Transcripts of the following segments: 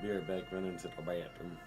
Be right back, running to the bathroom.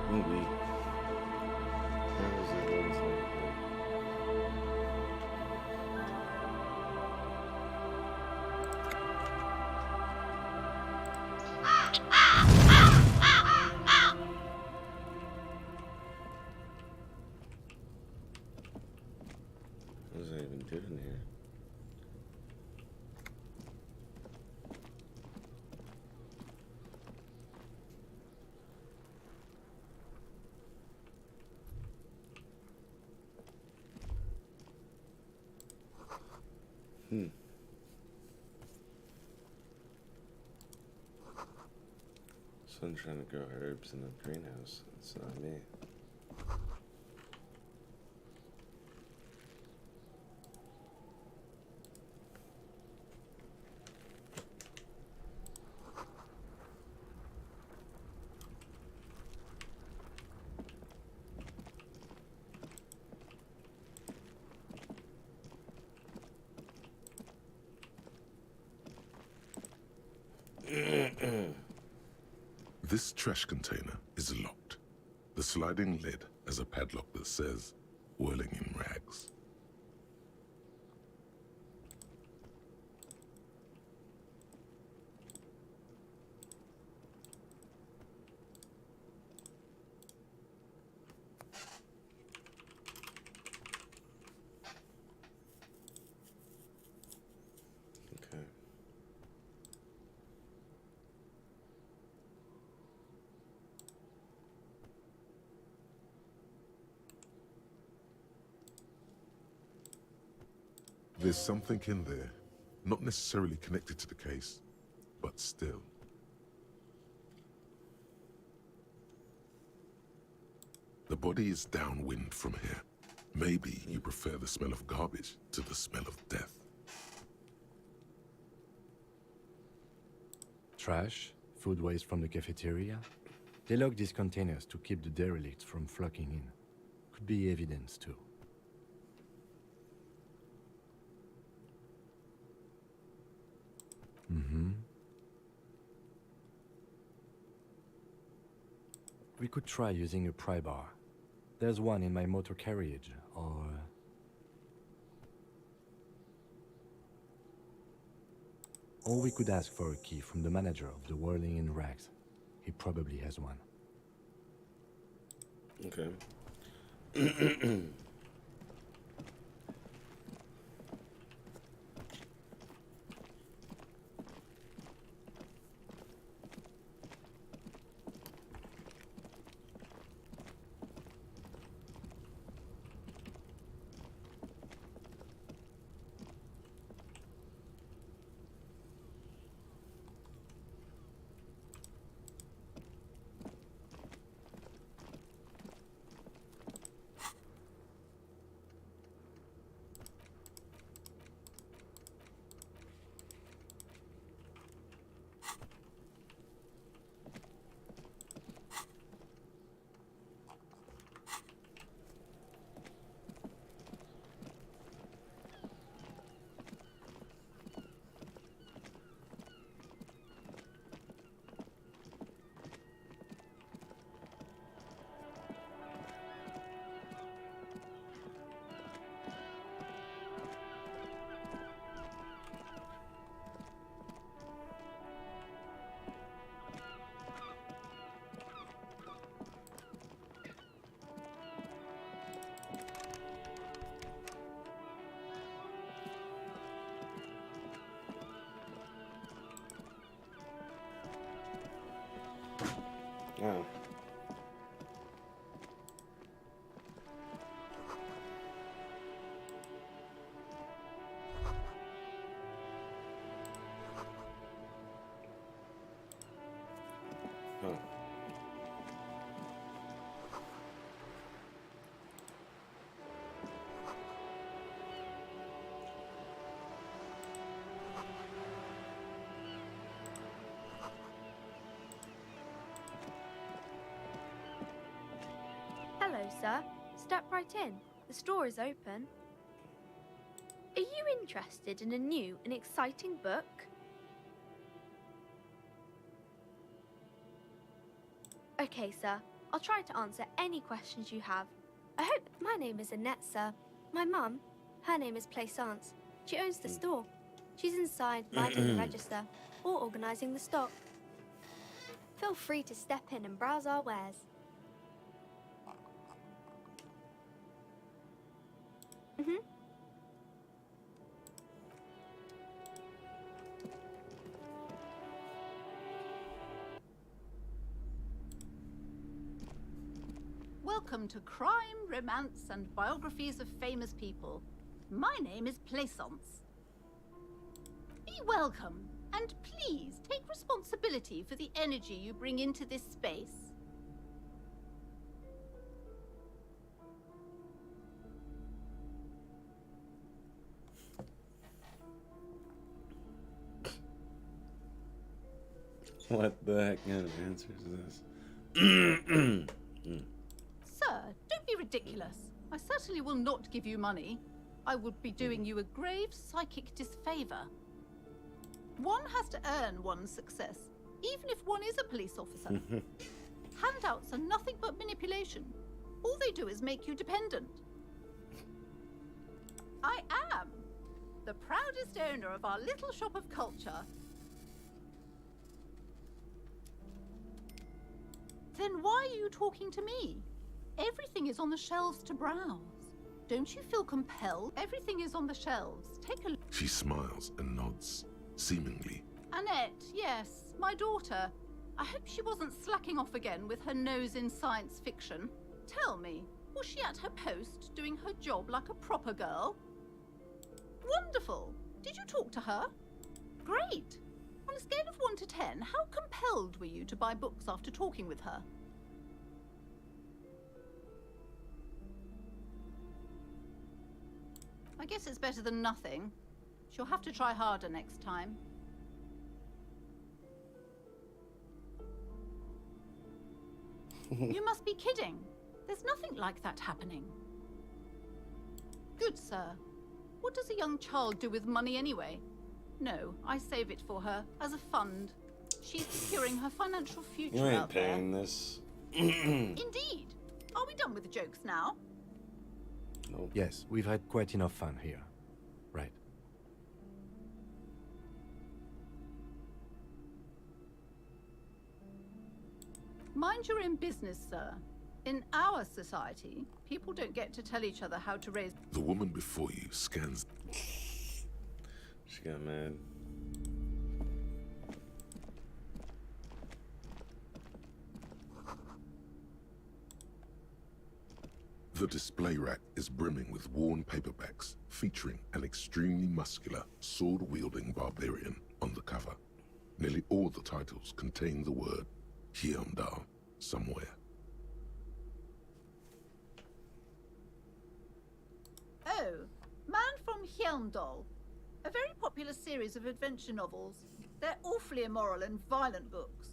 Movie. Where is it? What is it? What does that even do in here? Someone trying to grow herbs in the greenhouse. That's not me. This trash container is locked. The sliding lid has a padlock that says, "Whirling in rags." Okay. There's something in there, not necessarily connected to the case, but still. The body is downwind from here. Maybe you prefer the smell of garbage to the smell of death. Trash, food waste from the cafeteria. They lock these containers to keep the derelicts from flocking in. Could be evidence too. We could try using a pry bar. There's one in my motor carriage, or we could ask for a key from the manager of the Whirling in Rags. He probably has one. Okay. Oh. Oh. Hello, sir. Step right in. The store is open. Are you interested in a new and exciting book? Okay, sir. I'll try to answer any questions you have. I hope. My name is Annette, sir. My mum, her name is SPECzzz. She owns the store. She's inside writing the register or organising the stock. Feel free to step in and browse our wares. Welcome to Crime, Romance, and Biographies of Famous People. My name is SPECzzz. Be welcome, and please take responsibility for the energy you bring into this space. What the heck kind of answer is this? Sir, don't be ridiculous. I certainly will not give you money. I would be doing you a grave psychic disfavor. One has to earn one's success, even if one is a police officer. Handouts are nothing but manipulation. All they do is make you dependent. I am the proudest owner of our little shop of culture. Then why are you talking to me? Everything is on the shelves to browse. Don't you feel compelled? Everything is on the shelves. Take a look. She smiles and nods, seemingly. Annette, yes, my daughter. I hope she wasn't slacking off again with her nose in science fiction. Tell me, was she at her post doing her job like a proper girl? Wonderful. Did you talk to her? Great. On a scale of 1 to 10, how compelled were you to buy books after talking with her? I guess it's better than nothing. She'll have to try harder next time. You must be kidding. There's nothing like that happening. Good, sir. What does a young child do with money anyway? No, I save it for her as a fund. She's securing her financial future You ain't out there. paying this. Indeed. Are we done with the jokes now? Nope. Yes, we've had quite enough fun here. Right. Mind your own business, sir. In our society, people don't get to tell each other how to raise... The woman before you scans. She got mad. The display rack is brimming with worn paperbacks featuring an extremely muscular, sword-wielding barbarian on the cover. Nearly all the titles contain the word Hyundai somewhere. Oh, Man from Hyundai. A very popular series of adventure novels. They're awfully immoral and violent books.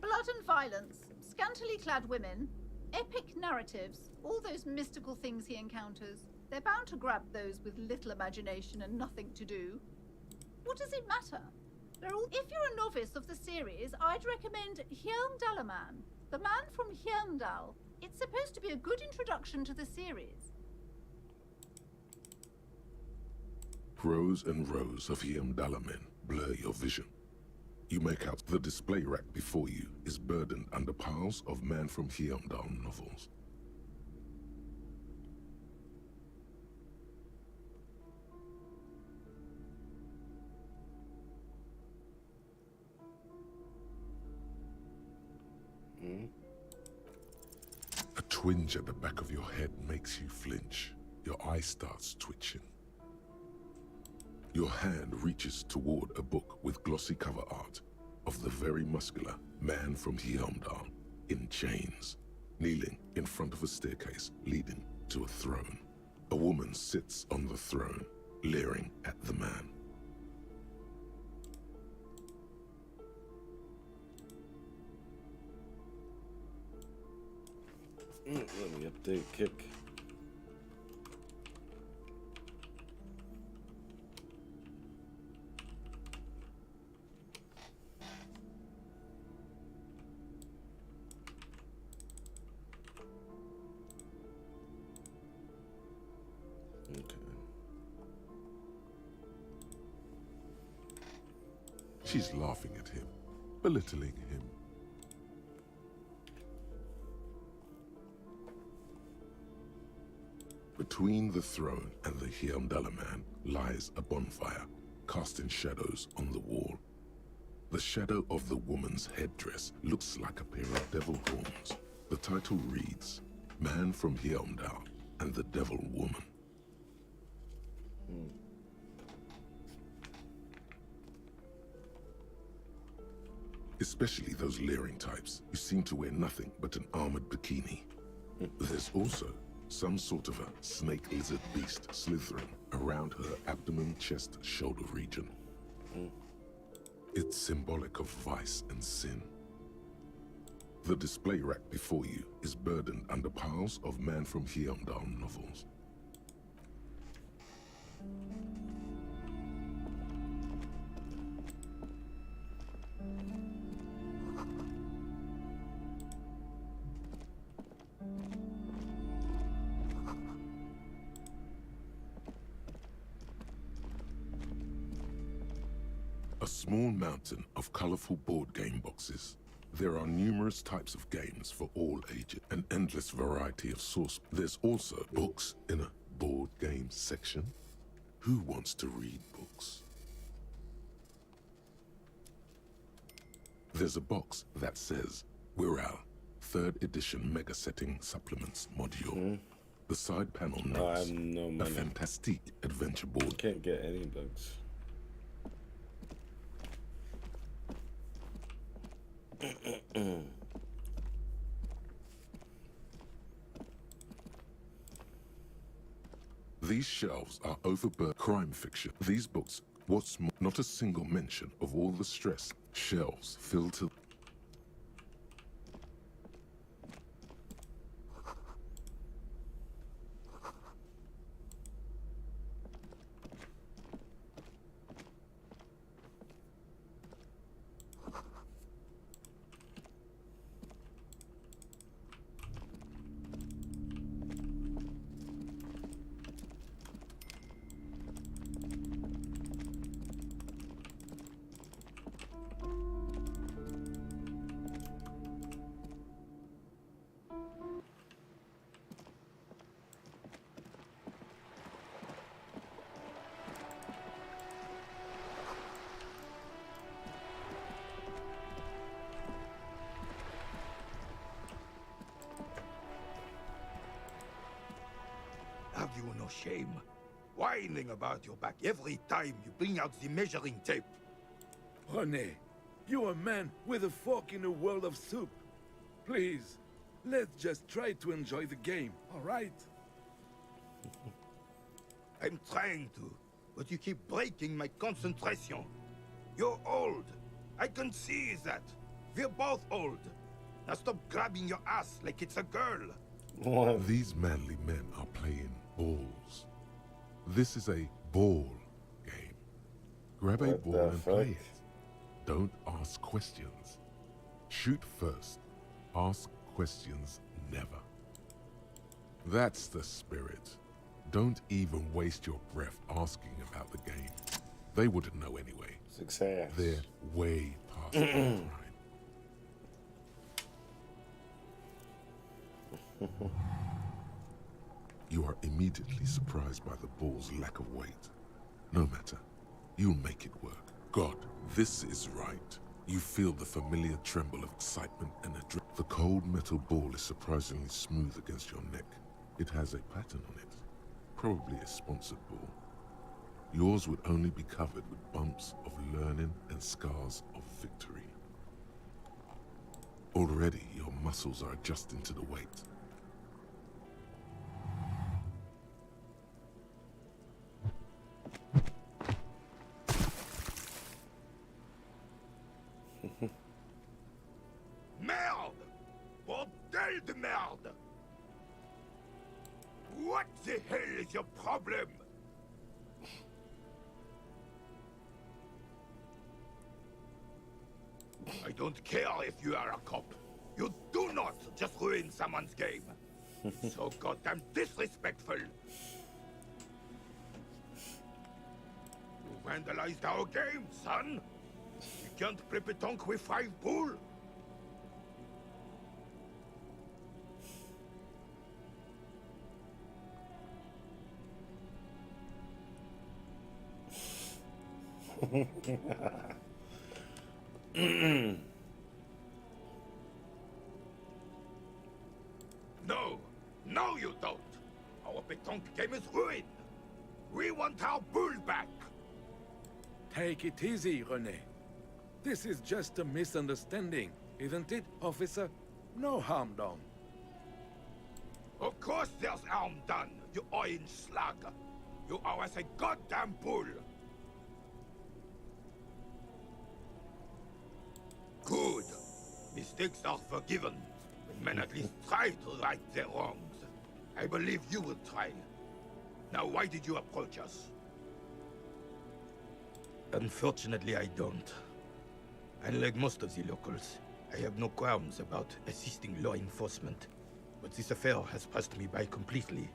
Blood and violence, scantily clad women, epic narratives, all those mystical things he encounters. They're bound to grab those with little imagination and nothing to do. What does it matter? They're all... If you're a novice of the series, I'd recommend Hyundalaman, the man from Hyundal. It's supposed to be a good introduction to the series. Rows and rows of Hyundalamen blur your vision. You make out the display rack before you is burdened under piles of Man from Hyundal novels. twinge at the back of your head makes you flinch. Your eye starts twitching. Your hand reaches toward a book with glossy cover art of the very muscular man from Heimdall in chains, kneeling in front of a staircase leading to a throne. A woman sits on the throne, leering at the man. Let me update kick. She's laughing at him, belittling him. Between the throne and the Heimdall man lies a bonfire, casting shadows on the wall. The shadow of the woman's headdress looks like a pair of devil horns. The title reads, Man from Heimdall and the Devil Woman. Especially those leering types who seem to wear nothing but an armored bikini. There's also some sort of a snake lizard beast slithering around her abdomen, chest, shoulder region. It's symbolic of vice and sin. The display rack before you is burdened under piles of Man from Heimdall novels. A small mountain of colorful board game boxes. There are numerous types of games for all ages, an endless variety of source. There's also books in a board game section. Who wants to read books? There's a box that says Wirral 3rd edition mega setting supplements module. The side panel notes a fantastic adventure board. Can't get any books. These shelves are overburdened crime fiction. These books, what's more, not a single mention of all the stress. Shelves filled to... Have you no shame? Whining about your back every time you bring out the measuring tape. Honey, you're a man with a fork in a world of soup. Please, let's just try to enjoy the game, all right? I'm trying to, but you keep breaking my concentration. You're old. I can see that. We're both old. Now stop grabbing your ass like it's a girl. These manly men are playing balls. This is a ball game. Grab a ball and play it. Don't ask questions. Shoot first. Ask questions never. That's the spirit. Don't even waste your breath asking about the game. They wouldn't know anyway. Success. They're way past the prime. You are immediately surprised by the ball's lack of weight. No matter, you'll make it work. God, this is right. You feel the familiar tremble of excitement and adrenaline. The cold metal ball is surprisingly smooth against your neck. It has a pattern on it, probably a sponsored ball. Yours would only be covered with bumps of learning and scars of victory. Already, your muscles are adjusting to the weight. Merde! Bordel de merde! What the hell is your problem? I don't care if you are a cop. You do not just ruin someone's game. So goddamn disrespectful. You vandalized our game, son. You can't play pétanque with 5 bull. No, you don't. Our pétanque game is ruined. We want our bull back. Take it easy, René. This is just a misunderstanding, isn't it, officer? No harm done. Of course there's harm done, you orange slug. You owe us a goddamn bull. Good. Mistakes are forgiven. When men at least try to right their wrongs. I believe you will try. Now, why did you approach us? Unfortunately, I don't. Unlike most of the locals, I have no qualms about assisting law enforcement. But this affair has passed me by completely.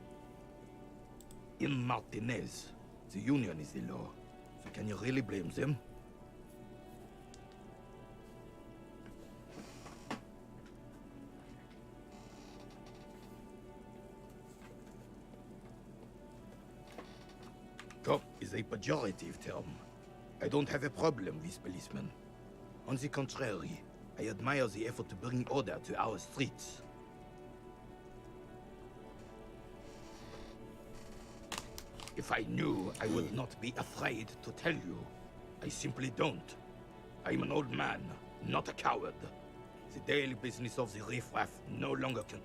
In Martinez, the union is the law. So can you really blame them? Cop is a pejorative term. I don't have a problem with policemen. On the contrary, I admire the effort to bring order to our streets. If I knew, I would not be afraid to tell you. I simply don't. I'm an old man, not a coward. The daily business of the riffraff no longer can...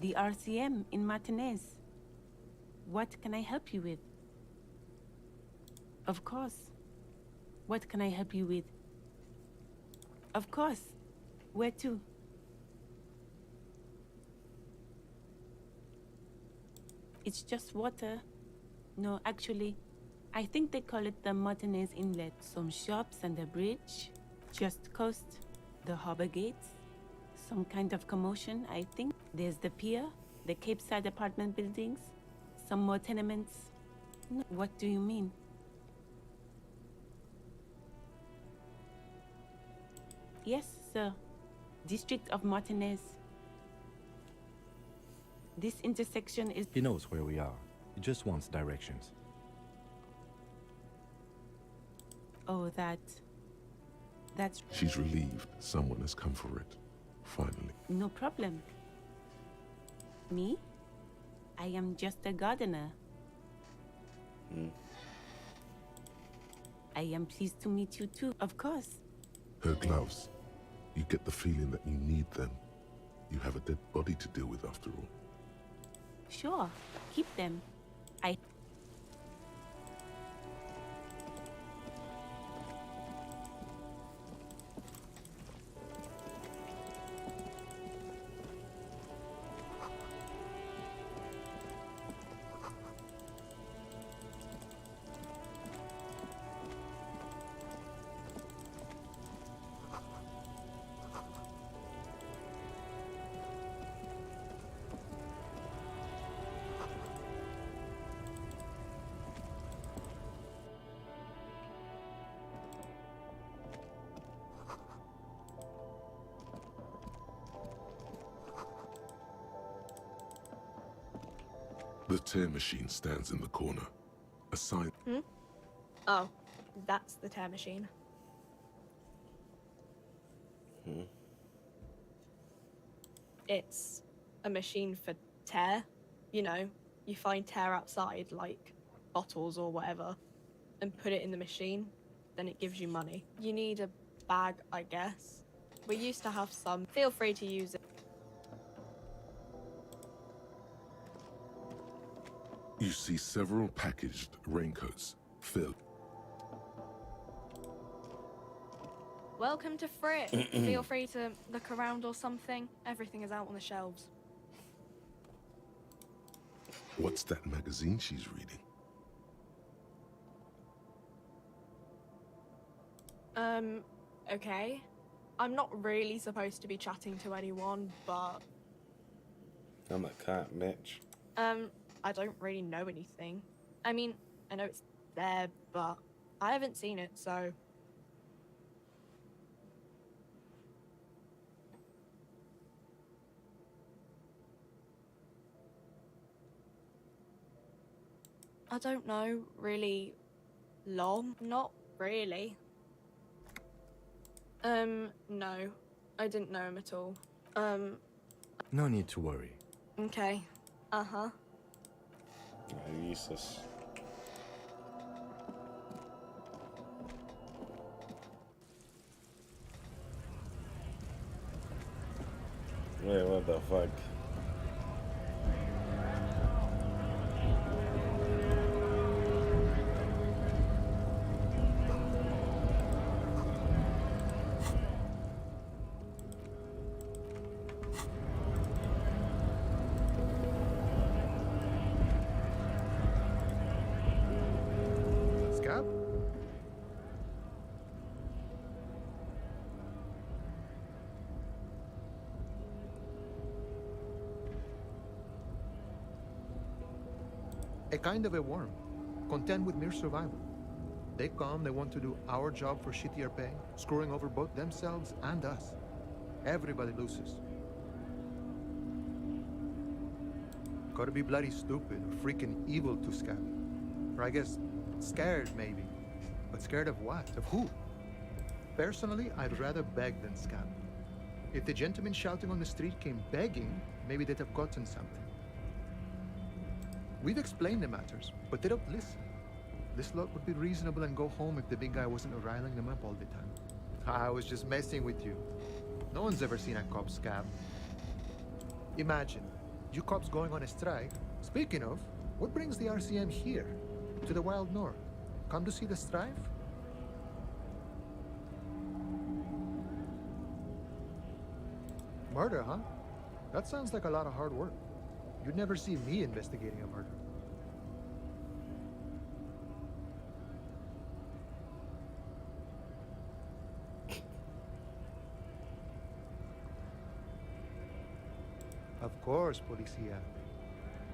The RCM in Martinez. What can I help you with? Of course. What can I help you with? Of course. Where to? It's just water. No, actually, I think they call it the Martinez Inlet. Some shops and a bridge. Just coast. The harbor gates. Some kind of commotion, I think. There's the pier, the Cape Side apartment buildings, some more tenements. No, what do you mean? Yes, sir. District of Martinez. This intersection is... He knows where we are. He just wants directions. Oh, that's... She's relieved someone has come for it. Finally. No problem. Me? I am just a gardener. I am pleased to meet you too, of course. Her gloves. You get the feeling that you need them. You have a dead body to deal with after all. Sure, keep them. I... The tear machine stands in the corner. A sign. Oh, that's the tear machine. It's a machine for tear. You know, you find tear outside, like bottles or whatever, and put it in the machine, then it gives you money. You need a bag, I guess. We used to have some. Feel free to use it. You see several packaged raincoats filled. Welcome to Frick. Feel free to look around or something. Everything is out on the shelves. What's that magazine she's reading? Okay. I'm not really supposed to be chatting to anyone, but I'm a cat, Mitch. I don't really know anything. I mean, I know it's there, but I haven't seen it, so... I don't know, really long? Not really. No. I didn't know him at all. No need to worry. Okay. Uh-huh. Jesus. Wait, what the fuck? A kind of a worm, content with mere survival. They come, they want to do our job for shittier pay, screwing over both themselves and us. Everybody loses. Gotta be bloody stupid or freaking evil to scab. Or I guess, scared maybe. But scared of what? Of who? Personally, I'd rather beg than scab. If the gentleman shouting on the street came begging, maybe they'd have gotten something. We've explained the matters, but they don't listen. This lot would be reasonable and go home if the big guy wasn't riling them up all the time. I was just messing with you. No one's ever seen a cop scab. Imagine, you cops going on a strike. Speaking of, what brings the RCM here? To the wild north? Come to see the strife? Murder, huh? That sounds like a lot of hard work. You'd never see me investigating a murder. Of course, Policia.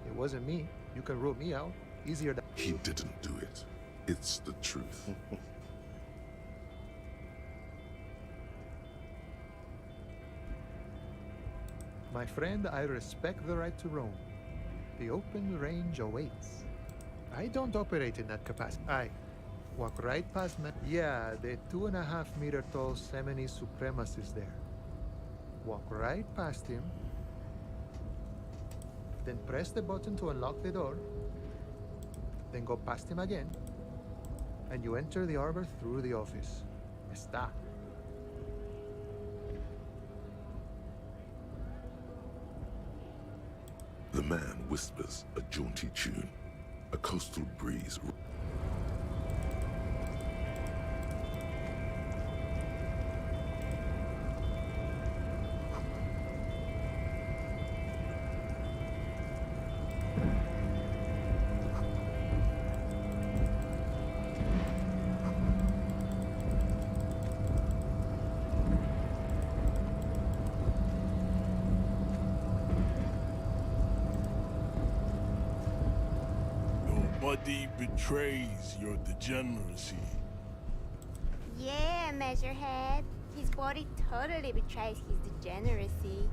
It wasn't me. You can rule me out. Easier than... He didn't do it. It's the truth. My friend, I respect the right to roam. The open range awaits. I don't operate in that capacity. I walk right past me. Yeah, the 2.5-meter tall Semini supremacist there. Walk right past him. Then press the button to unlock the door. then go past him again, and you enter the arbor through the office. Está. The man whispers a jaunty tune. A coastal breeze. Body betrays your degeneracy. Yeah, Measurehead. His body totally betrays his degeneracy.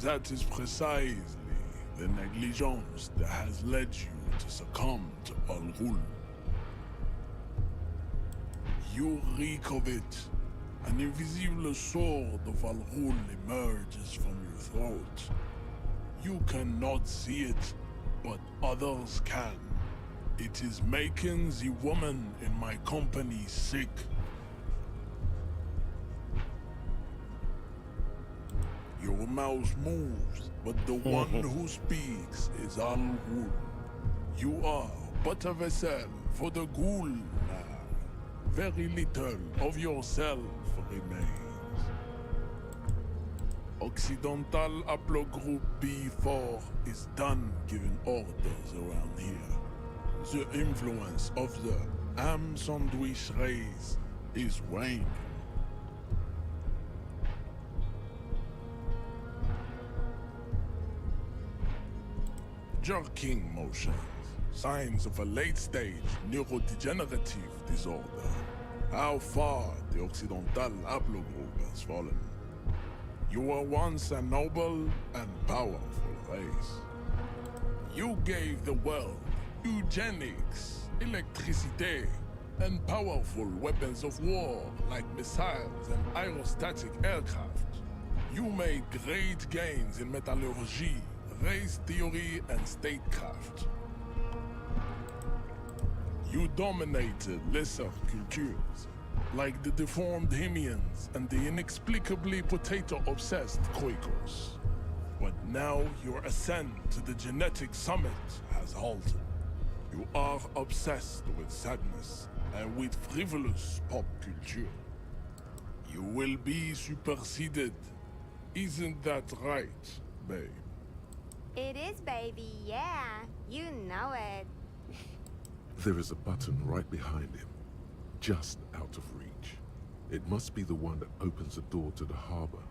That is precisely the negligence that has led you to succumb to Al-Ghul. You reek of it. An invisible sword of Al-Ghul emerges from your throat. You cannot see it, but others can. It is making the woman in my company sick. Your mouth moves, but the one who speaks is Al-Ghul. You are but a vessel for the Ghul now. Very little of yourself remains. Occidental Haplogroup B4 is done giving orders around here. The influence of the ham sandwich race is waning. Jerking motions, signs of a late-stage neurodegenerative disorder. How far the Occidental Haplogroup has fallen. You were once a noble and powerful race. You gave the world eugenics, electricity, and powerful weapons of war like missiles and aerostatic aircraft. You made great gains in metallurgy, race theory, and statecraft. You dominated lesser cultures, like the deformed Hemians and the inexplicably potato-obsessed Quakers. But now your ascent to the genetic summit has halted. You are obsessed with sadness and with frivolous pop culture. You will be superseded. Isn't that right, babe? It is, baby, yeah. You know it. There is a button right behind him, just out of reach. It must be the one that opens the door to the harbor.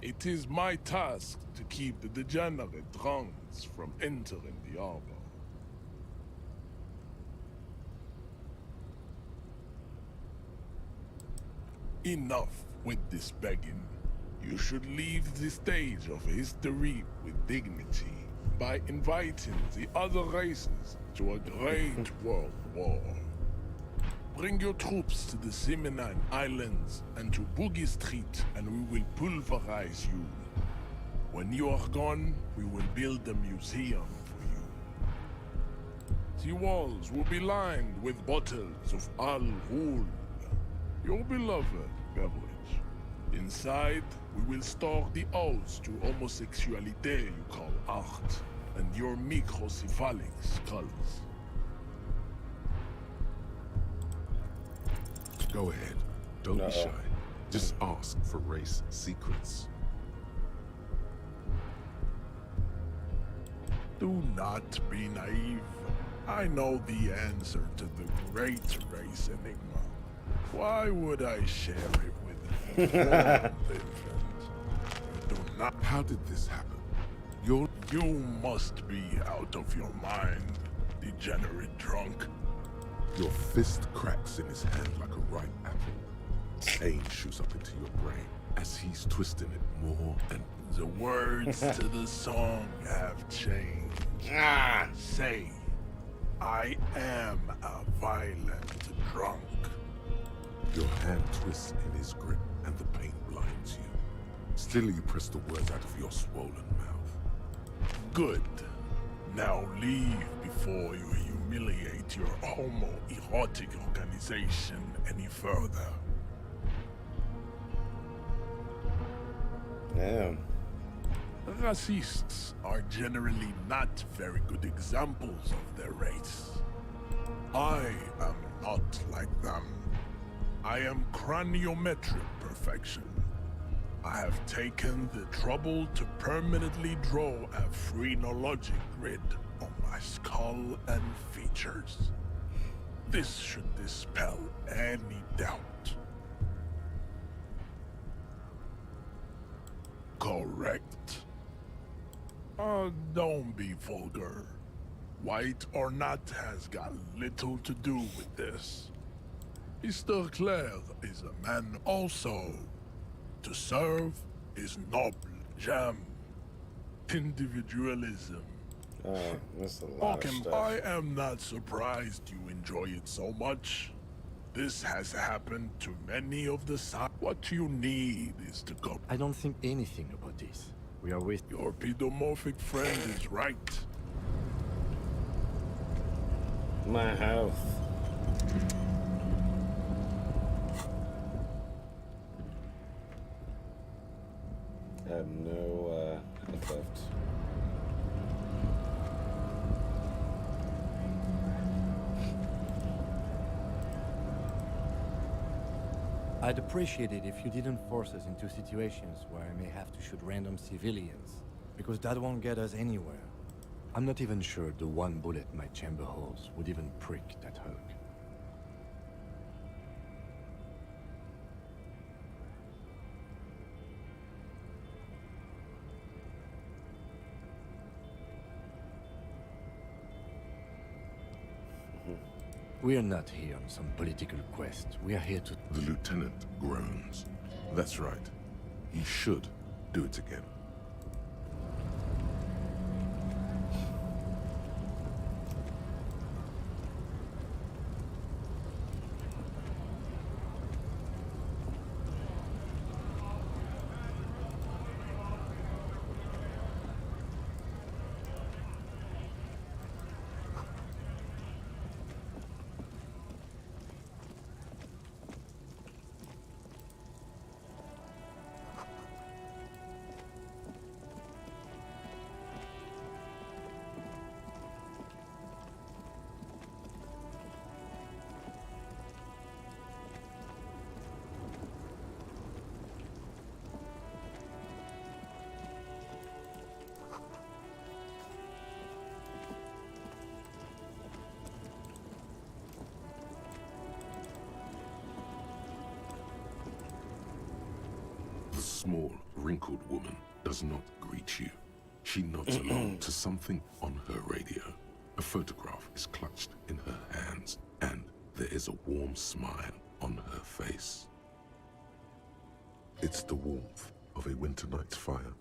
It is my task to keep the degenerate drunks from entering the harbor. Enough with this begging. You should leave the stage of history with dignity by inviting the other races to a great world war. Bring your troops to the Seminine Islands and to Boogie Street, and we will pulverize you. When you are gone, we will build a museum for you. The walls will be lined with bottles of Al-Ghul, your beloved beverage. Inside, we will store the odes to homosexuality you call art, and your microcephalic skulls. Go ahead. Don't be shy. Just ask for race secrets. Do not be naive. I know the answer to the great race enigma. Why would I share it with an informed infant? Do not. How did this happen? You must be out of your mind, degenerate drunk. Your fist cracks in his hand like a ripe apple. Pain shoots up into your brain, as he's twisting it more and The words to the song have changed. Say, I am a violent drunk. your hand twists in his grip and the pain blinds you. Still you press the words out of your swollen mouth. Good. Now leave before you humiliate your homoerotic organization any further. Damn. Racists are generally not very good examples of their race. I am not like them. I am craniometric perfection. I have taken the trouble to permanently draw a phrenologic grid on my skull and features. This should dispel any doubt. Correct. Don't be vulgar. White or not has got little to do with this. Mr. Claire is a man also. To serve is noble jam. Individualism. Oh, that's a lot of stuff. I am not surprised you enjoy it so much. This has happened to many of the sides. What you need is to go. I don't think anything about this. We are with... Your pedomorphic friend is right. My health. I have no health left. I'd appreciate it if you didn't force us into situations where I may have to shoot random civilians, because that won't get us anywhere. I'm not even sure the one bullet my chamber holds would even prick that hook. We are not here on some political quest. We are here to... The lieutenant groans. That's right. He should do it again. The small, wrinkled woman does not greet you. She nods along to something on her radio. A photograph is clutched in her hands, and there is a warm smile on her face. It's the warmth of a winter night's fire.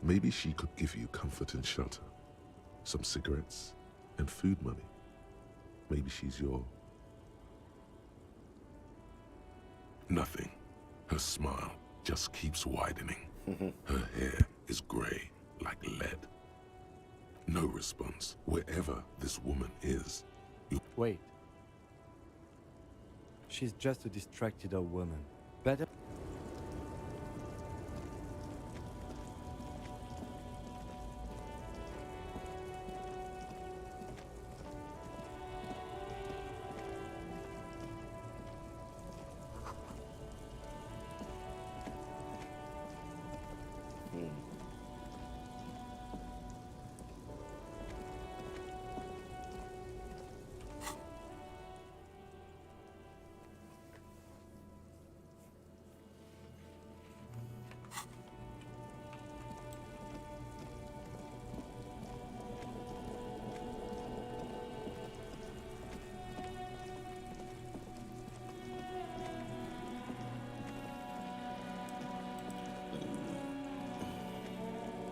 Maybe she could give you comfort and shelter, some cigarettes and food money. Maybe she's your... Nothing. Her smile just keeps widening. Her hair is gray like lead. No response. Wherever this woman is, Wait. She's just a distracted old woman. Better...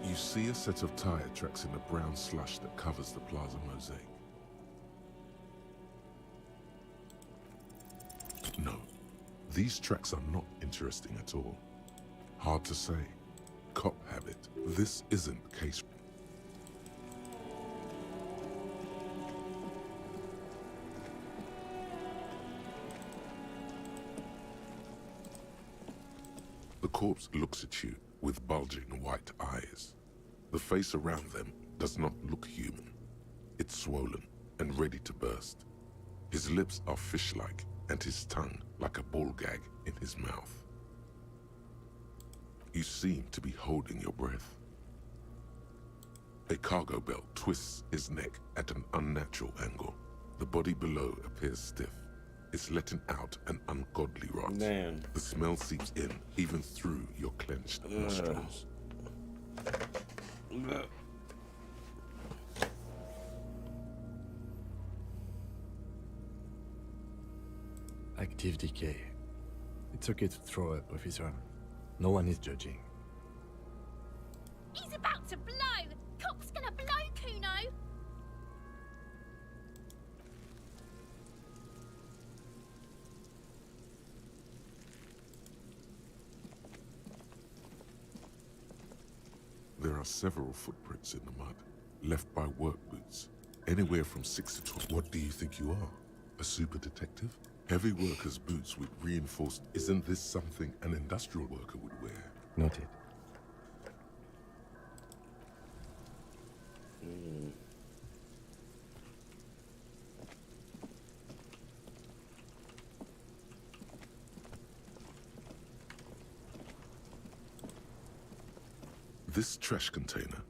You see a set of tire tracks in the brown slush that covers the plaza mosaic. No, these tracks are not interesting at all. Hard to say. Cop habit. This isn't case. The corpse looks at you with bulging white eyes. The face around them does not look human. It's swollen and ready to burst. His lips are fish-like and his tongue like a ball gag in his mouth. You seem to be holding your breath. A cargo belt twists his neck at an unnatural angle. The body below appears stiff. It's letting out an ungodly rot. Man. The smell seeps in, even through your clenched nostrils. Active decay. It's okay to throw up, officer. No one is judging. He's about to blow! Cop's gonna blow, Kuno! There are several footprints in the mud, left by work boots. Anywhere from 6 to 12. What do you think you are? A super detective? Heavy workers' boots with reinforced... Isn't this something an industrial worker would wear? Noted. This trash container.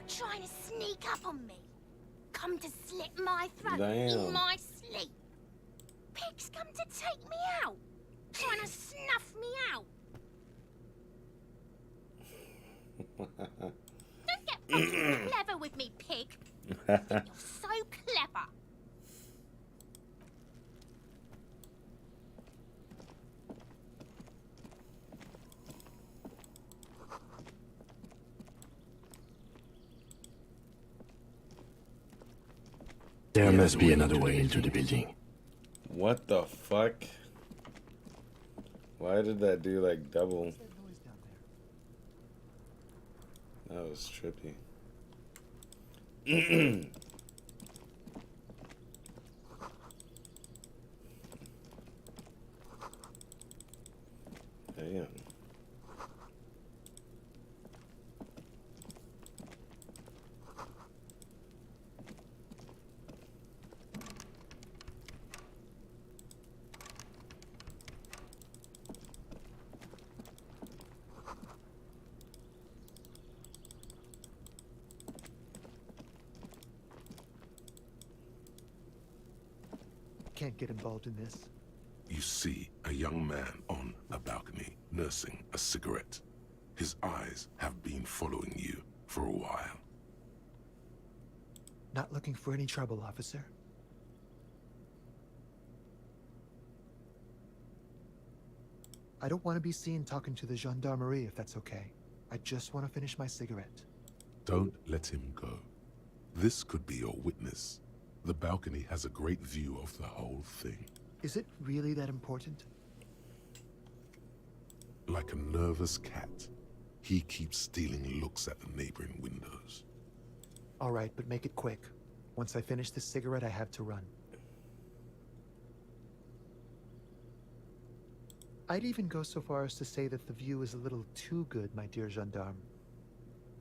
Trying to sneak up on me? Come to slit my throat Damn. in my sleep? Pig's come to take me out, trying to snuff me out. Don't get fucking clever with me, pig. You're so clever. There must be another way into the building. What the fuck? Why did that do like double? That was trippy. Damn. can't get involved in this. You see a young man on a balcony nursing a cigarette. His eyes have been following you for a while. Not looking for any trouble, officer. I don't want to be seen talking to the gendarmerie if that's okay. I just want to finish my cigarette. Don't let him go. This could be your witness. The balcony has a great view of the whole thing. Is it really that important? Like a nervous cat, he keeps stealing looks at the neighboring windows. All right, but make it quick. Once I finish this cigarette, I have to run. I'd even go so far as to say that the view is a little too good, my dear gendarme.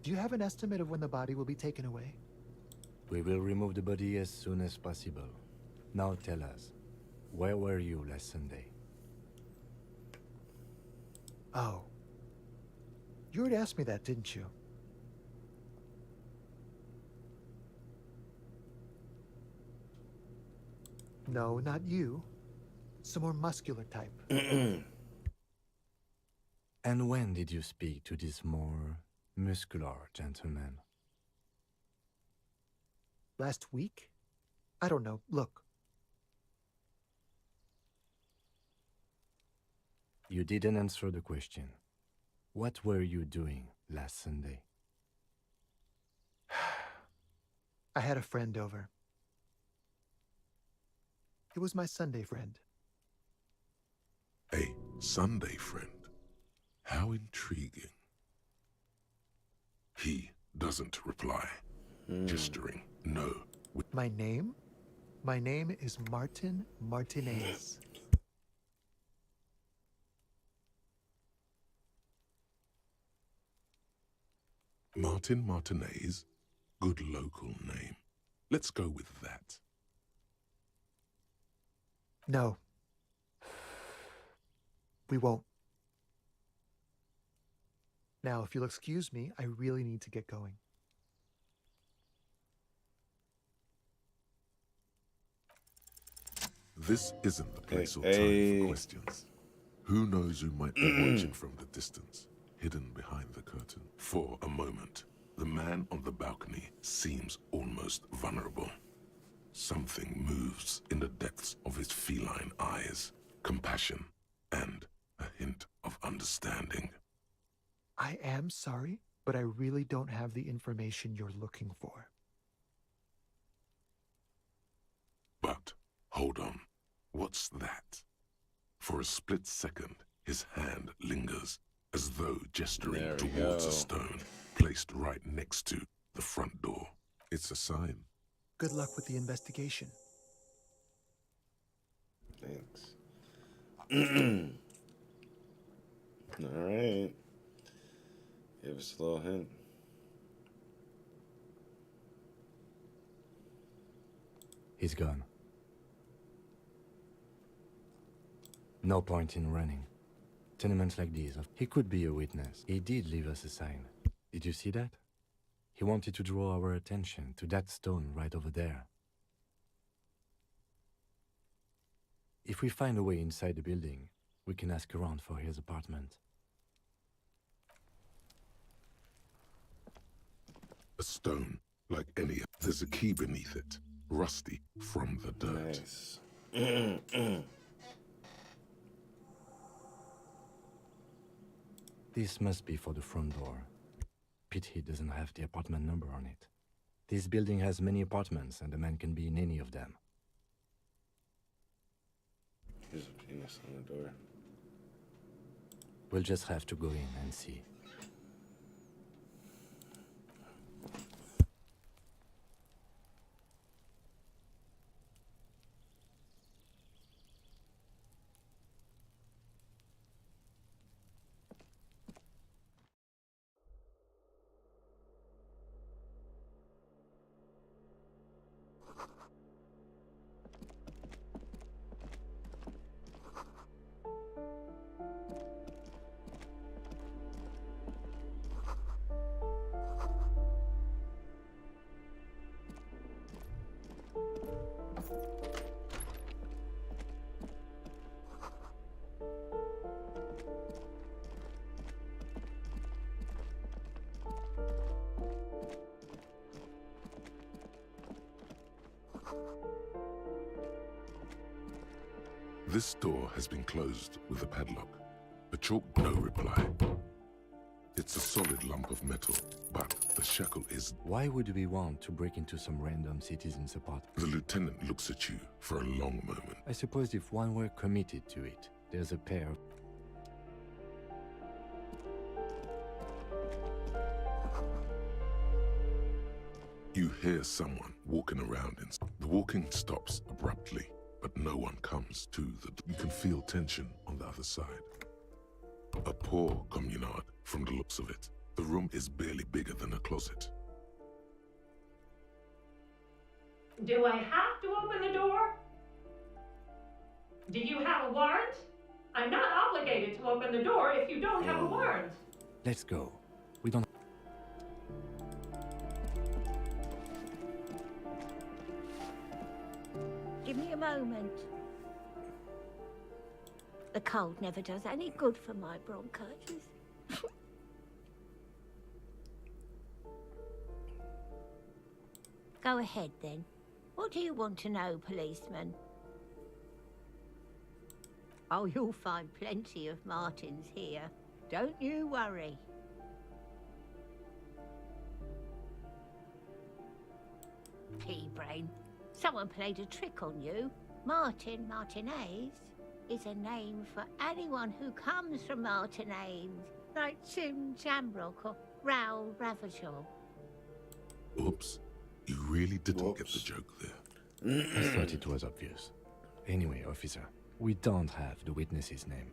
Do you have an estimate of when the body will be taken away? We will remove the body as soon as possible. Now tell us, where were you last Sunday? Oh. You already asked me that, didn't you? No, not you. Some more muscular type. And when did you speak to this more muscular gentleman? Last week? I don't know. Look. You didn't answer the question. What were you doing last Sunday? I had a friend over. It was my Sunday friend. A Sunday friend? How intriguing. He doesn't reply, gesturing no. My name? My name is Martin Martinez. Martin Martinez? Good local name. Let's go with that. No. We won't. Now, if you'll excuse me, I really need to get going. This isn't the place or time Hey. for questions. Who knows who might be watching from the distance, hidden behind the curtain. For a moment, the man on the balcony seems almost vulnerable. Something moves in the depths of his feline eyes. Compassion and a hint of understanding. I am sorry, but I really don't have the information you're looking for. But, hold on. What's that? For a split second, his hand lingers, as though gesturing There we towards go. a stone placed right next to the front door. It's a sign. Good luck with the investigation. Thanks. All right. Give us a little hint. He's gone. No point in running. Tenements like these, he could be a witness. He did leave us a sign. Did you see that? He wanted to draw our attention to that stone right over there. If we find a way inside the building, we can ask around for his apartment. A stone, like any. There's a key beneath it, rusty from the dirt. Nice. This must be for the front door. Pity he doesn't have the apartment number on it. This building has many apartments and the man can be in any of them. There's a penis on the door. We'll just have to go in and see. This door has been closed with a padlock. A chalk no reply. It's a solid lump of metal, but the shackle is... Why would we want to break into some random citizen's apartment? The lieutenant looks at you for a long moment. I suppose if one were committed to it, there's a pair of... You hear someone walking around and the walking stops abruptly, but no one comes to the... You can feel tension on the other side. A poor communard from the looks of it. The room is barely bigger than a closet. Do I have to open the door? Do you have a warrant? I'm not obligated to open the door if you don't have a warrant. Let's go. We don't... Give me a moment. The cold never does any good for my bronchitis. Go ahead, then. What do you want to know, policeman? Oh, you'll find plenty of Martins here. Don't you worry. Pea-brain. Someone played a trick on you. Martinez is a name for anyone who comes from Martinez, like Jim Jamrock or Raoul Ravachol. Oops. You really didn't get the joke there. I thought it was obvious. Anyway, officer, we don't have the witness's name.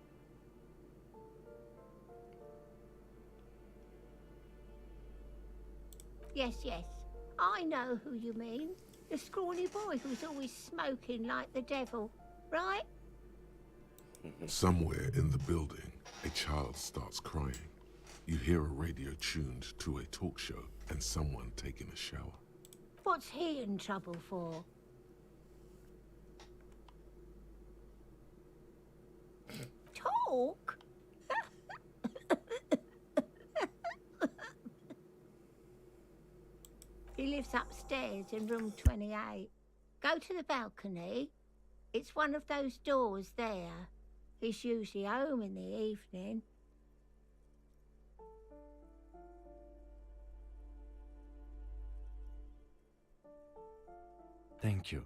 Yes, I know who you mean. The scrawny boy who's always smoking like the devil, right? Somewhere in the building, a child starts crying. You hear a radio tuned to a talk show and someone taking a shower. What's he in trouble for? Talk? He lives upstairs in room 28. Go to the balcony. It's one of those doors there. He's usually home in the evening. Thank you.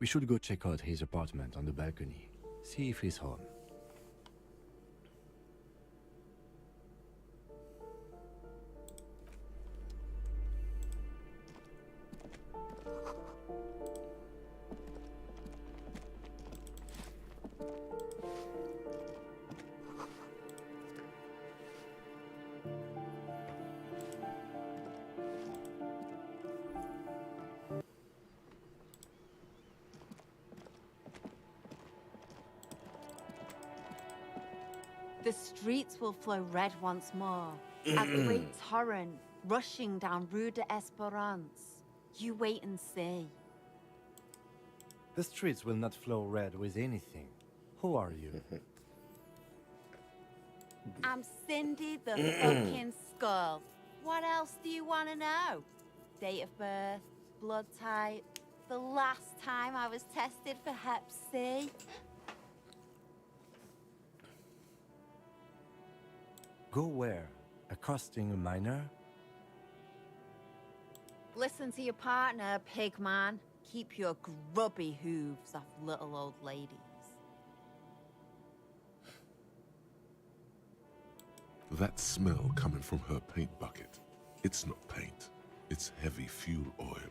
We should go check out his apartment on the balcony. See if he's home. The streets will flow red once more. A great torrent rushing down Rue de Esperance. You wait and see. The streets will not flow red with anything. Who are you? I'm Cindy the fucking Skull. What else do you want to know? Date of birth, blood type, the last time I was tested for Hep C. Go where? Accosting a minor? Listen to your partner, pig man. Keep your grubby hooves off little old ladies. That smell coming from her paint bucket. It's not paint. It's heavy fuel oil.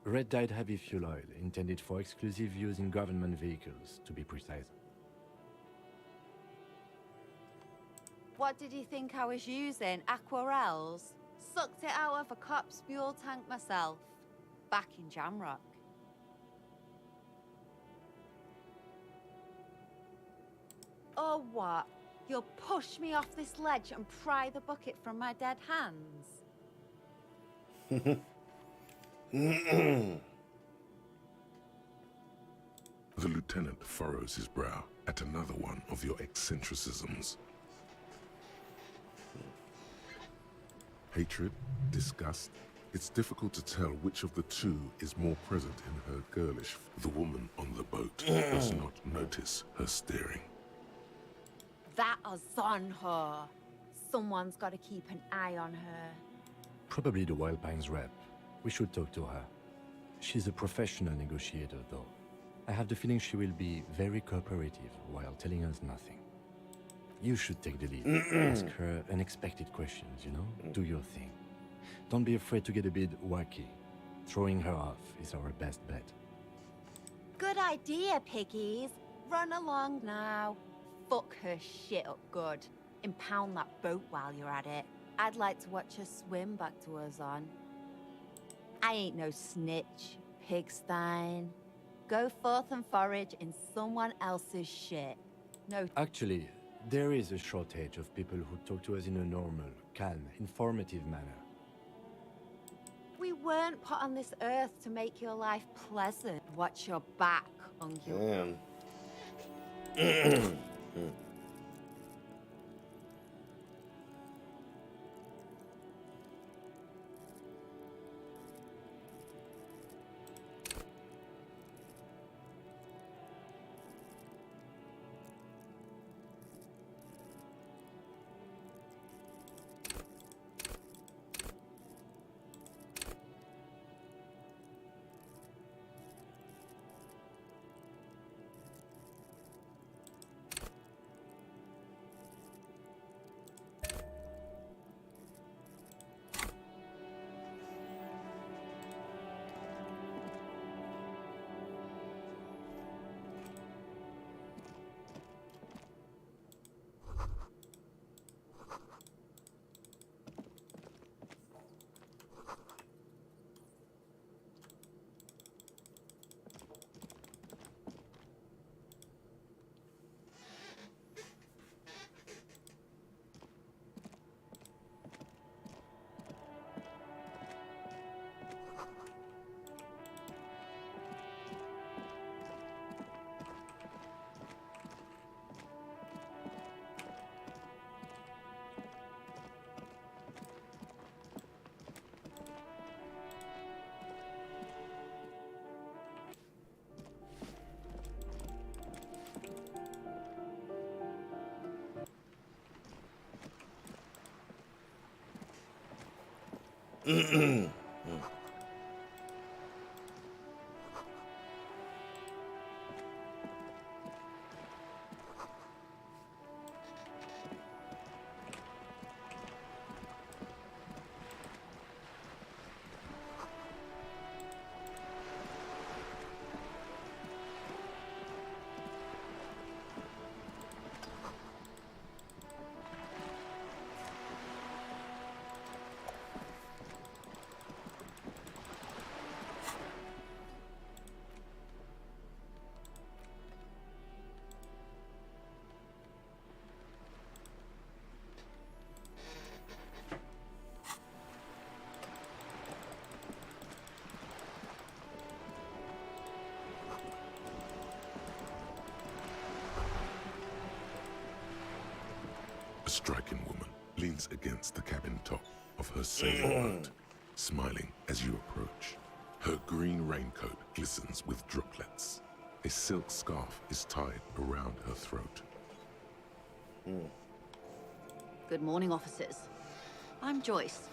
Red dyed heavy fuel oil, intended for exclusive use in government vehicles, to be precise. What did you think I was using? Aquarels? Sucked it out of a cop's fuel tank myself. Back in Jamrock. Oh, what? You'll push me off this ledge and pry the bucket from my dead hands? The lieutenant furrows his brow at another one of your eccentricisms. Hatred? Disgust? It's difficult to tell which of the two is more present in her girlish. The woman on the boat does not notice her staring. That is on her. Someone's got to keep an eye on her. Probably the Wild Pines rep. We should talk to her. She's a professional negotiator, though. I have the feeling she will be very cooperative while telling us nothing. You should take the lead. Ask her unexpected questions, you know? Do your thing. Don't be afraid to get a bit wacky. Throwing her off is our best bet. Good idea, piggies. Run along now. Fuck her shit up good. Impound that boat while you're at it. I'd like to watch her swim back to us on. I ain't no snitch, pigstein. Go forth and forage in someone else's shit. No. Actually, there is a shortage of people who talk to us in a normal, calm, informative manner. We weren't put on this earth to make your life pleasant. Watch your back, uncle. Damn. A striking woman leans against the cabin top of her sailing boat, smiling as you approach. Her green raincoat glistens with droplets. A silk scarf is tied around her throat. Good morning, officers. I'm Joyce.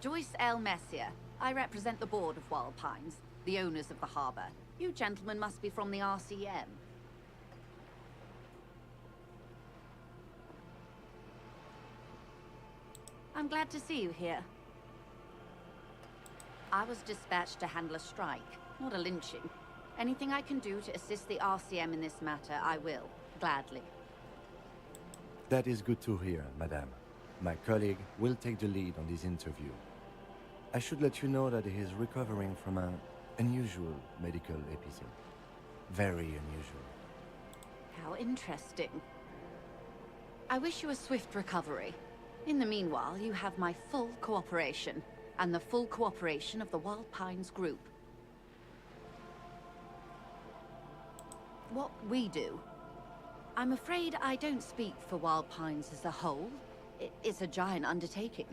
Joyce L. Messier. I represent the board of Wild Pines, the owners of the harbour. You gentlemen must be from the RCM. I'm glad to see you here. I was dispatched to handle a strike, not a lynching. Anything I can do to assist the RCM in this matter, I will, gladly. That is good to hear, madame. My colleague will take the lead on this interview. I should let you know that he is recovering from an unusual medical episode. Very unusual. How interesting. I wish you a swift recovery. In the meanwhile, you have my full cooperation, and the full cooperation of the Wild Pines group. What we do I'm afraid I don't speak for Wild Pines as a whole. It's a giant undertaking.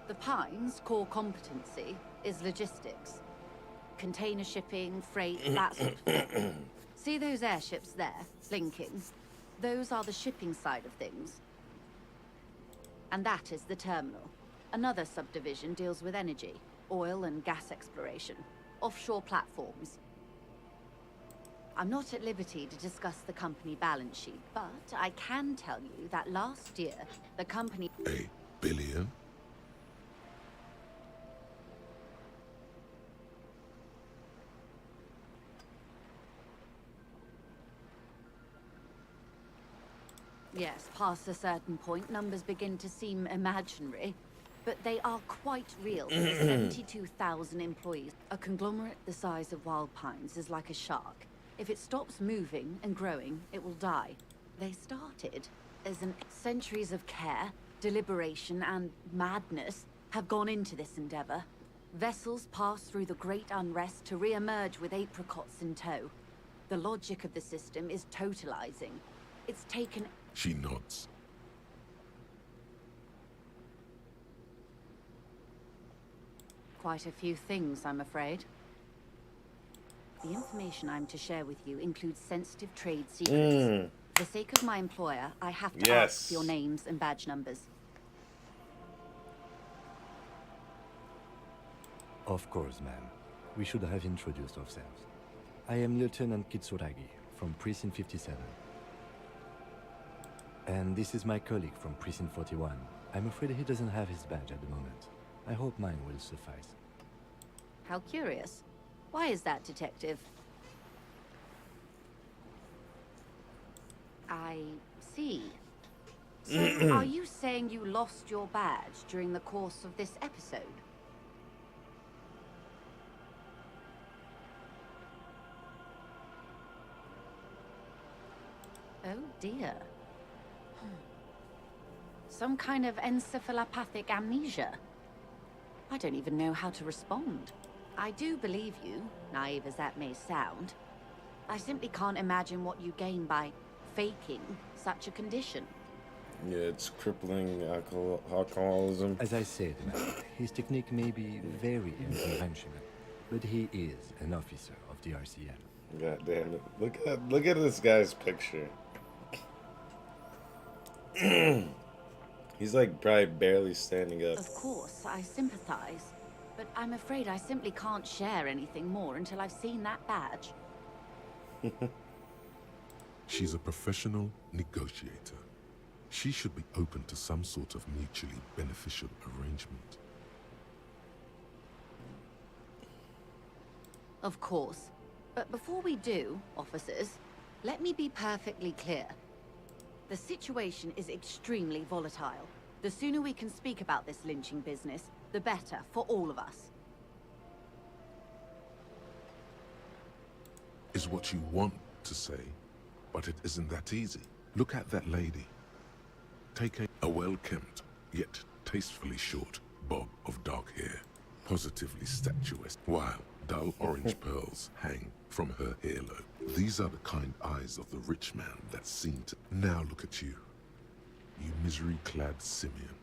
The Pines' core competency is logistics. Container shipping, freight, that sort of thing. See those airships there, blinking? Those are the shipping side of things. And that is the terminal. Another subdivision deals with energy, oil and gas exploration, offshore platforms. I'm not at liberty to discuss the company balance sheet, but I can tell you that last year, the company... $1 billion? Yes, past a certain point, numbers begin to seem imaginary, but they are quite real. 72,000 employees. A conglomerate the size of Wild Pines is like a shark. If it stops moving and growing, it will die. They started as centuries of care, deliberation, and madness have gone into this endeavor. Vessels pass through the great unrest to re-emerge with apricots in tow. The logic of the system is totalizing. It's taken... She nods. Quite a few things, I'm afraid. The information I'm to share with you includes sensitive trade secrets. For the sake of my employer, I have to ask for your names and badge numbers. Of course, ma'am. We should have introduced ourselves. I am Lieutenant Kitsuragi from Precinct 57. And this is my colleague from Precinct 41. I'm afraid he doesn't have his badge at the moment. I hope mine will suffice. How curious. Why is that, Detective? I see. So, are you saying you lost your badge during the course of this episode? Oh dear. Some kind of encephalopathic amnesia. I don't even know how to respond. I do believe you, naive as that may sound. I simply can't imagine what you gain by faking such a condition. Yeah, it's crippling alcoholism. As I said, ma'am, his technique may be very unconventional, but he is an officer of the RCM. God damn it. Look at this guy's picture. He's like probably barely standing up. Of course, I sympathize, but I'm afraid I simply can't share anything more until I've seen that badge. She's a professional negotiator. She should be open to some sort of mutually beneficial arrangement. Of course. But before we do, officers, let me be perfectly clear. The situation is extremely volatile. The sooner we can speak about this lynching business, the better for all of us. Is what you want to say, but it isn't that easy. Look at that lady. Take a well-kempt, yet tastefully short bob of dark hair, positively statuesque, while dull orange pearls hang from her hairline. These are the kind eyes of the rich man that seem to... Now look at you. You misery-clad simian.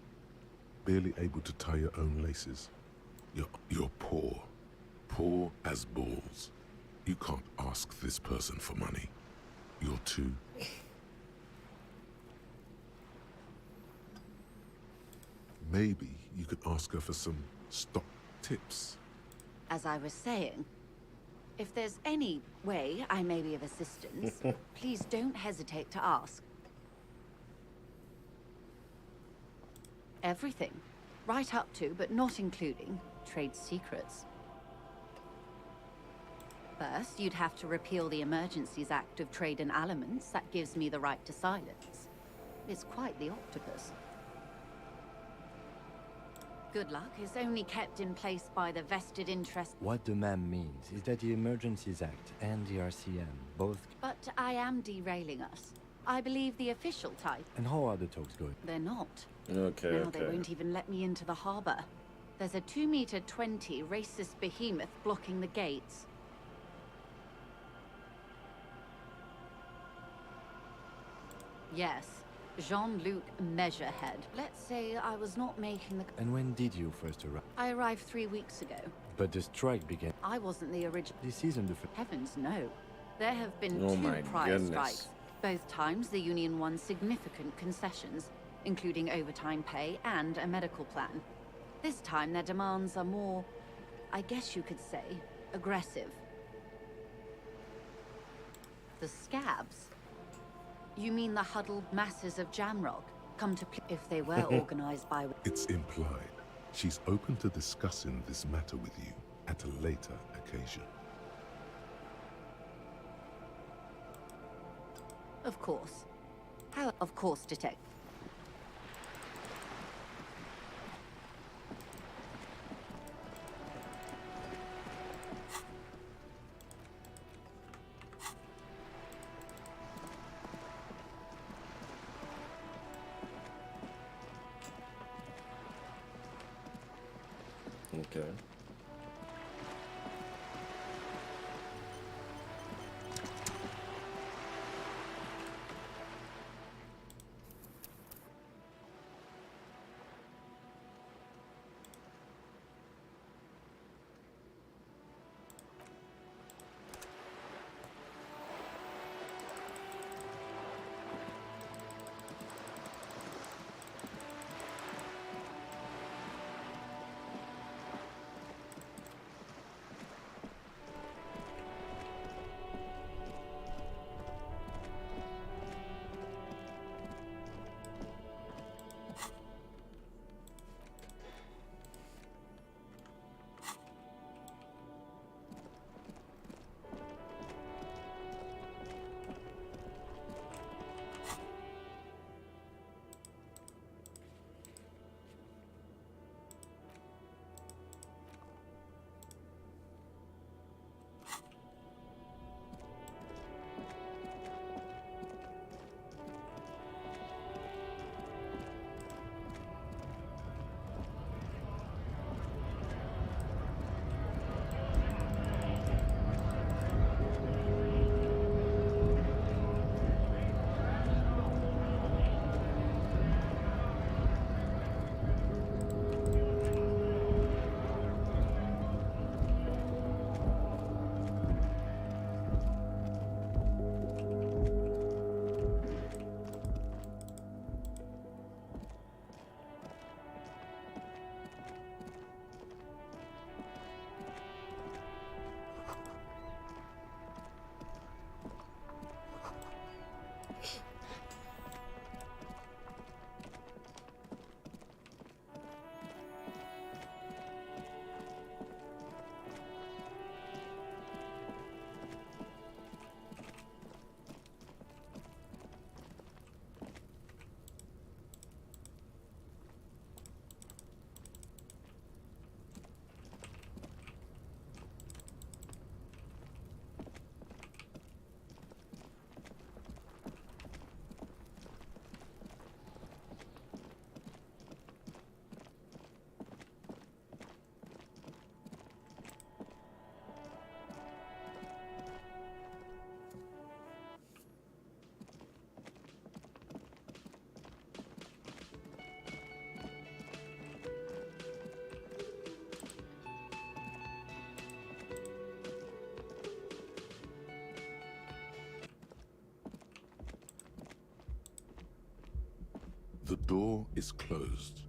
Barely able to tie your own laces. You're poor. Poor as balls. You can't ask this person for money. You're too... Maybe you could ask her for some stock tips. As I was saying, if there's any way I may be of assistance, please don't hesitate to ask. Everything. Right up to, but not including, trade secrets. First, you'd have to repeal the Emergencies Act of Trade in Aliments that gives me the right to silence. It's quite the octopus. Good luck is only kept in place by the vested interest. What the ma'am means is that the Emergencies Act and the RCM both... But I am derailing us. I believe the official type... And how are the talks going? They're not. Okay, Now they won't even let me into the harbor. There's a 2-meter-20 racist behemoth blocking the gates. Yes, Jean-Luc Measurehead. Let's say I was not making the... And when did you first arrive? I arrived 3 weeks ago. But the strike began. I wasn't the original... This isn't the first. Heavens, no. There have been Oh two my prior goodness. strikes. Both times the union won significant concessions, including overtime pay and a medical plan. This time their demands are more, I guess you could say, aggressive. The scabs? You mean the huddled masses of Jamrock come to play if they were organized by... It's implied. She's open to discussing this matter with you at a later occasion. Of course. How? Of course, detect. Okay. The door is closed.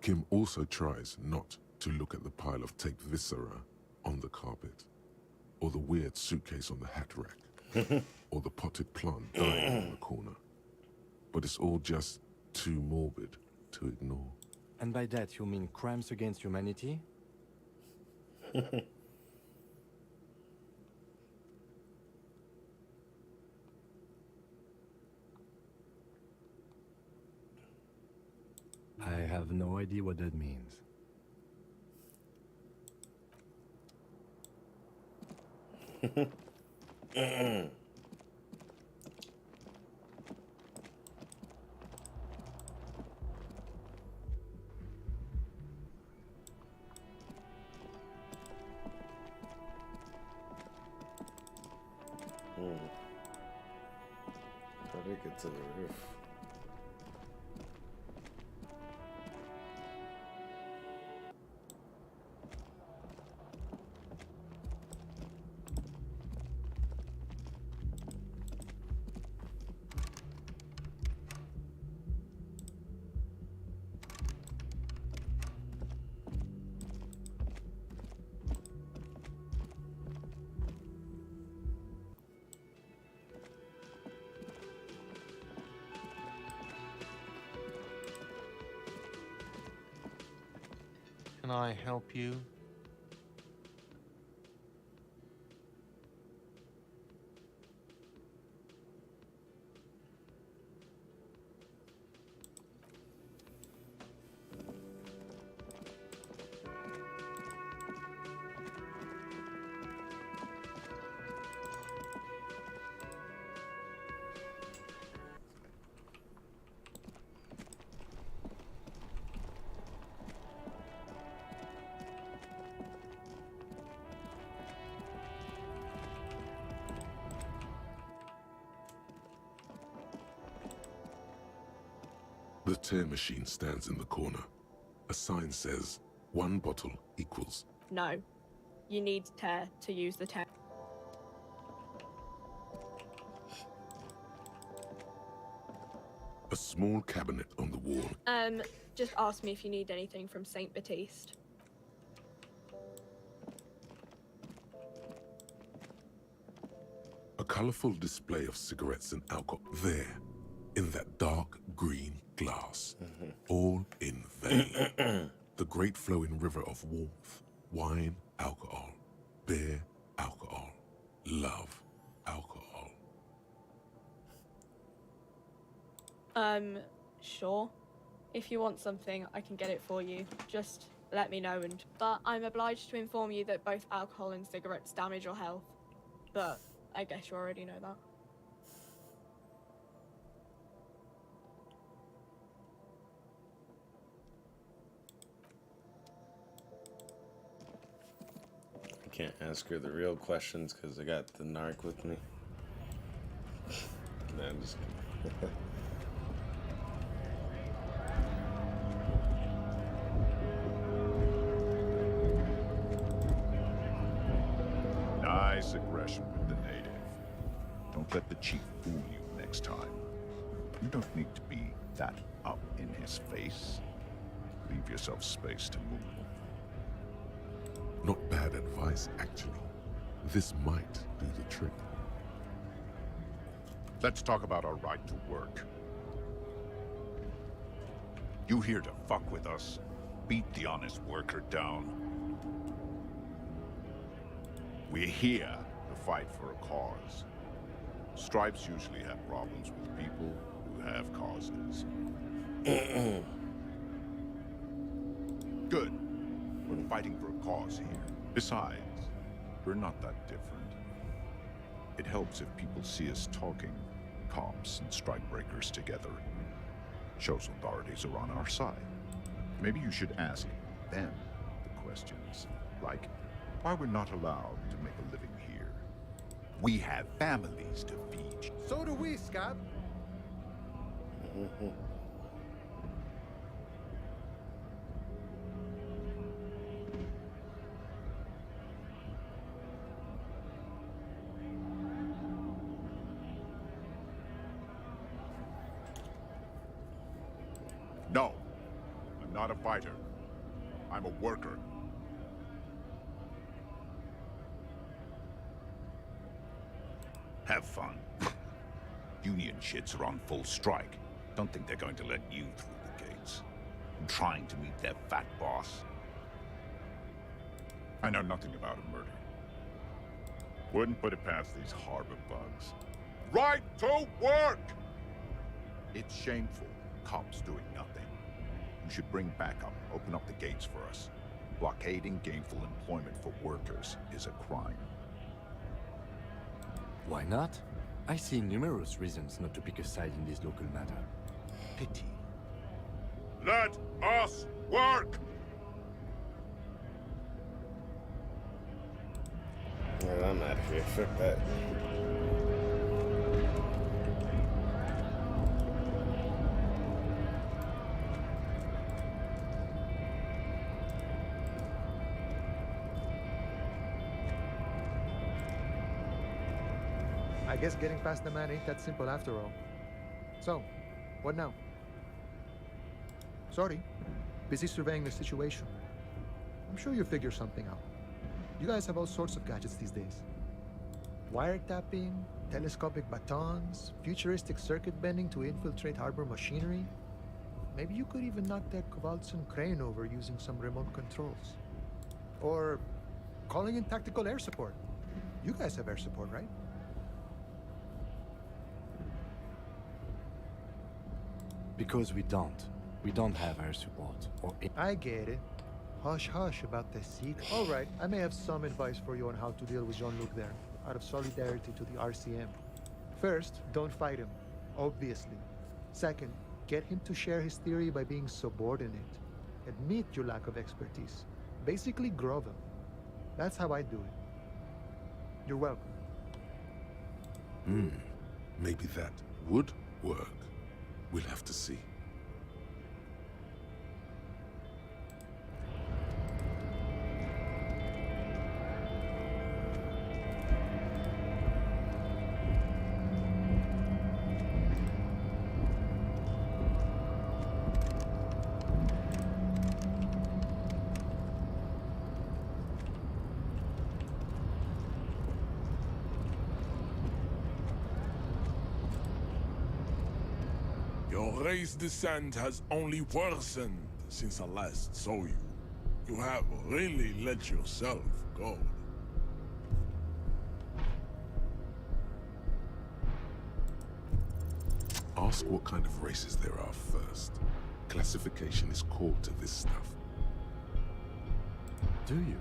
Kim also tries not to look at the pile of taped viscera on the carpet, or the weird suitcase on the hat rack, or the potted plant dying in the corner. But it's all just too morbid to ignore. And by that you mean crimes against humanity? I have no idea what that means. How do I get to the roof? Can I help you? The tear machine stands in the corner. A sign says, 1 bottle equals. No. You need tear to use the tear. A small cabinet on the wall. Just ask me if you need anything from St. Baptiste. A colourful display of cigarettes and alcohol. There, in that dark green glass. All in vain. The great flowing river of warmth. Wine, alcohol. Beer, alcohol. Love, alcohol. Sure. If you want something, I can get it for you. Just let me know But I'm obliged to inform you that both alcohol and cigarettes damage your health. But I guess you already know that. I can't ask her the real questions because I got the narc with me. No, I'm just kidding. Nice aggression with the native. Don't let the chief fool you next time. You don't need to be that up in his face. Leave yourself space to move. Not bad advice, actually. This might do the trick. Let's talk about our right to work. You here to fuck with us? Beat the honest worker down? We're here to fight for a cause. Stripes usually have problems with people who have causes. Good. We're fighting for a cause here. Besides, we're not that different. It helps if people see us talking, cops and strikebreakers together. Shows authorities are on our side. Maybe you should ask them the questions, like why we're not allowed to make a living here. We have families to feed. So do we, Scab. No, I'm not a fighter. I'm a worker. Have fun. Union shits are on full strike. Don't think they're going to let you through the gates. I'm trying to meet their fat boss. I know nothing about a murder. Wouldn't put it past these harbor bugs. Right to work! It's shameful. Cops doing nothing. You should bring backup. Open up the gates for us. Blockading gainful employment for workers is a crime. Why not? I see numerous reasons not to pick a side in this local matter. Pity. Let us work! Well, I'm out of here. Fuck that. I guess getting past the man ain't that simple after all. So, what now? Sorry. Busy surveying the situation. I'm sure you'll figure something out. You guys have all sorts of gadgets these days. Wiretapping, telescopic batons, futuristic circuit bending to infiltrate harbor machinery. Maybe you could even knock that Kowalson crane over using some remote controls. Or calling in tactical air support. You guys have air support, right? Because we don't. We don't have air support or... I get it. Hush hush about the secret. All right, I may have some advice for you on how to deal with Jean-Luc there, out of solidarity to the RCM. First, don't fight him, obviously. Second, get him to share his theory by being subordinate. Admit your lack of expertise. Basically grovel. That's how I do it. You're welcome. Maybe that would work. We'll have to see. Your race descent has only worsened since I last saw you. You have really let yourself go. Ask what kind of races there are first. Classification is core to this stuff. Do you?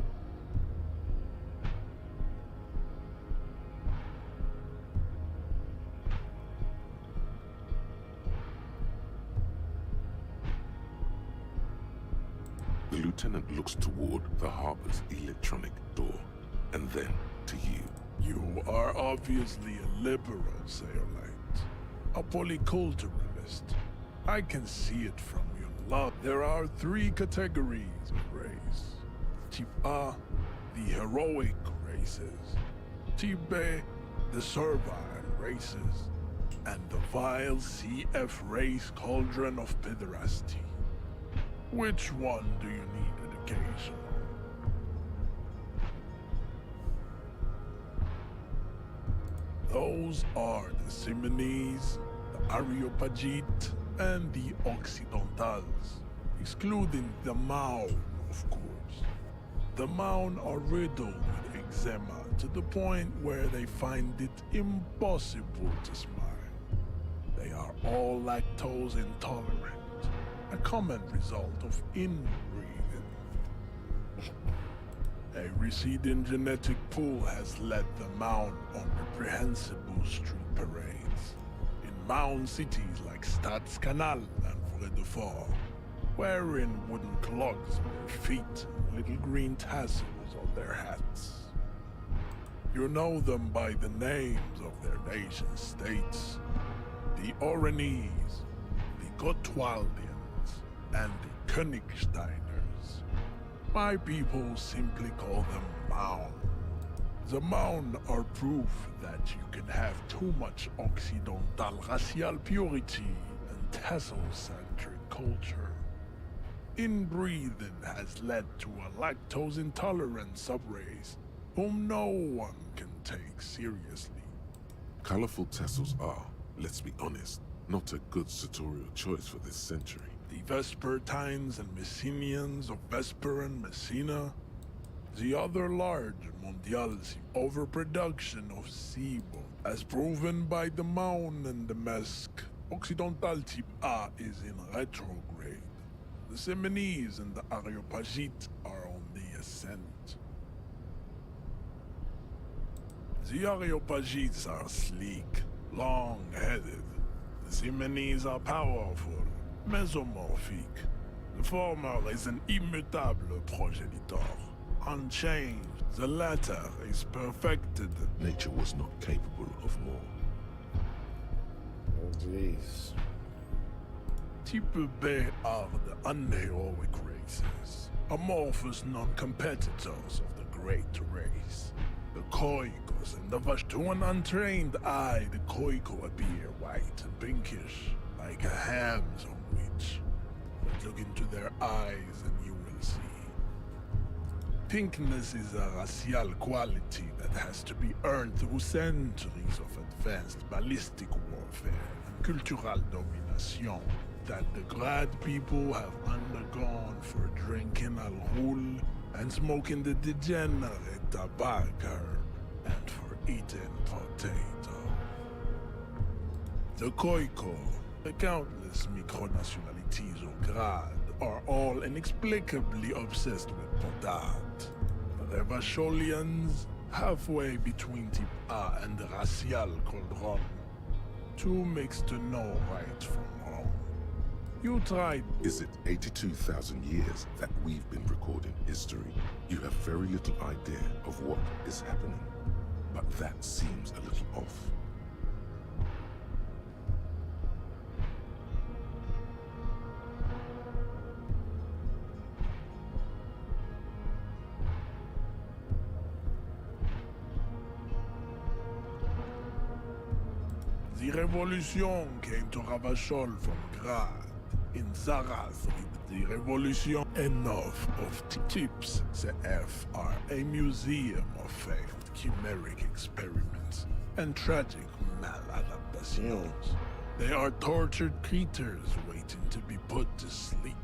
The lieutenant looks toward the harbor's electronic door, and then to you. You are obviously a liberal, Sailite. A polyculturalist. I can see it from your love. There are 3 categories of race. Type A, the heroic races. Type B, the servile races. And the vile CF race cauldron of pederasty. Which one do you need education on? Those are the Simonese, the Areopagites, and the Occidentals, excluding the Maun, of course. The Maun are riddled with eczema to the point where they find it impossible to smile. They are all lactose intolerant. A common result of inbreeding. A receding genetic pool has led the Maun on reprehensible street parades. In Maun cities like Stadskanal and Vredefort, wearing wooden clogs on their feet and little green tassels on their hats. You know them by the names of their nation-states. The Oranese, the Gotwaldians, and the Königsteiners. My people simply call them Maun. The Maun are proof that you can have too much Occidental racial purity and tassel-centric culture. Inbreeding has led to a lactose-intolerant subrace whom no one can take seriously. Colorful tassels are, let's be honest, not a good sartorial choice for this century. The Vespertines and Messenians of Vesper and Messina, the other large mondials overproduction of SIBO, as proven by the Maun and the Mesk, Occidental Type A is in retrograde. The Simonese and the Areopagite are on the ascent. The Areopagites are sleek, long-headed. The Simonese are powerful, mesomorphic. The former is an immutable progenitor, unchanged. The latter is perfected. Nature was not capable of more. Oh, jeez. Type B are the unheroic races, amorphous non-competitors of the great race. The Koikos and the Vash. To an untrained eye, the Koiko appear white and pinkish, like a ham sandwich. But look into their eyes and you will see. Pinkness is a racial quality that has to be earned through centuries of advanced ballistic warfare and cultural domination that the Grad people have undergone for drinking alcohol and smoking the degenerate tobacco and for eating potato. The Koiko, the countless micronationalities of Grad, are all inexplicably obsessed with Podat. The Vasholians, halfway between Type A and the racial Cauldron. Too mixed to know right from wrong. You tried. Is it 82,000 years that we've been recording history? You have very little idea of what is happening, but that seems a little off. The revolution came to Ravachol from Grad. In Zarath, the revolution. Enough of tips. The F are a museum of failed chimeric experiments and tragic maladaptations. They are tortured creatures waiting to be put to sleep.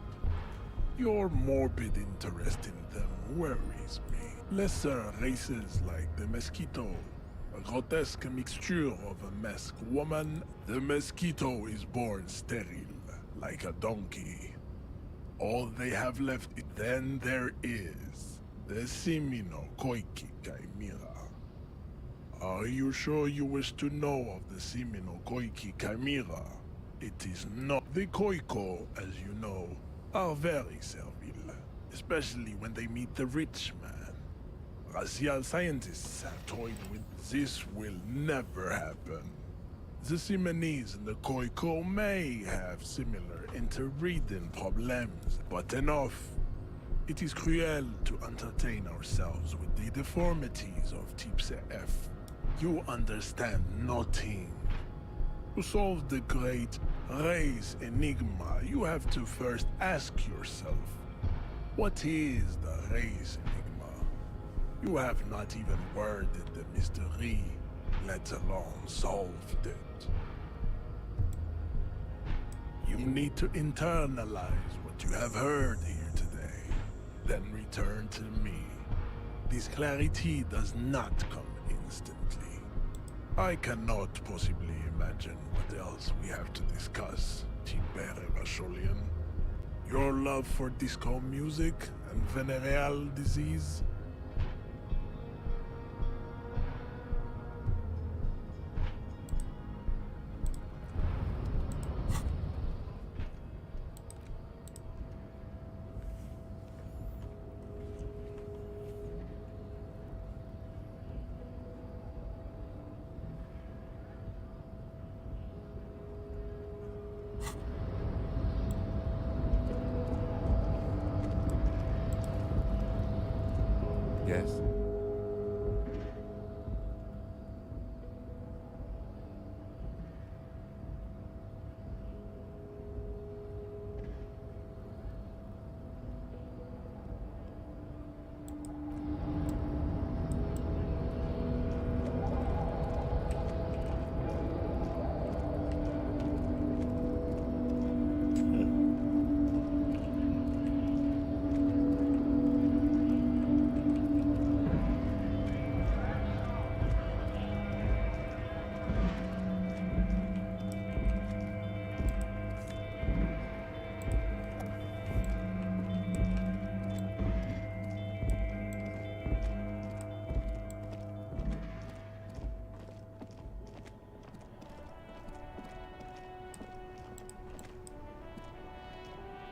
Your morbid interest in them worries me. Lesser races like the mosquito, a grotesque mixture of a masked woman. The mosquito is born sterile, like a donkey. All they have left, then there is the Simino Koiki Chimera. Are you sure you wish to know of the Simino Koiki Chimera? It is not. The Koiko, as you know, are very servile, especially when they meet the rich man. Racial scientists have toyed with this will never happen. The Simonese and the Koiko may have similar interbreeding problems, but enough. It is cruel to entertain ourselves with the deformities of Type F. You understand nothing. To solve the great race enigma, you have to first ask yourself, what is the race enigma? You have not even worded the mystery, let alone solved it. You need to internalize what you have heard here today, then return to me. This clarity does not come instantly. I cannot possibly imagine what else we have to discuss, Tibere Vasholian. Your love for disco music and venereal disease? Yes.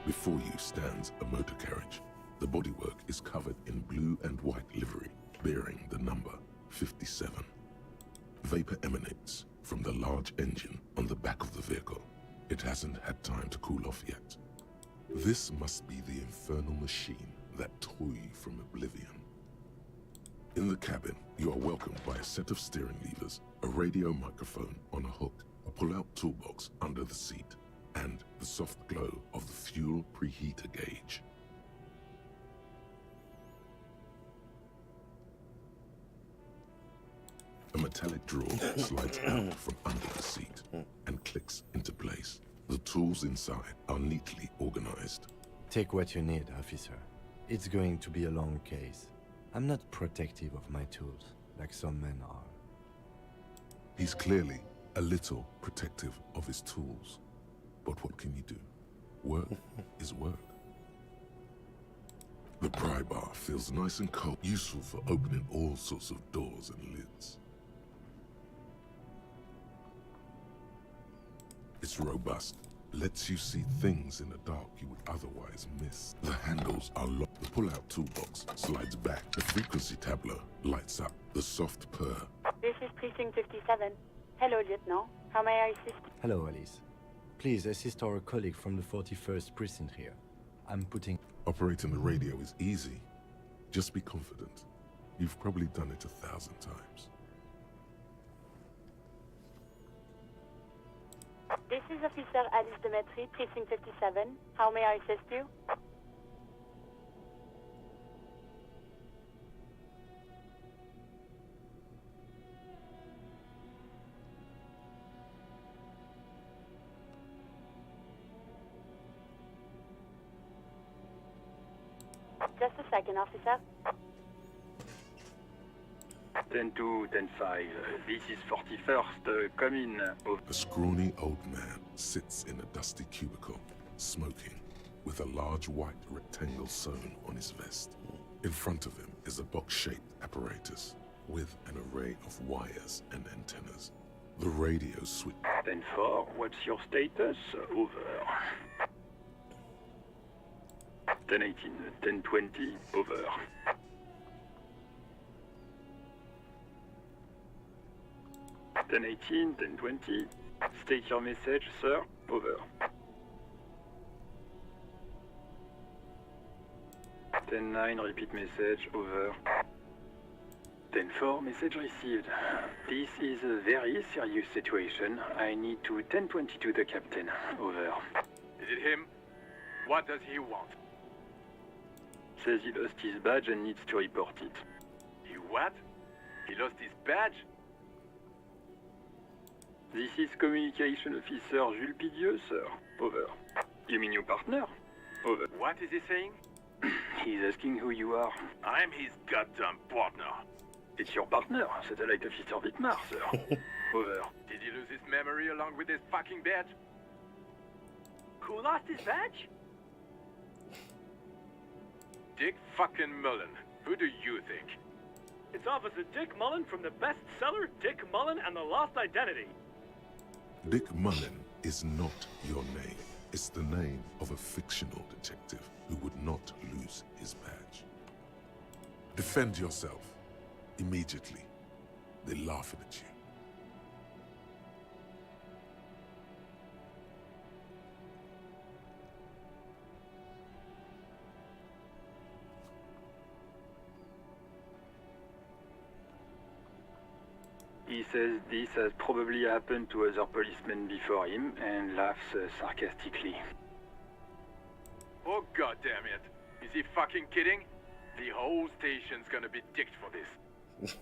Before you stands a motor carriage. The bodywork is covered in blue and white livery, bearing the number 57. Vapor emanates from the large engine on the back of the vehicle. It hasn't had time to cool off yet. This must be the infernal machine that tore you from oblivion. In the cabin, you are welcomed by a set of steering levers, a radio microphone on a hook, a pull-out toolbox under the seat, and the soft glow of the fuel preheater gauge. A metallic drawer slides out from under the seat and clicks into place. The tools inside are neatly organized. Take what you need, officer. It's going to be a long case. I'm not protective of my tools, like some men are. He's clearly a little protective of his tools. But what can you do? Work is work. The pry bar feels nice and cold, useful for opening all sorts of doors and lids. It's robust, lets you see things in the dark you would otherwise miss. The handles are locked. The pull-out toolbox slides back. The frequency tableau lights up. The soft purr. This is Precinct 57. Hello, Lieutenant. How may I assist? Hello, Alice. Please assist our colleague from the 41st Precinct here. I'm putting... Operating the radio is easy. Just be confident. You've probably done it 1,000 times. This is Officer Alice Demetri, Precinct 57. How may I assist you? Just a second, officer. 10-2, 10-5. This is 41st. Come in. A scrawny old man sits in a dusty cubicle, smoking, with a large white rectangle sewn on his vest. In front of him is a box-shaped apparatus with an array of wires and antennas. The radio switch. 10-4, what's your status? Over. 10-18, 10-20, over. 10-18, 10-20. State your message, sir. Over. 10-9, repeat message. Over. 10-4, message received. This is a very serious situation. I need to 10-22 the captain. Over. Is it him? What does he want? Says he lost his badge and needs to report it. He what? He lost his badge? This is Communication Officer G.Skill, sir. Over. You mean your partner? Over. What is he saying? He's asking who you are. I'm his goddamn partner. It's your partner, Satellite Officer Dietmar, sir. Over. Did he lose his memory along with his fucking badge? Who lost his badge? Dick fucking Mullen. Who do you think? It's Officer Dick Mullen from the bestseller Dick Mullen and the Lost Identity. Dick Mullen is not your name. It's the name of a fictional detective who would not lose his badge. Defend yourself. Immediately. They're laughing at you. He says this has probably happened to other policemen before him and laughs sarcastically. Oh goddamn it! Is he fucking kidding? The whole station's gonna be dicked for this.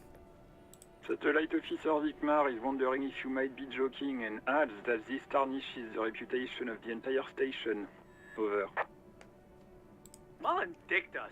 Satellite Officer Dietmar is wondering if you might be joking and adds that this tarnishes the reputation of the entire station. Over. Mullen dicked us.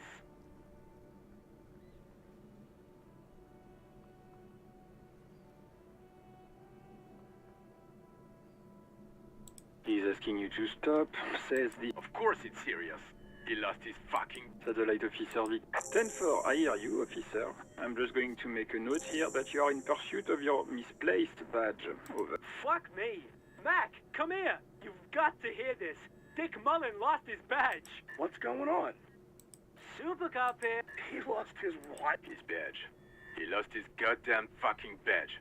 He's asking you to stop, says the... Of course it's serious. He lost his fucking... Satellite Officer Vic. 10-4, I hear you, officer. I'm just going to make a note here that you are in pursuit of your misplaced badge. Over. Fuck me. Mac, come here. You've got to hear this. Dick Mullen lost his badge. What's going on? Super Cop here. He lost his what? His badge. He lost his goddamn fucking badge.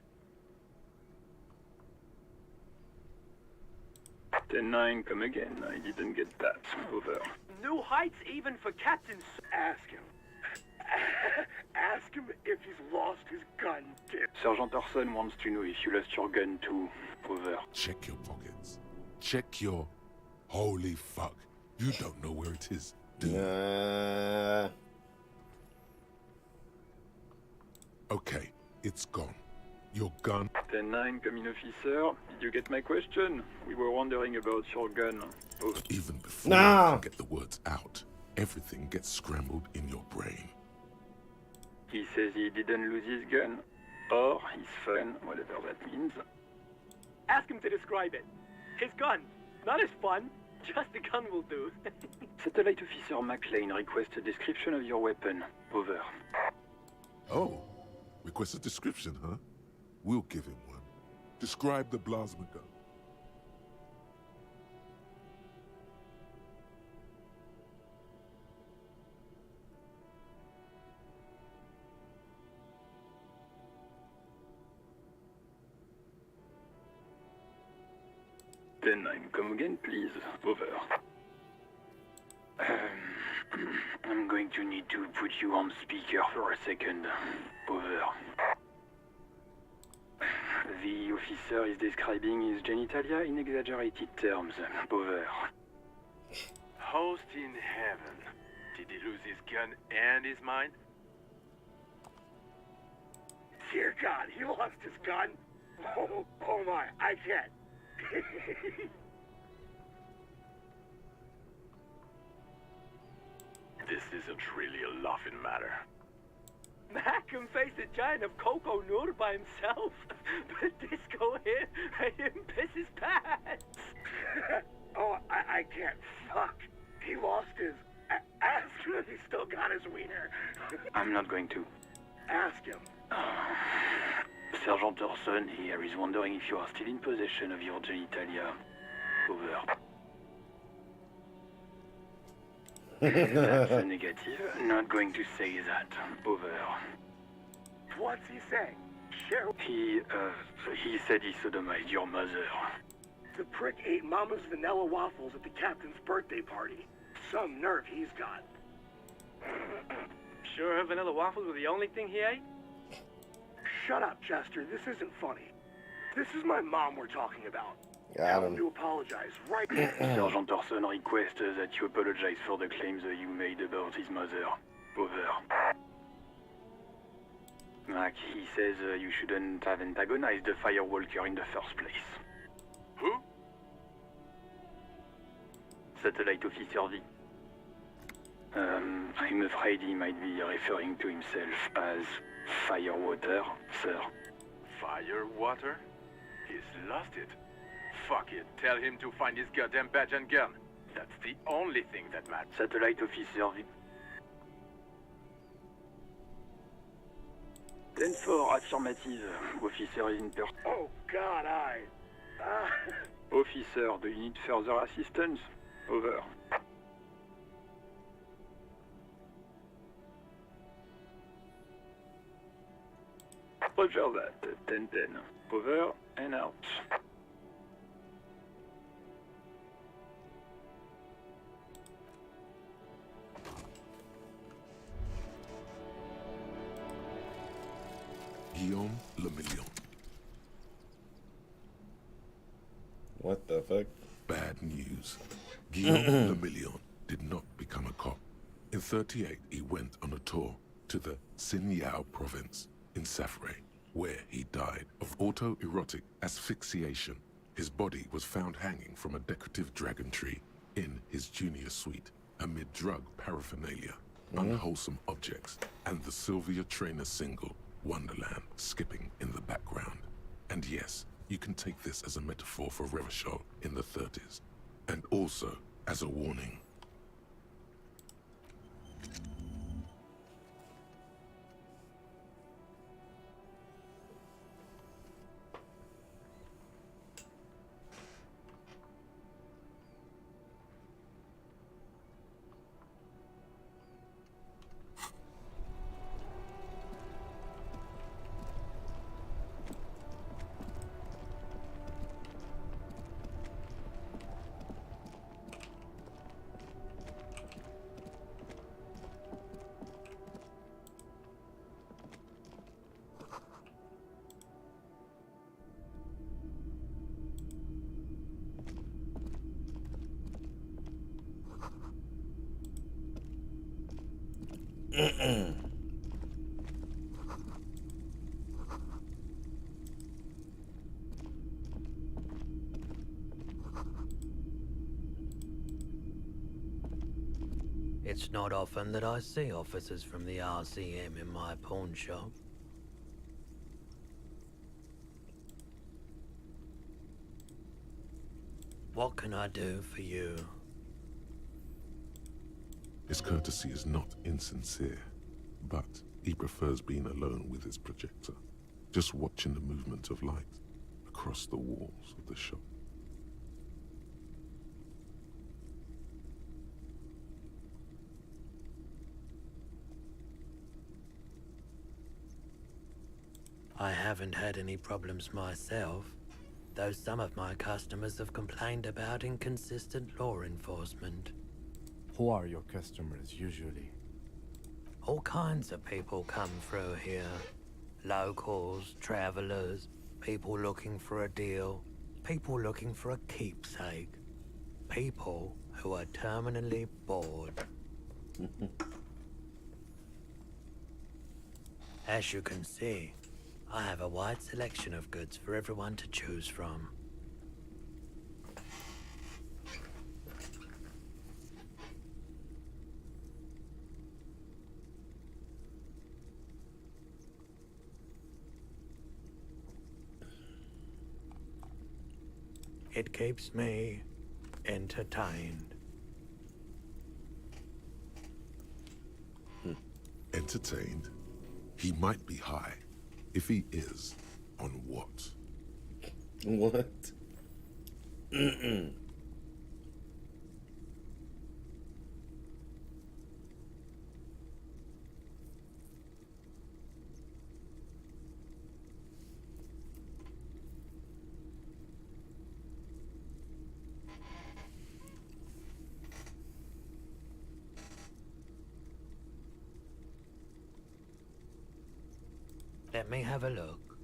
10-9, come again. I didn't get that. Over. New heights even for captains. Ask him. Ask him if he's lost his gun, Dick. Sergeant Orson wants to know if you lost your gun too. Over. Check your pockets. Check your... Holy fuck. You don't know where it is, do you? Okay, it's gone. Your gun... 10-9, come in, officer. Did you get my question? We were wondering about your gun. Over. Even before you can get the words out, everything gets scrambled in your brain. He says he didn't lose his gun. Or his fun, whatever that means. Ask him to describe it. His gun. Not his fun. Just the gun will do. Satellite Officer McLean requests a description of your weapon. Over. Oh, request a description, huh? We'll give him one. Describe the plasma gun. Then come again, please. Over. I'm going to need to put you on speaker for a second. Over. The officer is describing his genitalia in exaggerated terms. Over. Host in heaven. Did he lose his gun and his mind? Dear God, he lost his gun? Oh my, I can't. This isn't really a laughing matter. Mac can face a giant of Coco Nur by himself, but Disco here made him piss his pants. Oh, I can't. Fuck. He lost his... Ask him if he still got his wiener. I'm not going to. Ask him. Sergeant Orson here is wondering if you are still in possession of your genitalia. Over. That's a negative. Not going to say that. Over. What's he saying? Share. He said he sodomized your mother. The prick ate Mama's vanilla waffles at the captain's birthday party. Some nerve he's got. Sure her vanilla waffles were the only thing he ate? Shut up, Chester. This isn't funny. This is my mom we're talking about. Got him. To apologize right Sergeant Orson requests that you apologize for the claims that you made about his mother. Over. Mac, he says you shouldn't have antagonized the Firewalker in the first place. Who? Satellite Officer V. I'm afraid he might be referring to himself as Firewater, sir. Firewater? He's lost it. Fuck it. Tell him to find his goddamn badge and gun. That's the only thing that matters. Satellite Officer V. 10-4, affirmative. Officer is in person. Oh, God, Officer, do you need further assistance? Over. Roger that. 10-10. Over and out. Guillaume Le Million. What the fuck? Bad news. Guillaume Le Million did not become a cop. In '38, he went on a tour to the Sinyao province in Safre, where he died of autoerotic asphyxiation. His body was found hanging from a decorative dragon tree in his junior suite amid drug paraphernalia, unwholesome objects, and the Sylvia Trainer single, Wonderland, skipping in the background. And yes, you can take this as a metaphor for Revachol in the 30s, and also as a warning. It's not often that I see officers from the RCM in my pawn shop. What can I do for you? His courtesy is not insincere, but he prefers being alone with his projector, just watching the movement of light across the walls of the shop. I haven't had any problems myself, though some of my customers have complained about inconsistent law enforcement. Who are your customers usually? All kinds of people come through here. Locals, travelers, people looking for a deal, people looking for a keepsake, people who are terminally bored. As you can see, I have a wide selection of goods for everyone to choose from. It keeps me entertained. Entertained? He might be high. If he is, on what? What? Let me have a look.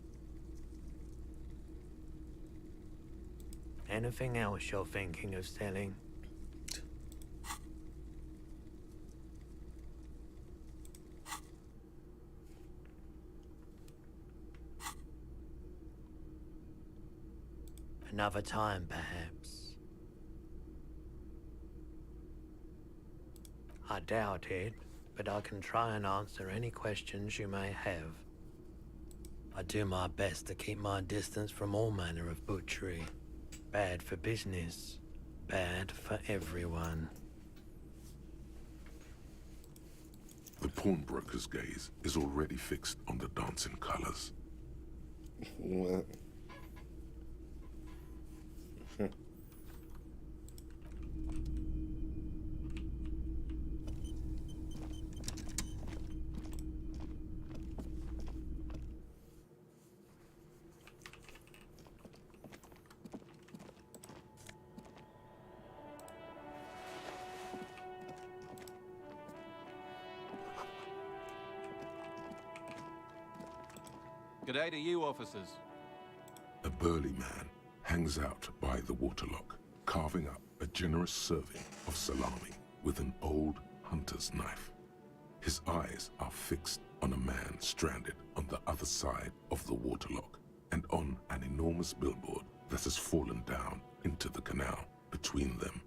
Anything else you're thinking of selling? Another time, perhaps. I doubt it, but I can try and answer any questions you may have. I do my best to keep my distance from all manner of butchery. Bad for business, bad for everyone. The pawnbroker's gaze is already fixed on the dancing colors. What? G'day to you, officers. A burly man hangs out by the waterlock, carving up a generous serving of salami with an old hunter's knife. His eyes are fixed on a man stranded on the other side of the waterlock and on an enormous billboard that has fallen down into the canal between them.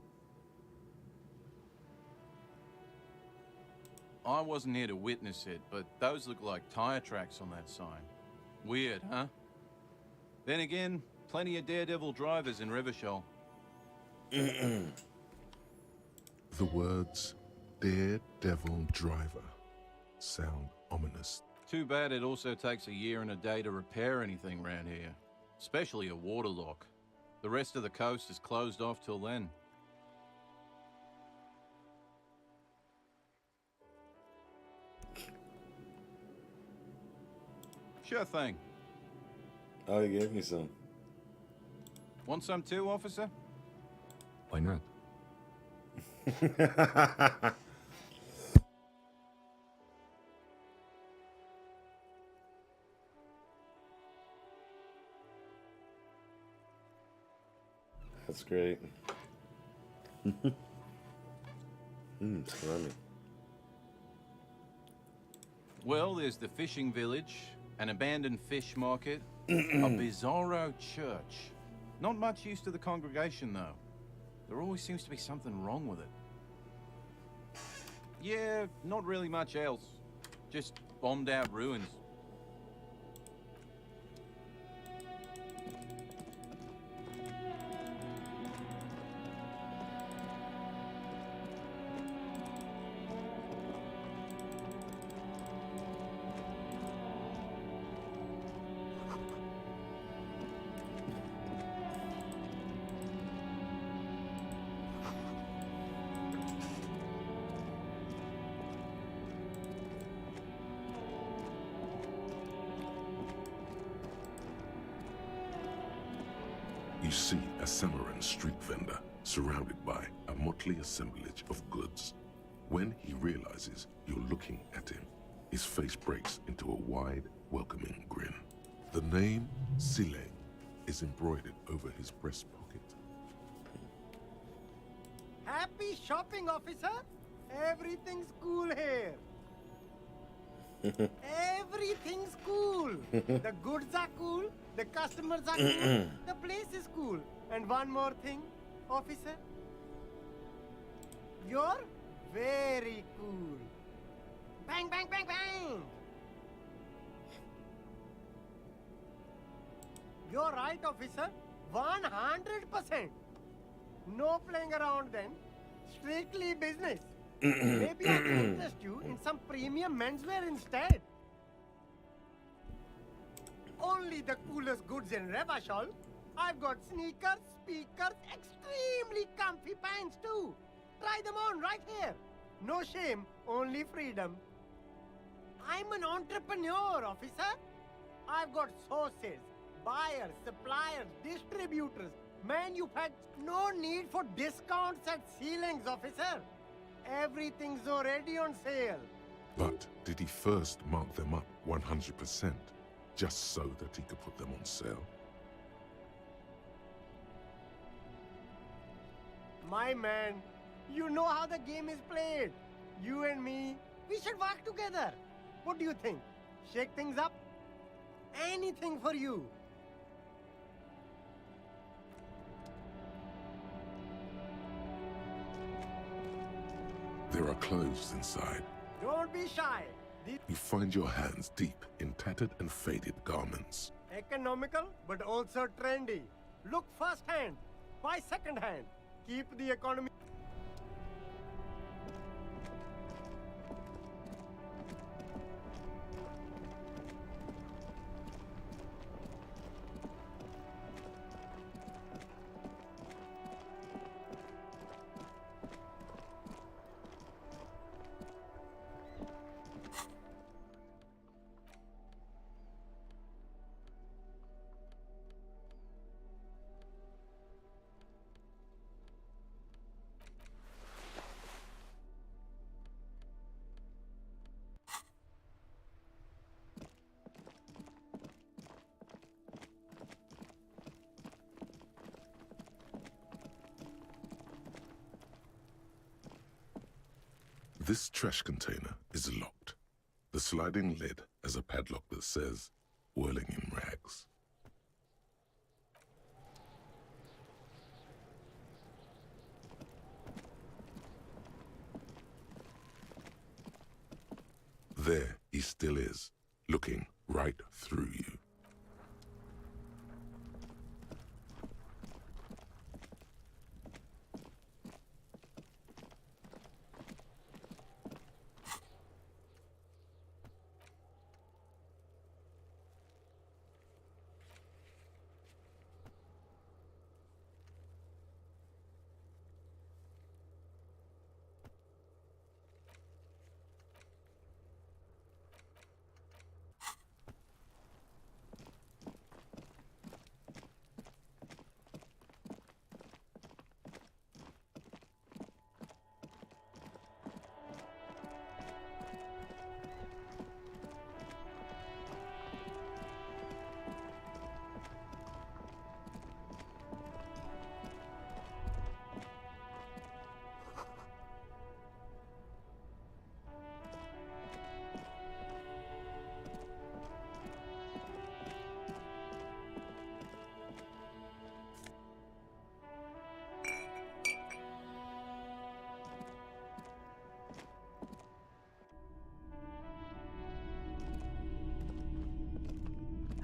I wasn't here to witness it, but those look like tire tracks on that sign. Weird, huh? Then again, plenty of daredevil drivers in Rivershell. The words daredevil driver sound ominous. Too bad it also takes a year and a day to repair anything around here, especially a waterlock. The rest of the coast is closed off till then. Sure thing. Oh, he gave me some. Want some too, officer? Why not? That's great. Salami. Well, there's the fishing village, an abandoned fish market, a bizarro church. Not much use to the congregation, though. There always seems to be something wrong with it. Yeah, not really much else. Just bombed out ruins. You see a Samarran street vendor surrounded by a motley assemblage of goods. When he realizes you're looking at him, his face breaks into a wide, welcoming grin. The name Sile is embroidered over his breast pocket. Happy shopping, officer! Everything's cool here. Everything's cool. The goods are cool, the customers are cool, the place is cool. And one more thing, officer. You're very cool. Bang, bang, bang, bang! You're right, officer. 100%. No playing around then. Strictly business. Maybe I can interest you in some premium menswear instead. Only the coolest goods in Revachol. I've got sneakers, speakers, extremely comfy pants too. Try them on right here. No shame, only freedom. I'm an entrepreneur, officer. I've got sources, buyers, suppliers, distributors, manufacturers. No need for discounts at ceilings, officer. Everything's already on sale. But did he first mark them up 100%, just so that he could put them on sale? My man, you know how the game is played. You and me, we should work together. What do you think? Shake things up? Anything for you. There are clothes inside. Don't be shy. You find your hands deep in tattered and faded garments. Economical, but also trendy. Look first hand, buy second hand. Keep the economy. This trash container is locked. The sliding lid has a padlock that says, "Whirling in rags." There he still is, looking right through you.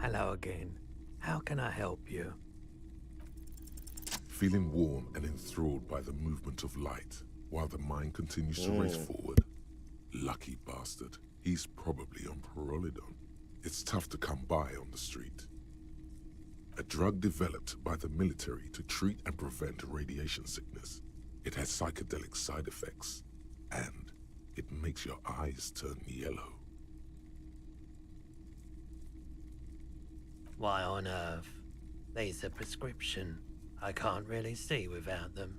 Hello again. How can I help you? Feeling warm and enthralled by the movement of light, while the mind continues to race forward. Lucky bastard. He's probably on Parolidon. It's tough to come by on the street. A drug developed by the military to treat and prevent radiation sickness. It has psychedelic side effects, and it makes your eyes turn yellow. Why on earth? These are prescription. I can't really see without them.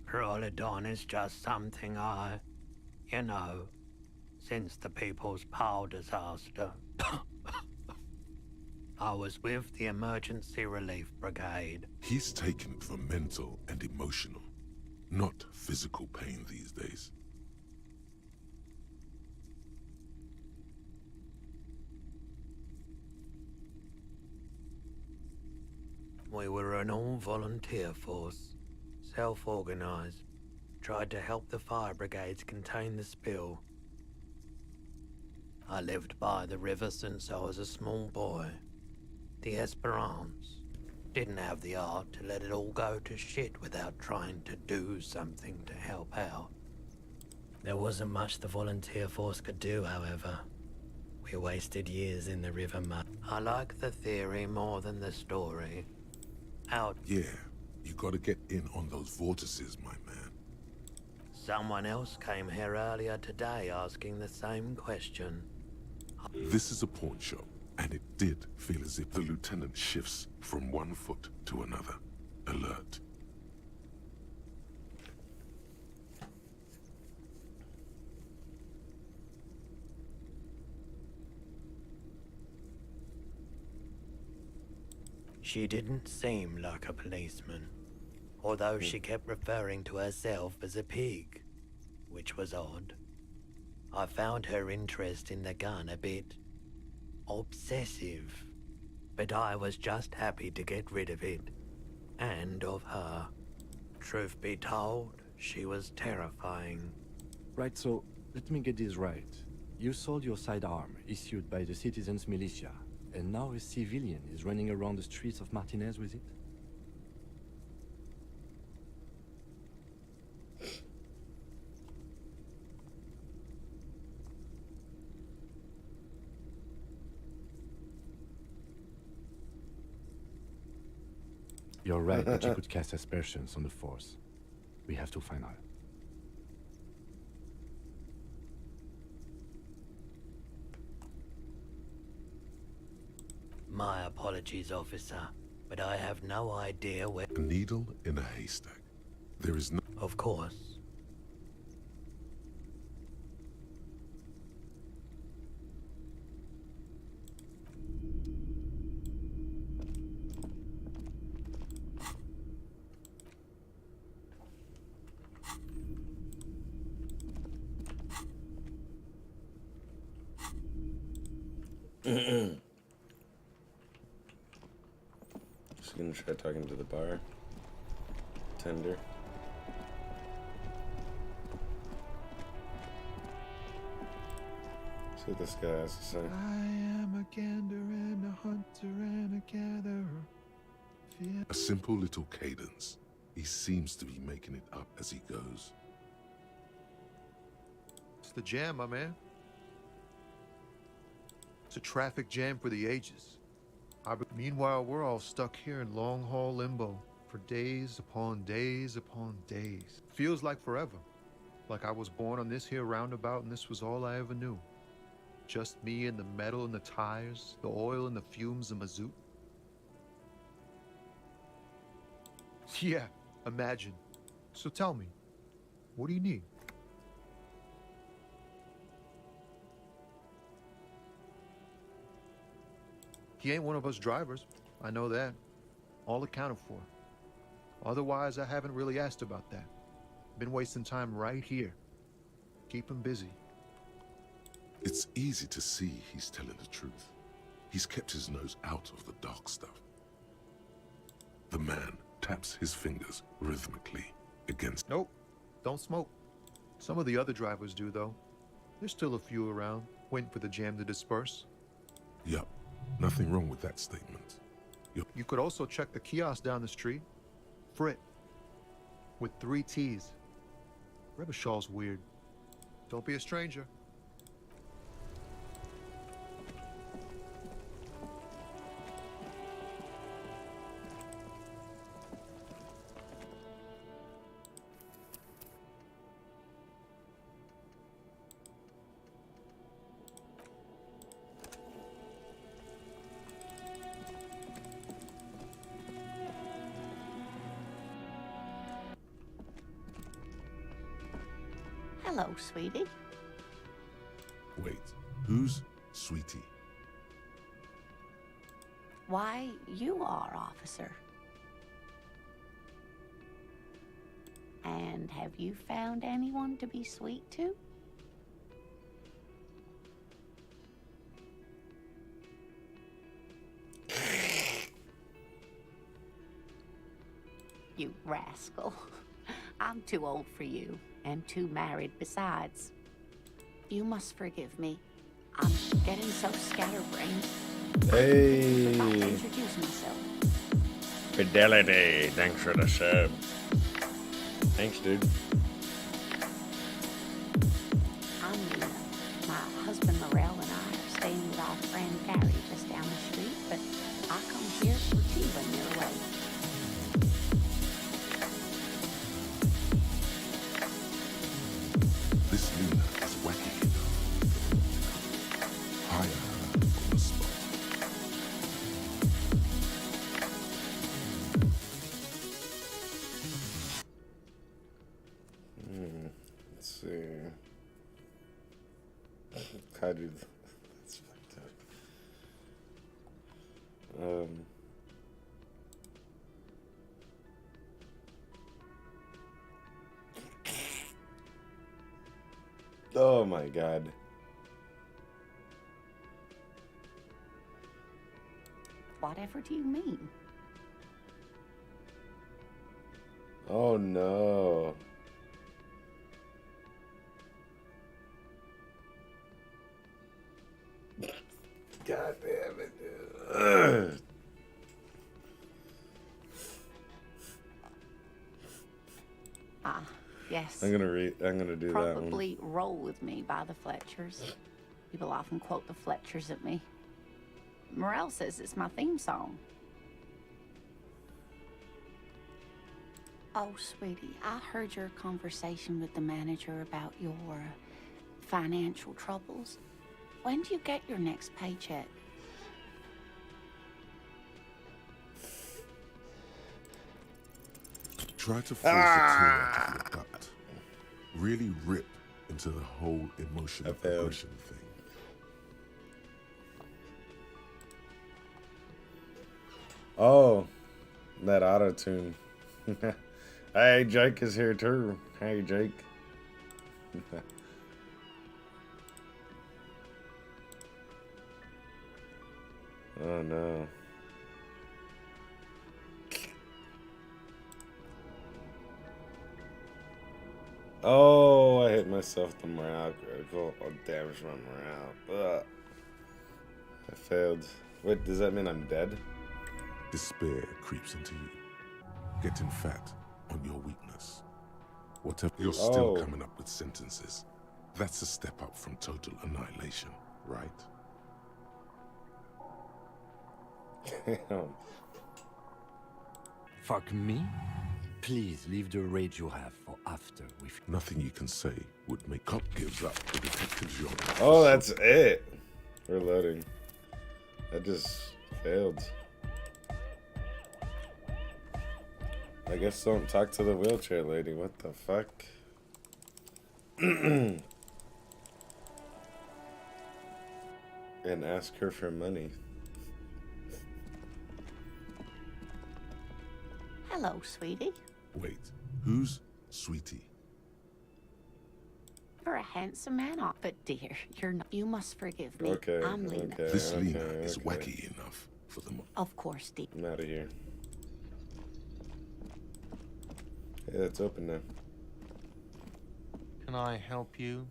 Parolidon is just something you know, since the People's Power disaster. I was with the Emergency Relief Brigade. He's taken it for mental and emotional, not physical pain these days. We were an all-volunteer force, self-organized, tried to help the fire brigades contain the spill. I lived by the river since I was a small boy. The Esperance didn't have the art to let it all go to shit without trying to do something to help out. There wasn't much the volunteer force could do, however. We wasted years in the river mud. I like the theory more than the story. Yeah, you gotta get in on those vortices, my man. Someone else came here earlier today asking the same question. This is a pawn shop, and it did feel as if the lieutenant shifts from one foot to another. Alert. She didn't seem like a policeman, although she kept referring to herself as a pig, which was odd. I found her interest in the gun a bit obsessive, but I was just happy to get rid of it, and of her. Truth be told, she was terrifying. Right, so let me get this right. You sold your sidearm, issued by the citizens' militia, and now a civilian is running around the streets of Martinez with it? You're right that you could cast aspersions on the Force. We have to find out. My apologies, officer, but I have no idea where— A needle in a haystack. There is no— Of course. Just gonna try talking to the bar tender. See what this guy has to say. I am a gander and a hunter and a gatherer. a simple little cadence. He seems to be making it up as he goes. It's the jam, my man. It's a traffic jam for the ages. Meanwhile, we're all stuck here in long-haul limbo for days upon days upon days. Feels like forever. Like I was born on this here roundabout and this was all I ever knew. Just me and the metal and the tires, the oil and the fumes of mazout. Yeah, imagine. So tell me, what do you need? He ain't one of us drivers. I know that. All accounted for. Otherwise, I haven't really asked about that. Been wasting time right here. Keep him busy. It's easy to see he's telling the truth. He's kept his nose out of the dark stuff. The man taps his fingers rhythmically against... Nope, don't smoke. Some of the other drivers do, though. There's still a few around, waiting for the jam to disperse. Yup, nothing wrong with that statement. You could also check the kiosk down the street. Frit. With 3 T's. Revachol's weird. Don't be a stranger. Hello, sweetie. Wait, who's Sweetie? Why, you are, officer. And have you found anyone to be sweet to? You rascal. I'm too old for you, and too married besides. You must forgive me. I'm getting so scatterbrained. Hey. I'll introduce myself. Fidelity, thanks for the sub. Thanks, dude. I'm Nina. My husband Morel and I are staying with our friend Carrie just down the street, but I come here for tea when you're away. This Luna is wacky enough. Hire her on the spot. Let's see. How do that's fucked up. Oh my god. Whatever do you mean? Oh no. God damn it, dude. Ugh. Ah, yes. I'm gonna do that one. Probably Roll With Me by the Fletchers. People often quote the Fletchers at me. Morel says it's my theme song. Oh, sweetie, I heard your conversation with the manager about your financial troubles. When do you get your next paycheck? Try to force a tear out of your gut. Really rip into the whole emotional aggression thing. Oh, that auto-tune. Hey, Jake is here too. Hey, Jake. Oh no. Oh, I hit myself the morale critical. Oh, damage my morale. Ugh. I failed. Wait, does that mean I'm dead? Despair creeps into you, getting fat on your weakness. Whatever, you're still coming up with sentences. That's a step up from total annihilation, right? Fuck me? Please leave the rage you have for after we've... Nothing you can say would make Cop gives up the detective genre. Oh, that's it. We're loading. I just failed. I guess don't talk to the wheelchair lady. What the fuck? And ask her for money. Hello, sweetie. Wait, who's Sweetie? For a handsome man, but dear, you're not. You must forgive me. Okay, I'm Lena. okay, This okay, Lena is okay. wacky enough for them. Of course, dear. I'm out of here. Yeah, it's open now. Can I help you?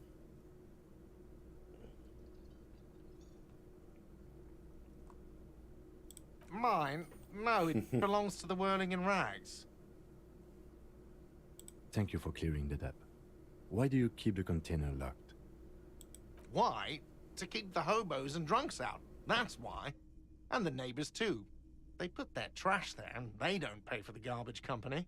Mine? No, it belongs to the Whirling in Rags. Thank you for clearing that up. Why do you keep the container locked? Why? To keep the hobos and drunks out. That's why. And the neighbors too. They put their trash there and they don't pay for the garbage company.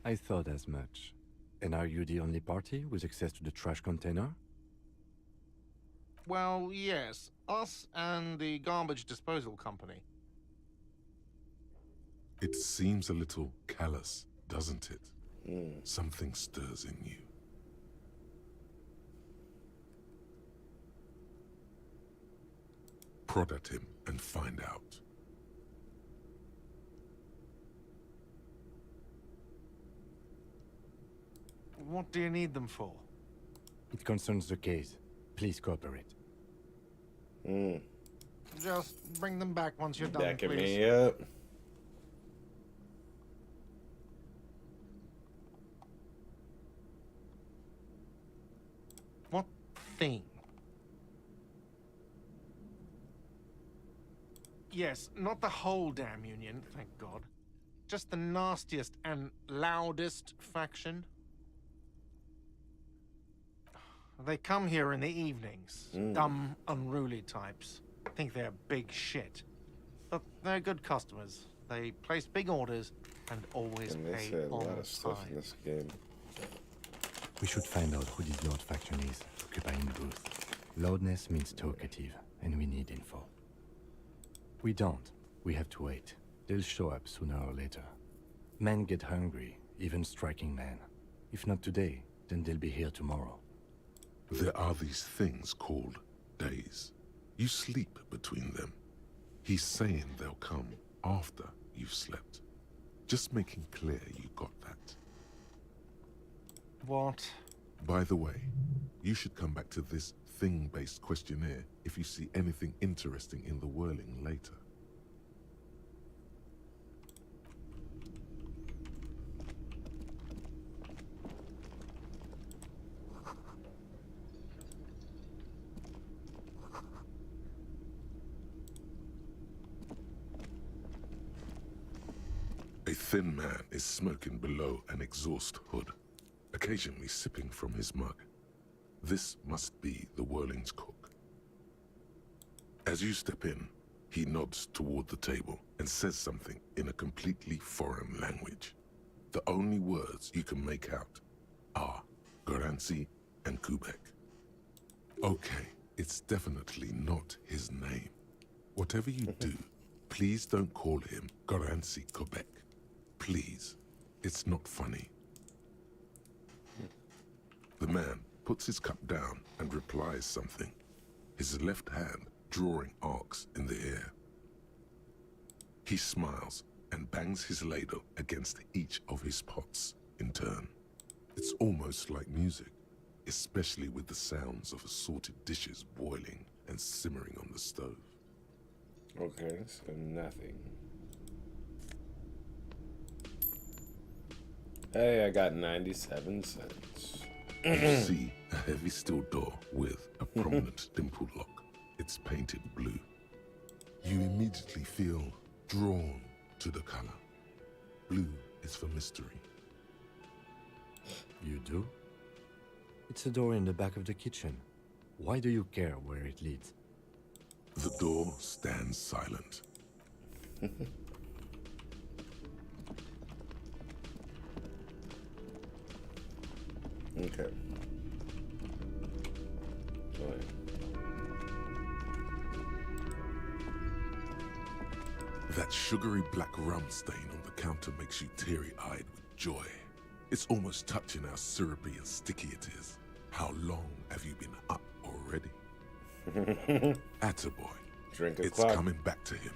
I thought as much. And are you the only party with access to the trash container? Well, yes. Us and the garbage disposal company. It seems a little callous, doesn't it? Something stirs in you. Prod at him and find out. What do you need them for? It concerns the case. Please cooperate. Just bring them back once you're done, Backing please. me up. What thing? Yes, not the whole damn union, thank God. Just the nastiest and loudest faction. They come here in the evenings. Dumb, unruly types. Think they're big shit. But they're good customers. They place big orders and always And they pay say a on lot of stuff in time. this game. We should find out who this Lord faction is, occupying the booth. Loudness means talkative, and we need info. We don't. We have to wait. They'll show up sooner or later. Men get hungry, even striking men. If not today, then they'll be here tomorrow. There are these things called days. You sleep between them. He's saying they'll come after you've slept. Just making clear you got that. What? By the way, you should come back to this thing-based questionnaire if you see anything interesting in the whirling later. A thin man is smoking below an exhaust hood, occasionally sipping from his mug. This must be the Whirling's cook. As you step in, he nods toward the table and says something in a completely foreign language. The only words you can make out are Garancy and Quebec. Okay, it's definitely not his name. Whatever you do, please don't call him Garancy Quebec. Please, it's not funny. The man puts his cup down and replies something, his left hand drawing arcs in the air. He smiles and bangs his ladle against each of his pots in turn. It's almost like music, especially with the sounds of assorted dishes boiling and simmering on the stove. Okay, so nothing. Hey, I got 97 cents. You see a heavy steel door with a prominent dimple lock. It's painted blue. You immediately feel drawn to the color. Blue is for mystery. You do? It's a door in the back of the kitchen. Why do you care where it leads? The door stands silent. Okay. Right. That sugary black rum stain on the counter makes you teary-eyed with joy. It's almost touching how syrupy and sticky it is. How long have you been up already? Attaboy. Drink a It's clock. coming back to him.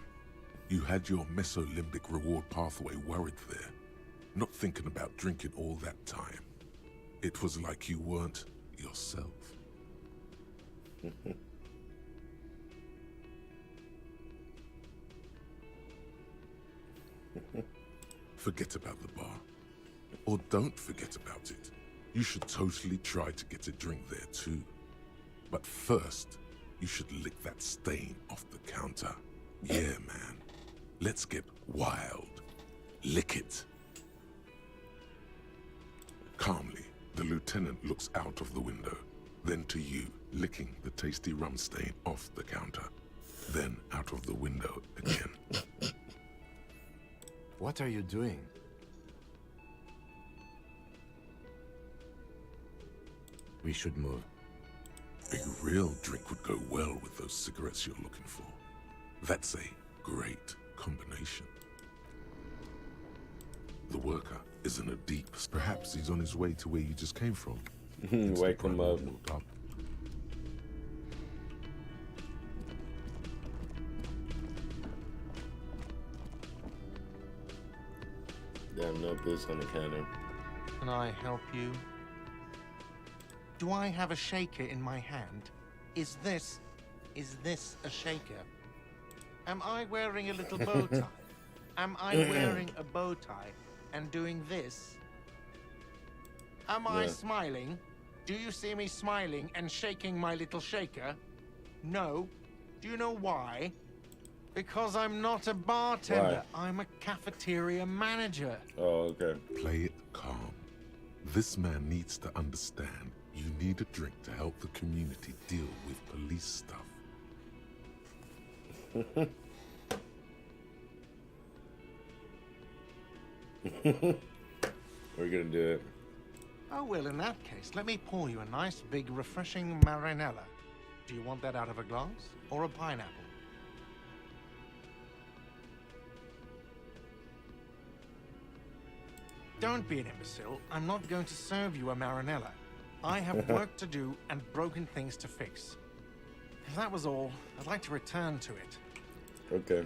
You had your mesolimbic reward pathway worried there, not thinking about drinking all that time. It was like you weren't yourself. Forget about the bar. Or don't forget about it. You should totally try to get a drink there too. But first, you should lick that stain off the counter. Yeah, man. Let's get wild. Lick it. Calmly, the lieutenant looks out of the window, then to you, licking the tasty rum stain off the counter, then out of the window again. What are you doing? We should move. A real drink would go well with those cigarettes you're looking for. That's a great combination. The worker is in a deep... Perhaps he's on his way to where you just came from. Wake him up. Damn, no boots on the counter. Can I help you? Do I have a shaker in my hand? Is this a shaker? Am I wearing a little bow tie? Am I wearing a bow tie and doing this? Am I smiling? Do you see me smiling and shaking my little shaker? No. Do you know why? Because I'm not a bartender. Why? I'm a cafeteria manager. Oh, okay. Play it calm. This man needs to understand you need a drink to help the community deal with police stuff. We're gonna do it. Oh, well, in that case, let me pour you a nice, big, refreshing marinella. Do you want that out of a glass or a pineapple? Don't be an imbecile. I'm not going to serve you a marinella. I have work to do and broken things to fix. If that was all, I'd like to return to it. Okay.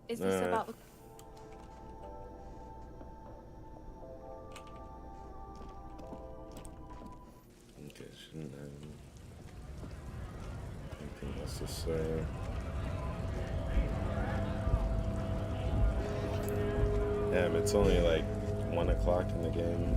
Is this about the... Okay, shouldn't have anything else to say. Damn, it's only like 1 o'clock in the game.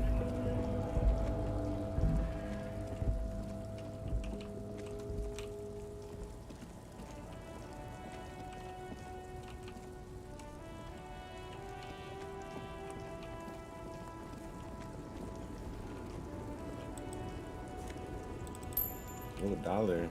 $1.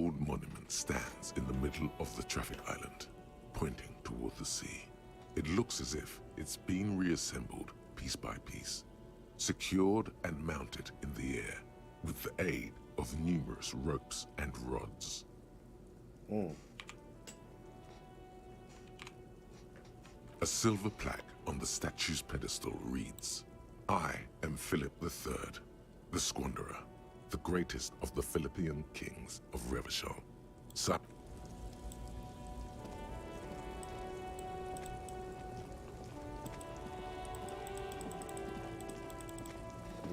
old monument stands in the middle of the traffic island, pointing toward the sea. It looks as if it's been reassembled piece by piece, secured and mounted in the air with the aid of numerous ropes and rods. A silver plaque on the statue's pedestal reads, "I am Philip III, the Squanderer, the greatest of the Philippian kings of Revachol."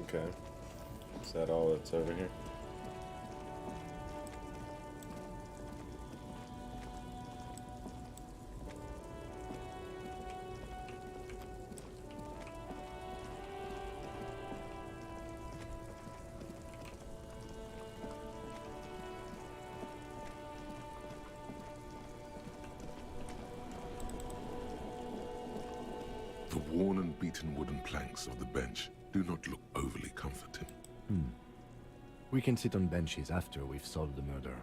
Okay. Is that all that's over here? The worn and beaten wooden planks of the bench do not look overly comforting. We can sit on benches after we've solved the murder.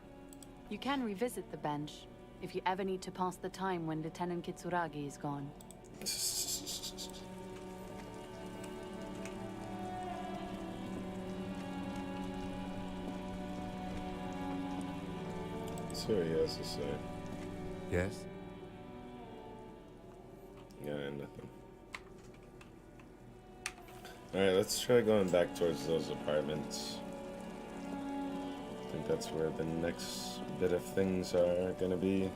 You can revisit the bench if you ever need to pass the time when Lieutenant Kitsuragi is gone. See what he has to say. Yes? Yeah, nothing. Alright, let's try going back towards those apartments. I think that's where the next bit of things are gonna be.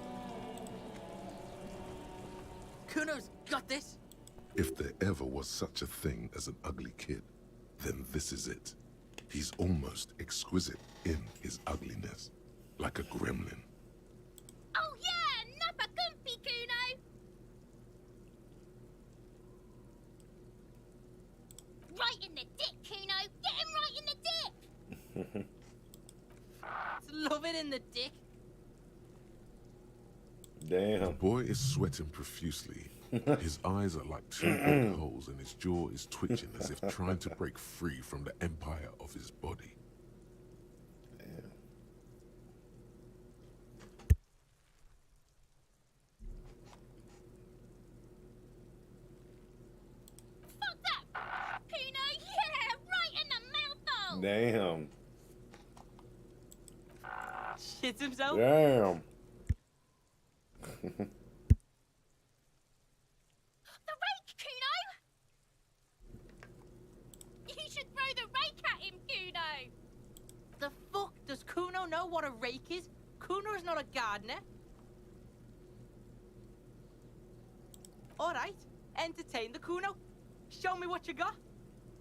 Kuno's got this! If there ever was such a thing as an ugly kid, then this is it. He's almost exquisite in his ugliness, like a gremlin. Oh yeah, nappa gumpy, Kuno! Right in the dick, Kuno! Get him right in the dick! Love it in the dick. Damn. The boy is sweating profusely. His eyes are like two big holes and his jaw is twitching as if trying to break free from the empire of his body. Damn. Fuck that! Kuno, yeah! Right in the mouth-hole! Damn. Shits himself? Damn. The rake, Kuno! You should throw the rake at him, Kuno! The fuck? Does Kuno know what a rake is? Kuno's not a gardener. Alright, entertain the Kuno. Show me what you got.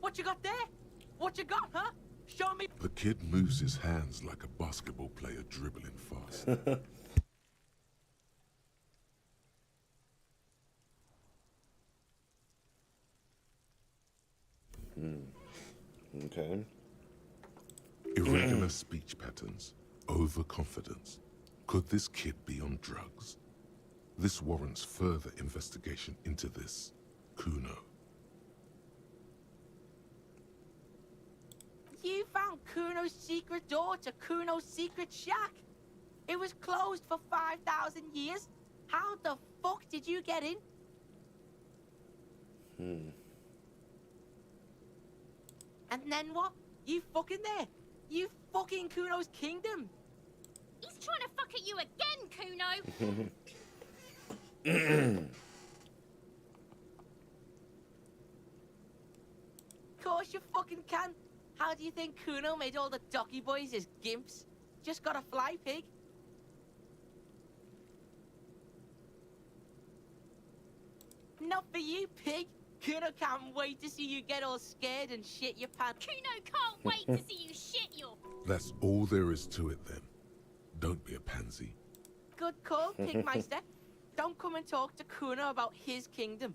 What you got there? What you got, huh? Show me. The kid moves his hands like a basketball player dribbling fast. Okay. Irregular speech patterns, overconfidence. Could this kid be on drugs? This warrants further investigation into this Kuno. You found Kuno's secret door to Kuno's secret shack. It was closed for 5,000 years. How the fuck did you get in? And then what? You fucking there? You fucking Kuno's kingdom. He's trying to fuck at you again, Kuno! Course you fucking can. How do you think Kuno made all the docky boys his gimps? Just got a fly pig. Not for you, pig. Kuno can't wait to see you get all scared and shit your pants. Kuno can't wait to see you shit your... That's all there is to it then. Don't be a pansy. Good call, Pigmeister. Don't come and talk to Kuno about his kingdom.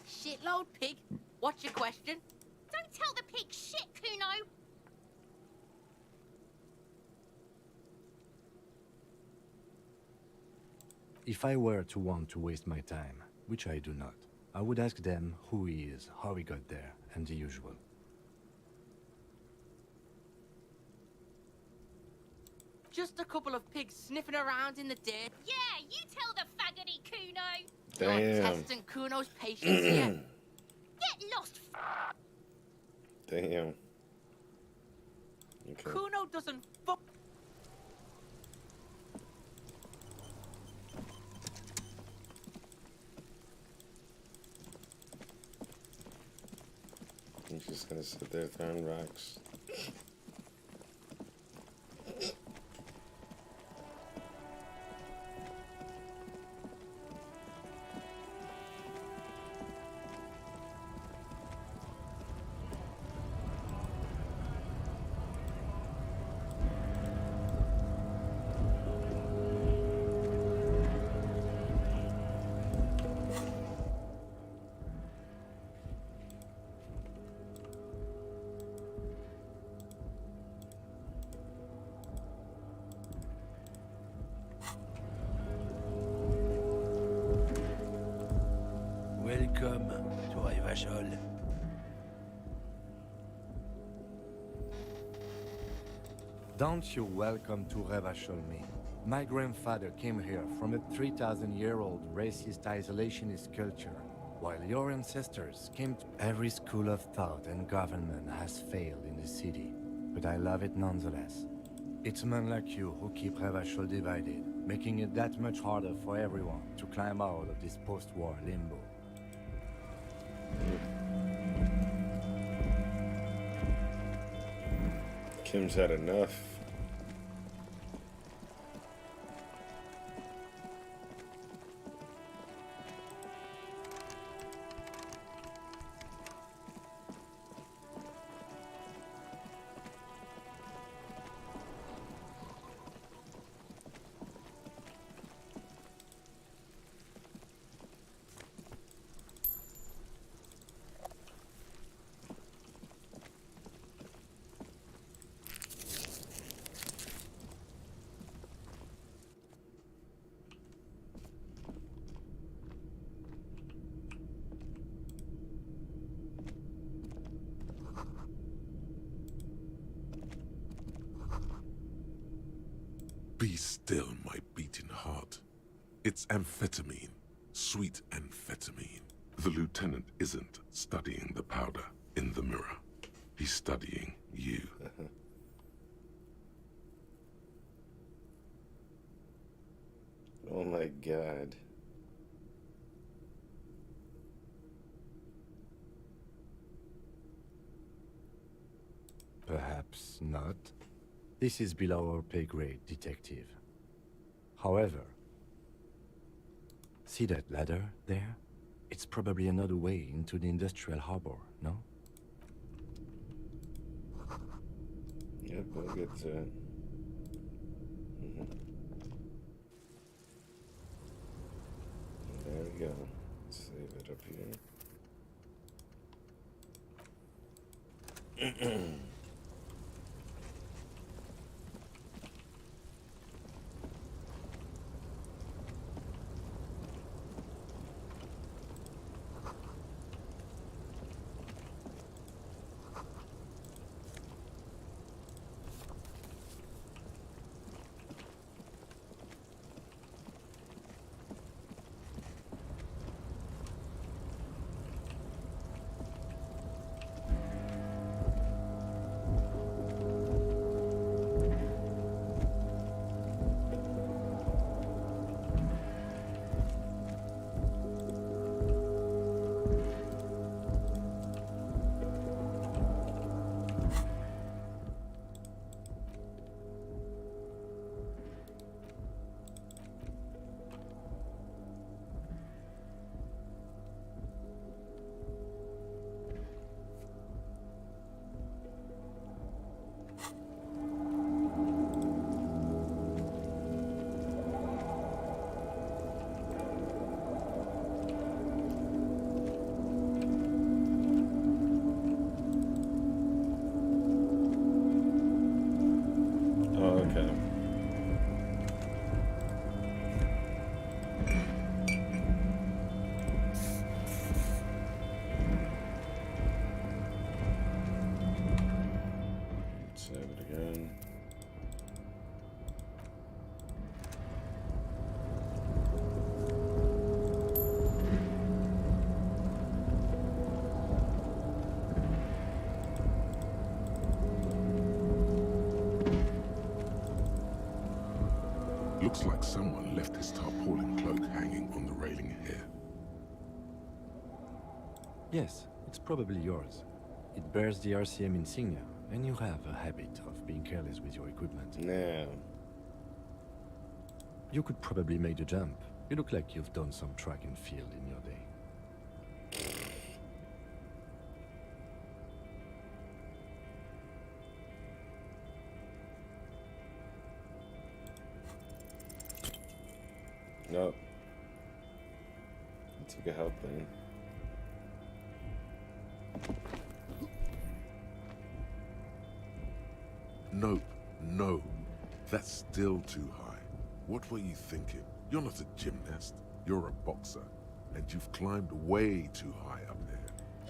Shitload, pig. What's your question? Don't tell the pig shit, Kuno! If I were to want to waste my time, which I do not. I would ask them who he is, how he got there, and the usual. Just a couple of pigs sniffing around in the dirt. Yeah, you tell the faggoty Kuno. Damn. Not testing Kuno's patience here. Get lost. Damn. Okay. Kuno doesn't fuck. He's just gonna sit there throwing rocks. Welcome to Revachol. Don't you welcome to Revachol me. My grandfather came here from a 3,000-year-old racist isolationist culture, while your ancestors came to... Every school of thought and government has failed in the city, but I love it nonetheless. It's men like you who keep Revachol divided, making it that much harder for everyone to climb out of this post-war limbo. Kim's had enough. Be still, my beating heart. It's amphetamine, sweet amphetamine. The lieutenant isn't studying the powder in the mirror. He's studying you. Oh my god. Perhaps not. This is below our pay grade, detective. However, see that ladder there? It's probably another way into the industrial harbor, no? Yep, we'll get to it. There we go. Save it up here. Looks like someone left his tarpaulin cloak hanging on the railing here. Yes, it's probably yours. It bears the RCM insignia, and you have a habit of being careless with your equipment. No. You could probably make the jump. You look like you've done some track and field in your day. Nope. I took a health thing. Nope, no. That's still too high. What were you thinking? You're not a gymnast. You're a boxer. And you've climbed way too high up there.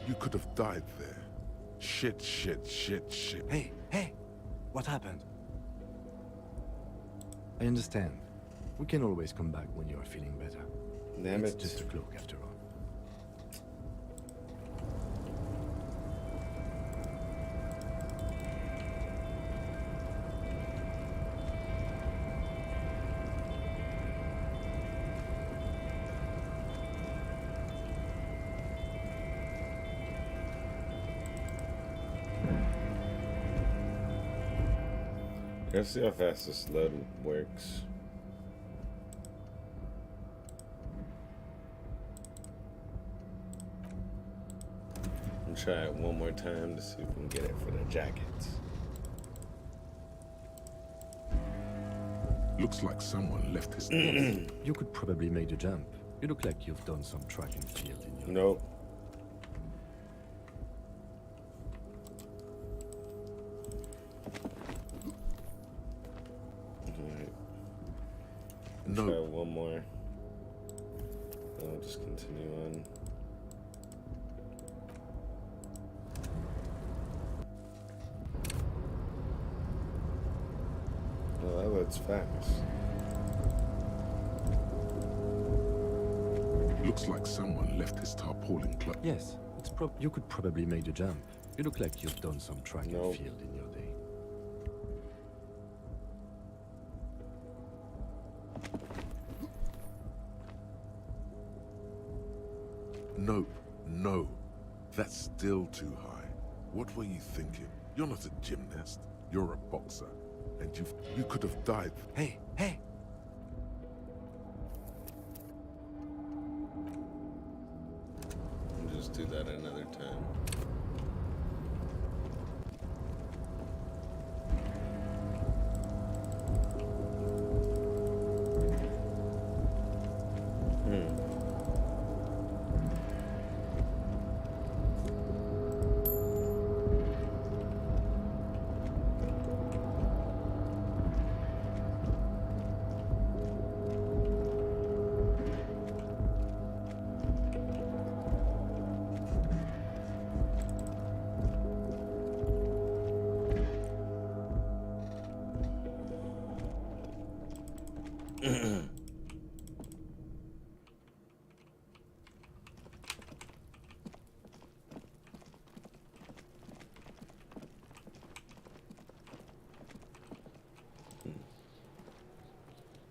You could have died there. Shit, shit, shit, shit. Hey, hey! What happened? I understand. We can always come back when you are feeling better. Damn It's it. just a cloak after all. Let's see how fast this load works. I'm try it one more time to see if we can get it for the jackets. Looks like someone left his... You could probably make the jump. You look like you've done some track and field in your... Nope. No. Try one more. Then I'll just continue on. Well, that loads fast. Looks like someone left his tarpaulin cloak. Yes, it's you could probably make the jump. You look like you've done some track and field in your day. Nope, no. That's still too high. What were you thinking? You're not a gymnast. You're a boxer. And you could have died. Hey, hey! I'll just do that another time.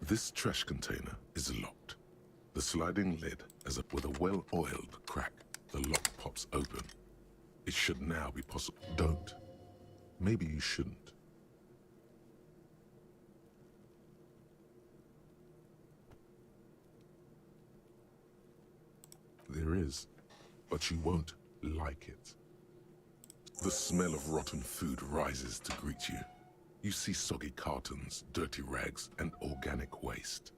This trash container is locked. The sliding lid has with a well-oiled crack. The lock pops open. It should now be possible. Don't. Maybe you shouldn't. There is, but you won't like it. The smell of rotten food rises to greet you. You see soggy cartons, dirty rags, and organic waste.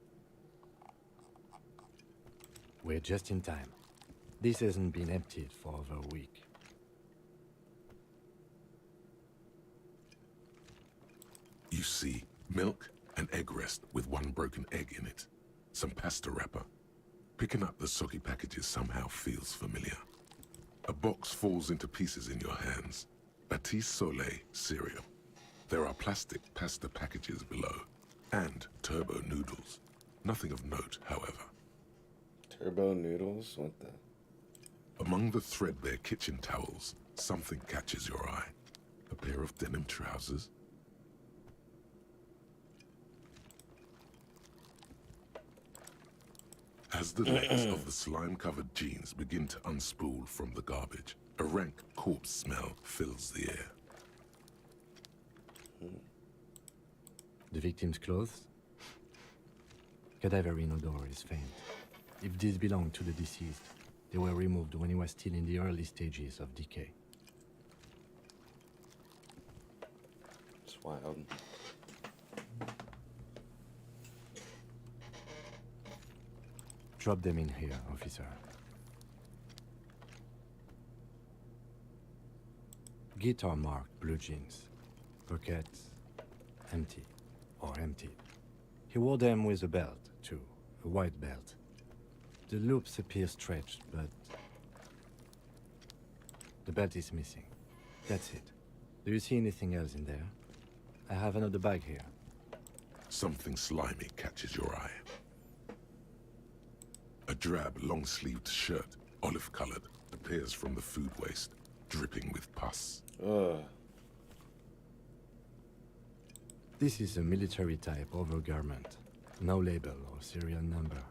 We're just in time. This hasn't been emptied for over a week. You see milk and egg rest with one broken egg in it. Some pasta wrapper. Picking up the soggy packages somehow feels familiar. A box falls into pieces in your hands. Batiste Soleil cereal. There are plastic pasta packages below, and turbo noodles. Nothing of note, however. Turbo noodles? What the? Among the threadbare kitchen towels, something catches your eye. A pair of denim trousers. As the legs of the slime-covered jeans begin to unspool from the garbage, a rank corpse smell fills the air. The victim's clothes? Cadaverine odor is faint. If these belong to the deceased, they were removed when he was still in the early stages of decay. It's wild. Drop them in here, officer. Guitar marked blue jeans. Pockets empty or empty. He wore them with a belt, too. A white belt. The loops appear stretched, but the belt is missing. That's it. Do you see anything else in there? I have another bag here. Something slimy catches your eye. A drab, long-sleeved shirt, olive-colored, appears from the food waste, dripping with pus. Ugh. This is a military-type overgarment. No label or serial number.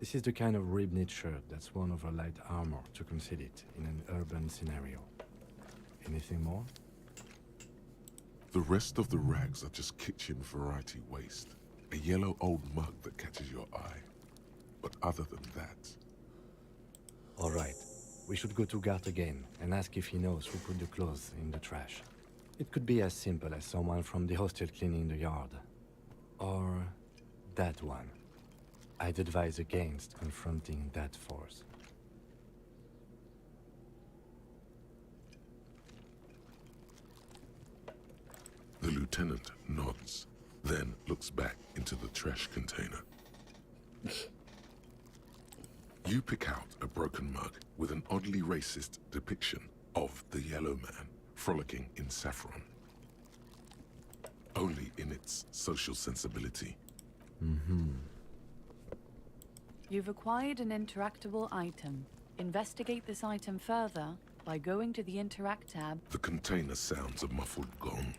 This is the kind of rib-knit shirt that's worn over light armor to conceal it in an urban scenario. Anything more? The rest of the rags are just kitchen variety waste. A yellow old mug that catches your eye. But other than that... All right. We should go to Gart again and ask if he knows who put the clothes in the trash. It could be as simple as someone from the hostel cleaning the yard. Or that one. I'd advise against confronting that force. The lieutenant nods, then looks back into the trash container. You pick out a broken mug with an oddly racist depiction of the yellow man frolicking in saffron. Only in its social sensibility. Mm-hmm. You've acquired an interactable item. Investigate this item further by going to the Interact tab. The container sounds a muffled gong.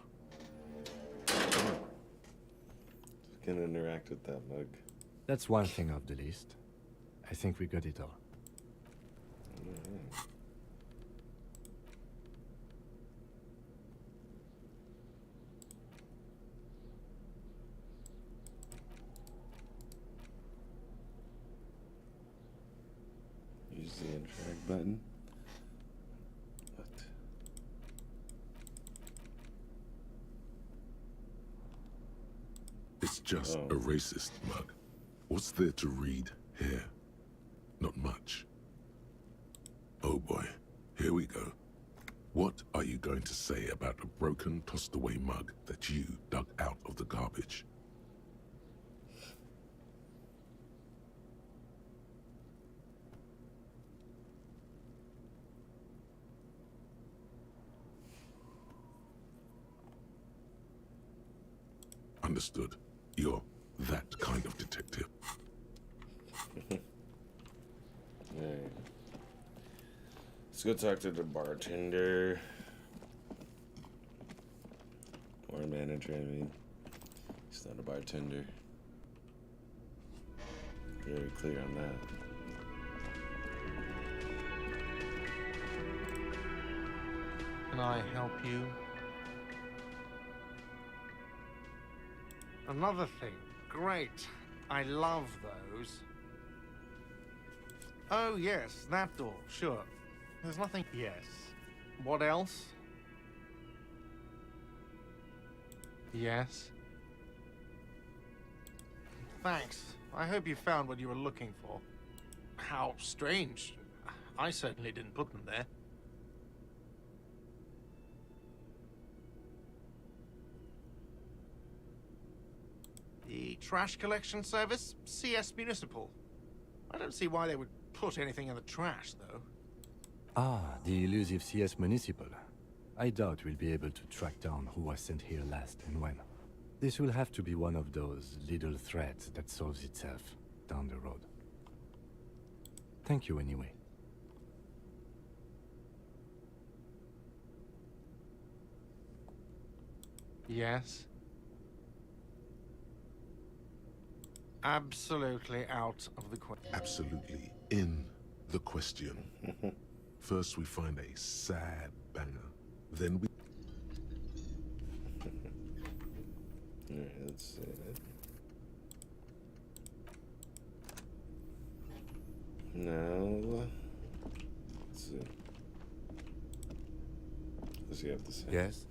Can interact with that mug. That's one thing off the list. I think we got it all. Use the interact button. What? It's just a racist mug. What's there to read here? Not much. Oh boy, here we go. What are you going to say about a broken, tossed-away mug that you dug out of the garbage? Understood. You're that kind of detective. Alright. Let's go talk to the bartender. Or manager, I mean. He's not a bartender. Very clear on that. Can I help you? Another thing. Great. I love those. Oh, yes, that door. Sure. There's nothing... Yes. What else? Yes. Thanks. I hope you found what you were looking for. How strange. I certainly didn't put them there. The trash collection service? CS Municipal. I don't see why they would put anything in the trash, though. Ah, the elusive CS Municipal. I doubt we'll be able to track down who was sent here last and when. This will have to be one of those little threads that solves itself down the road. Thank you anyway. Yes. absolutely out of the question. Absolutely in the question. First we find a sad banger, then we... Alright, let's see that. Now, let's see. Does he have to say? Yes?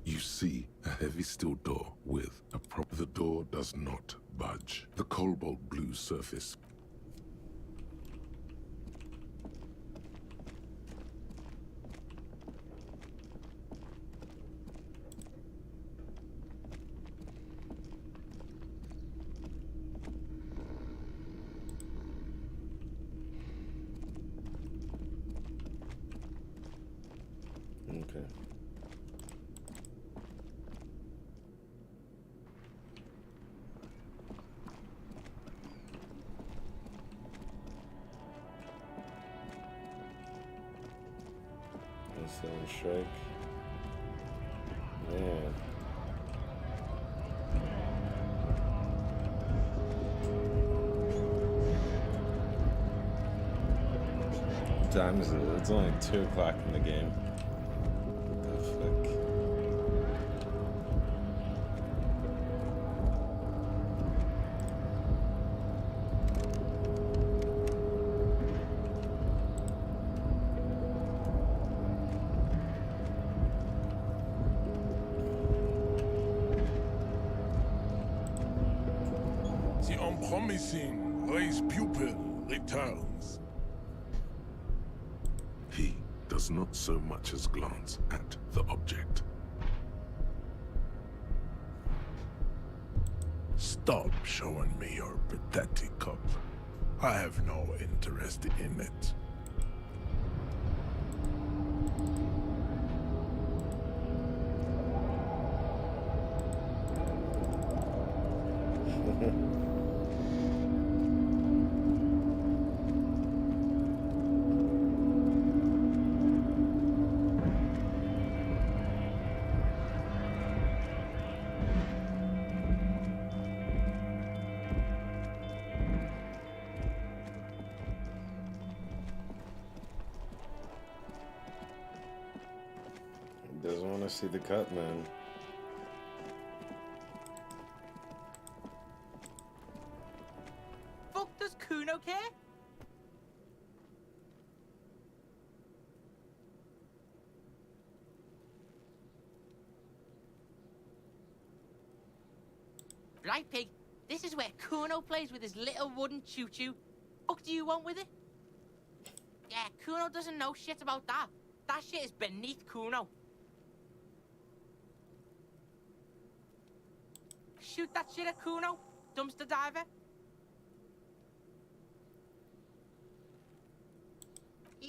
You see a heavy steel door with a prop. The door does not budge. The cobalt blue surface. Okay. Sound strike. Man. What time is it? It's only 2 o'clock in the game. What the fuck? The unpromising race pupil returns. He does not so much as glance at the object. Stop showing me your pathetic cup. I have no interest in it. Doesn't want to see the cut, man. Fuck does Kuno care? Right, pig. This is where Kuno plays with his little wooden choo-choo. Fuck do you want with it? Yeah, Kuno doesn't know shit about that. That shit is beneath Kuno. Shoot that shit at Kuno, dumpster diver.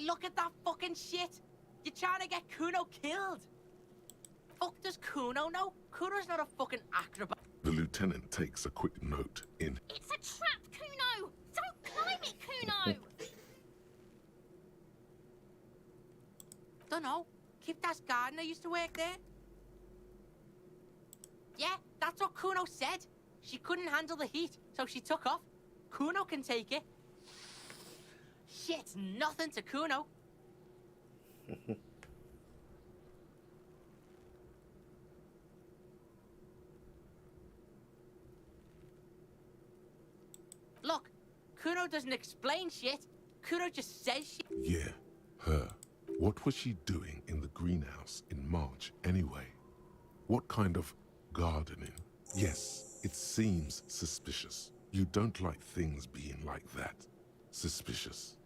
Look at that fucking shit. You're trying to get Kuno killed. Fuck does Kuno know? Kuno's not a fucking acrobat. The lieutenant takes a quick note in. It's a trap, Kuno! Don't climb it, Kuno! Dunno. Kiptas gardener used to work there. Yeah, that's what Kuno said. She couldn't handle the heat, so she took off. Kuno can take it. Shit's nothing to Kuno. Look, Kuno doesn't explain shit. Kuno just says shit. Yeah, her. What was she doing in the greenhouse in March anyway? What kind of gardening? Yes, it seems suspicious. You don't like things being like that. Suspicious.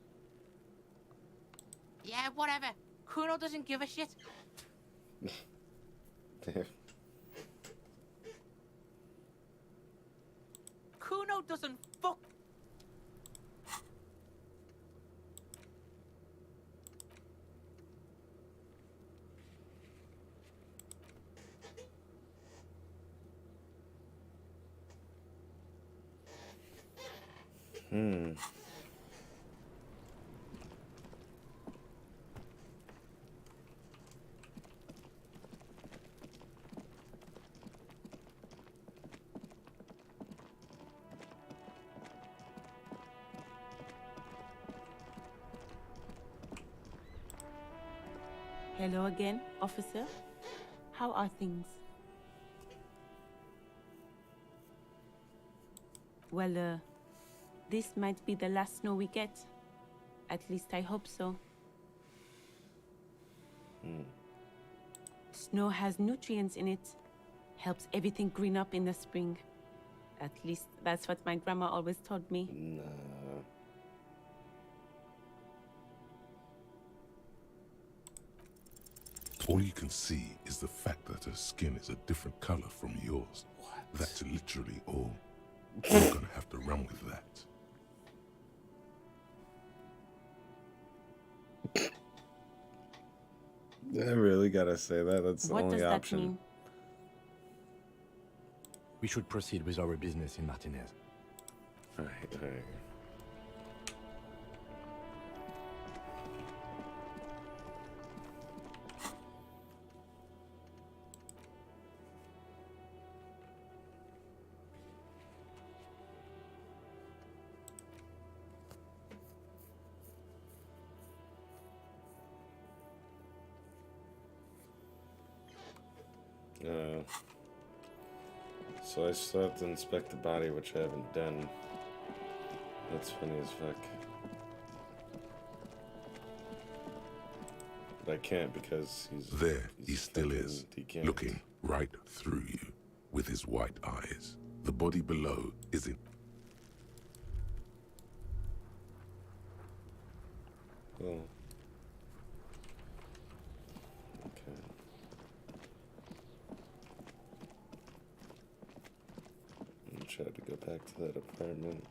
Yeah, whatever. Kuno doesn't give a shit. Kuno doesn't fuck. Hello again, officer. How are things? Well, this might be the last snow we get. At least I hope so. Snow has nutrients in it. Helps everything green up in the spring. At least that's what my grandma always told me. Nah. All you can see is the fact that her skin is a different color from yours. That's literally all. You're gonna have to run with that. I really gotta say that. That's the What only does that option. mean? We should proceed with our business in Martinez. Alright, alright. So I still have to inspect the body, which I haven't done. That's funny as fuck. But I can't because he's... There he still is, he can't. looking right through you with his white eyes. The body below is in... Oh. Okay. I'm gonna try to go back to that apartment.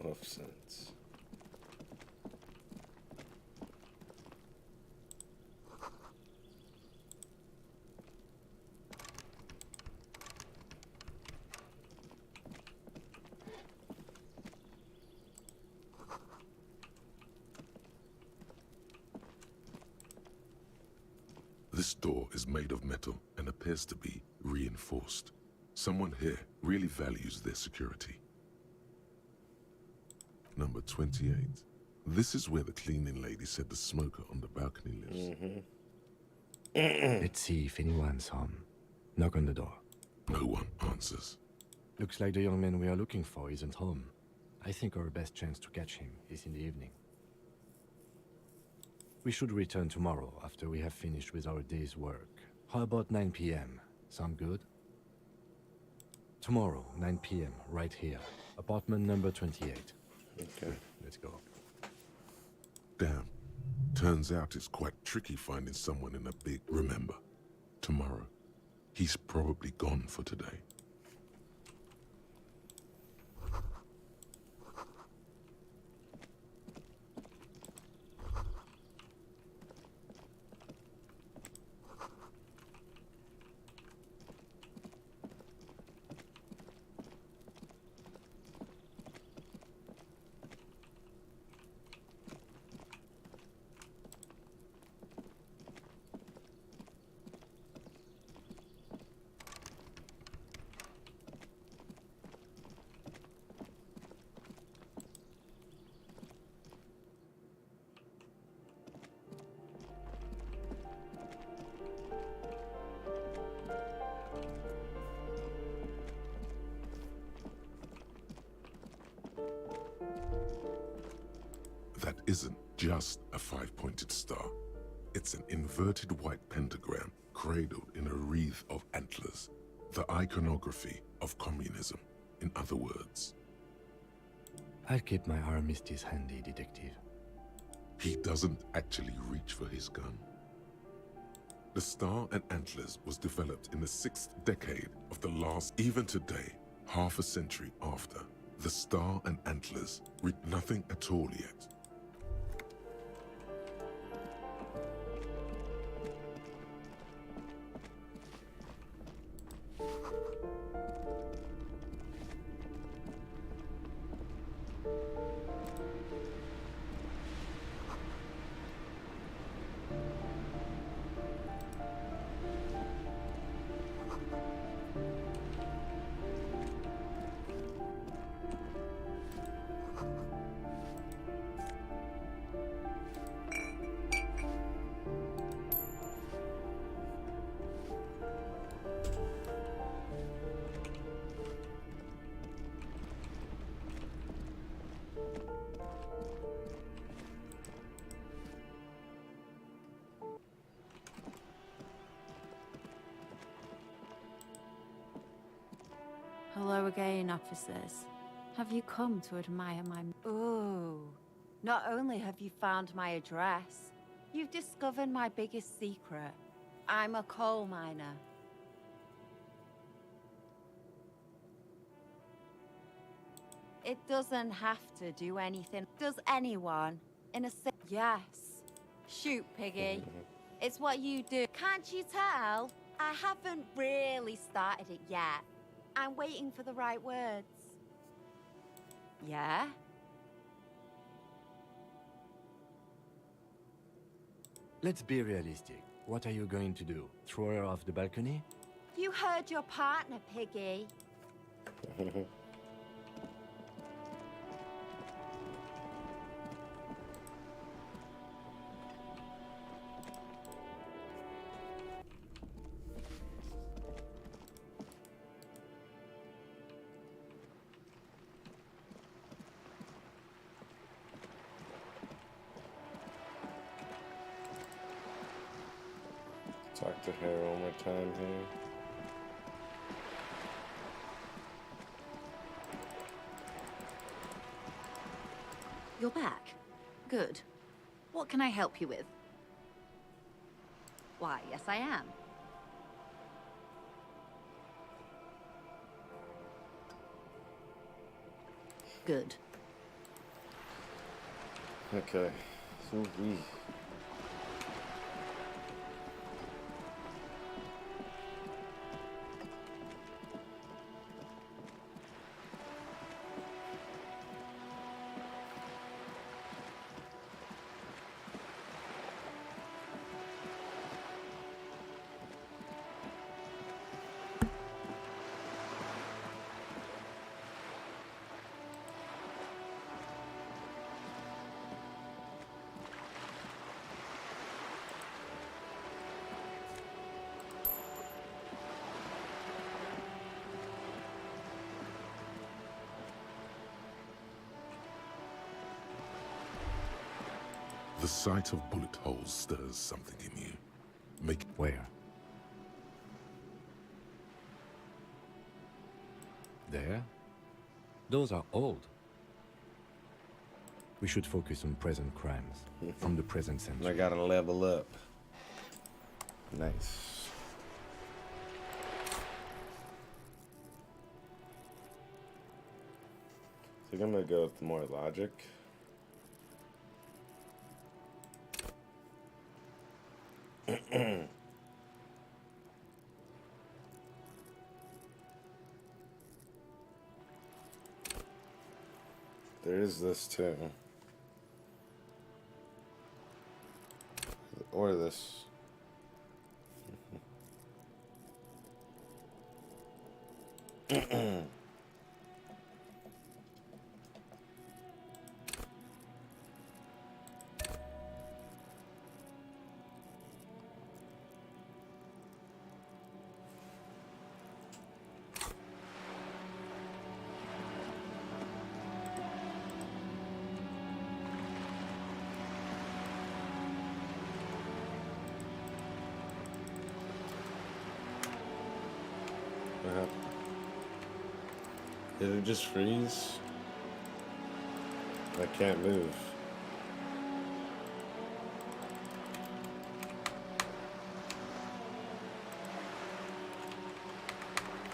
$0.12. This door is made of metal and appears to be reinforced. Someone here really values their security. Number 28. This is where the cleaning lady said the smoker on the balcony lives. Let's see if anyone's home. Knock on the door. No one answers. Looks like the young man we are looking for isn't home. I think our best chance to catch him is in the evening. We should return tomorrow after we have finished with our day's work. How about 9 p.m.? Sound good? Tomorrow, 9 p.m., right here. Apartment number 28. Okay. Let's go. Damn. Turns out it's quite tricky finding someone in a big... Remember, tomorrow. He's probably gone for today. isn't just a 5-pointed star. It's an inverted white pentagram cradled in a wreath of antlers, the iconography of communism, in other words. I'll keep my armistice handy, detective. He doesn't actually reach for his gun. The star and antlers was developed in the 6th decade of the last, even today, half a century after. The star and antlers read nothing at all yet. Hello again, officers. Have you come to admire my... Ooh. Not only have you found my address, you've discovered my biggest secret. I'm a coal miner. It doesn't have to do anything. Does anyone in a... Yes. Shoot, Piggy. It's what you do. Can't you tell? I haven't really started it yet. I'm waiting for the right words. Yeah? Let's be realistic. What are you going to do? Throw her off the balcony? You heard your partner, Piggy. Talk to her one more time here. You're back. Good. What can I help you with? Why, yes I am. Good. Okay. So we... The sight of bullet holes stirs something in you. Make Where? There? Those are old. We should focus on present crimes from the present century. I gotta level up. Nice. I think I'm gonna go with more logic. There is this too. Or this. happened? Did it just freeze? I can't move.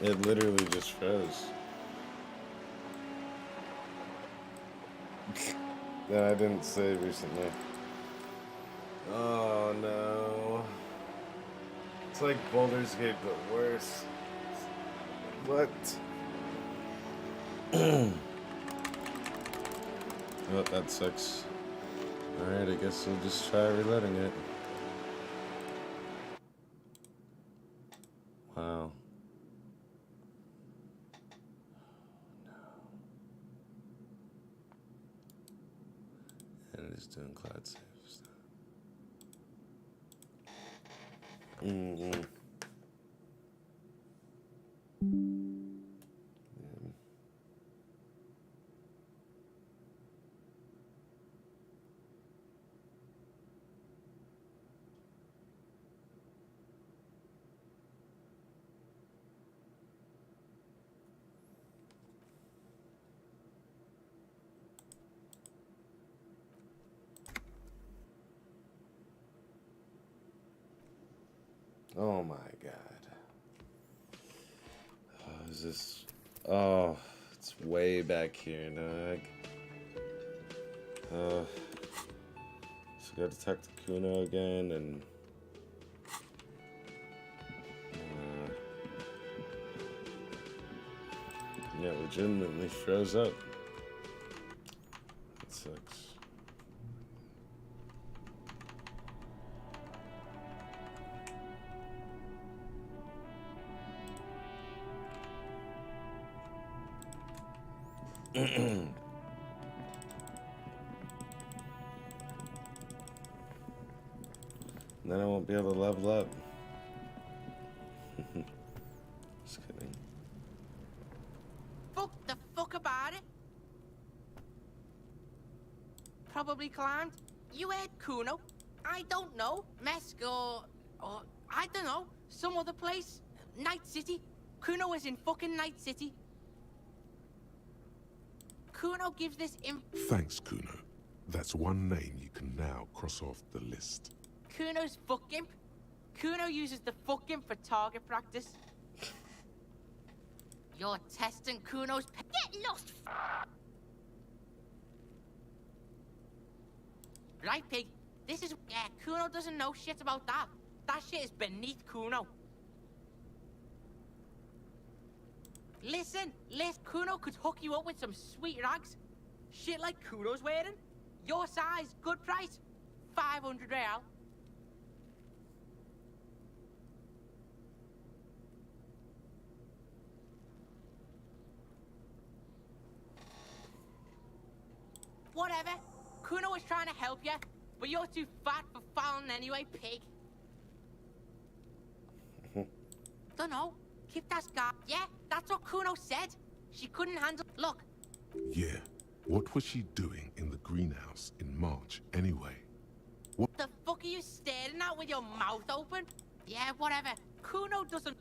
It literally just froze. That I didn't save recently. Oh no. It's like Baldur's Gate but worse. What? Oh, that sucks. Alright, I guess we'll just try reloading it. Wow. And it is doing cloud saves. Mm-hmm. Oh my god. Oh, is this... Oh, it's way back here, dog. So gotta talk to Kuno again and... yeah, legitimately froze up. That sucks. Then I won't be able to level up. Just kidding. Fuck the fuck about it. Probably climbed. You heard Kuno. I don't know. Mesk or I don't know. Some other place. Night City. Kuno is in fucking Night City. Kuno gives this Thanks, Kuno. That's one name you can now cross off the list. Kuno's fuck imp. Kuno uses the fuck imp for target practice. You're testing Kuno's Get lost! Right, pig. This is... yeah, Kuno doesn't know shit about that. That shit is beneath Kuno. Listen, Kuno could hook you up with some sweet rags. Shit like Kuno's wearing. Your size, good price. 500 real. Whatever. Kuno was trying to help you, but you're too fat for falling anyway, pig. Dunno. Keep that scar. Yeah, that's what Kuno said. She couldn't handle... Look. Yeah. What was she doing in the greenhouse in March anyway? What the fuck are you staring at with your mouth open? Yeah, whatever. Kuno doesn't...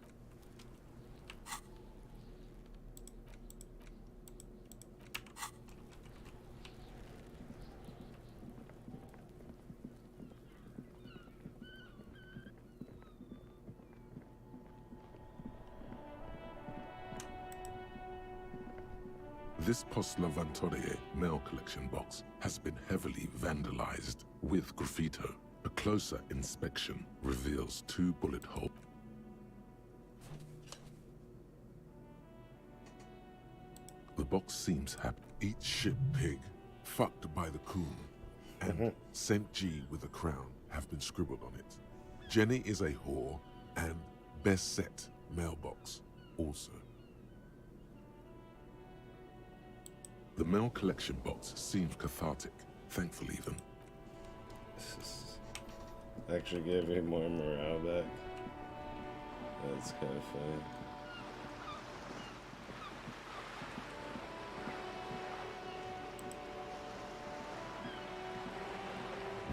This Postlovantorie mail collection box has been heavily vandalized with graffito. A closer inspection reveals 2 bullet holes. The box seems happy. Eat shit, pig. Fucked by the coon. And St. G with a crown have been scribbled on it. Jenny is a whore, and best set mailbox also. The mail collection box seems cathartic, thankful even. Actually gave me more morale back. That's kind of funny.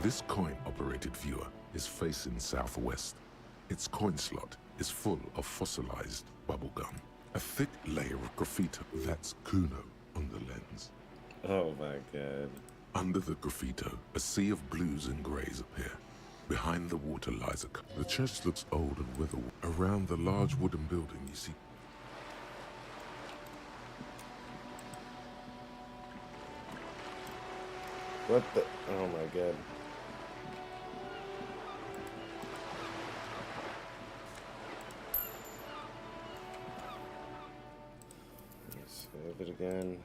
This coin-operated viewer is facing southwest. Its coin slot is full of fossilized bubblegum. A thick layer of graffito. That's Kuno on the lens. Oh my god. Under the graffito, a sea of blues and greys appear. Behind the water lies a... The church looks old and weatherworn. Around the large wooden building, you see... What the? Oh my god. Let's save it again.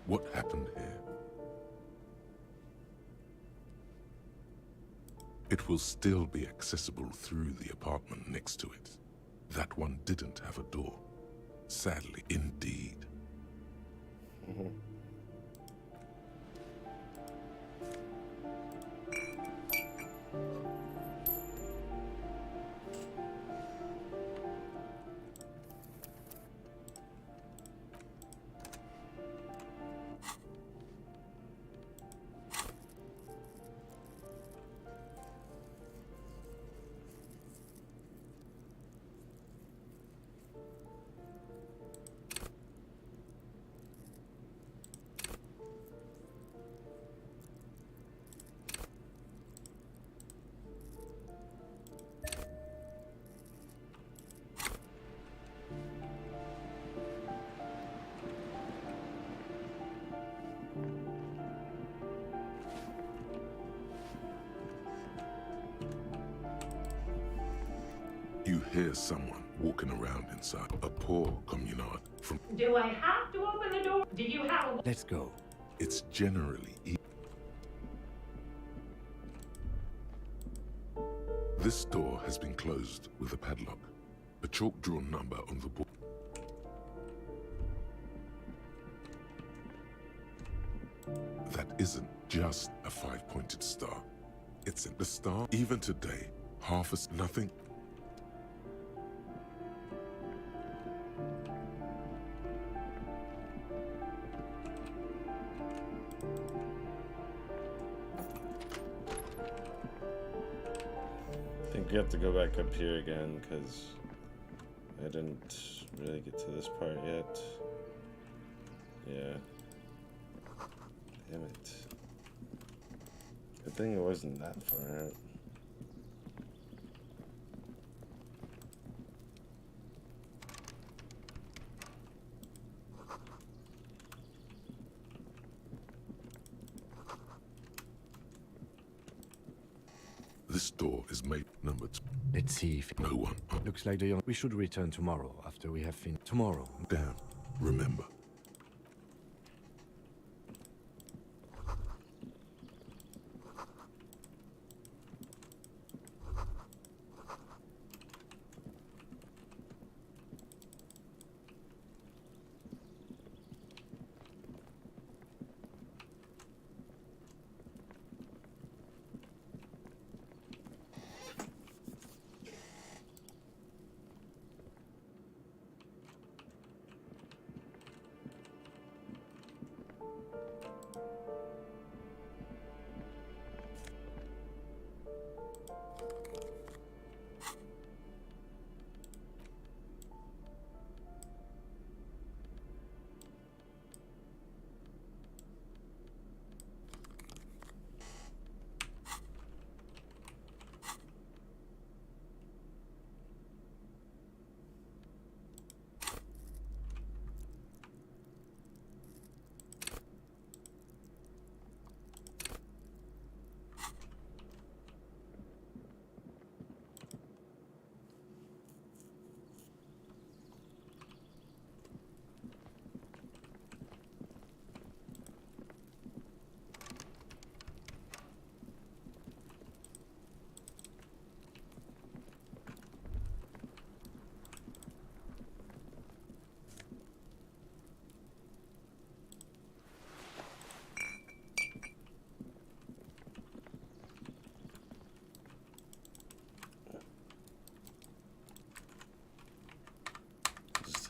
What happened here? It will still be accessible through the apartment next to it. That one didn't have a door. Sadly, indeed. You hear someone walking around inside. A poor communard from... Do I have to open the door? Do you have a... Let's go. It's generally... This door has been closed with a padlock. A chalk-drawn number on the board. That isn't just a five-pointed star. It's the star. Even today, half as nothing... I think we have to go back up here again because I didn't really get to this part yet. Yeah. Damn it. Good thing it wasn't that far out. This door is made number 2. Let's see if... No one. Looks like we should return tomorrow after we have finished. Tomorrow. Down. Remember.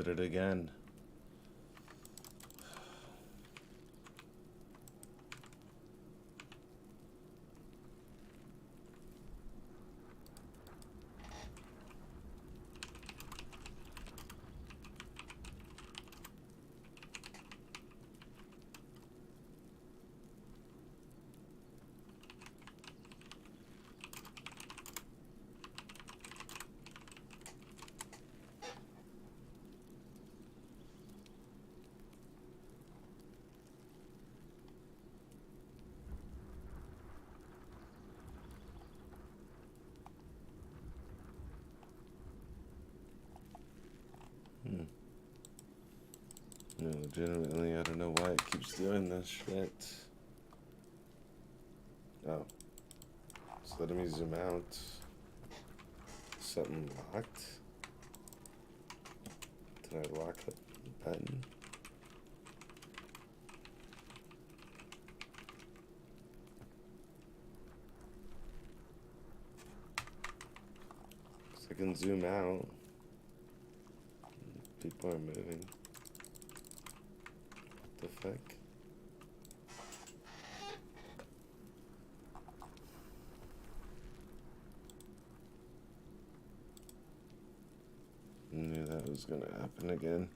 did it again. No, legitimately, I don't know why it keeps doing this shit. Oh. It's letting me zoom out. Something locked? Did I lock the button? So I can zoom out. People are moving. What the fuck? Knew that was gonna happen again.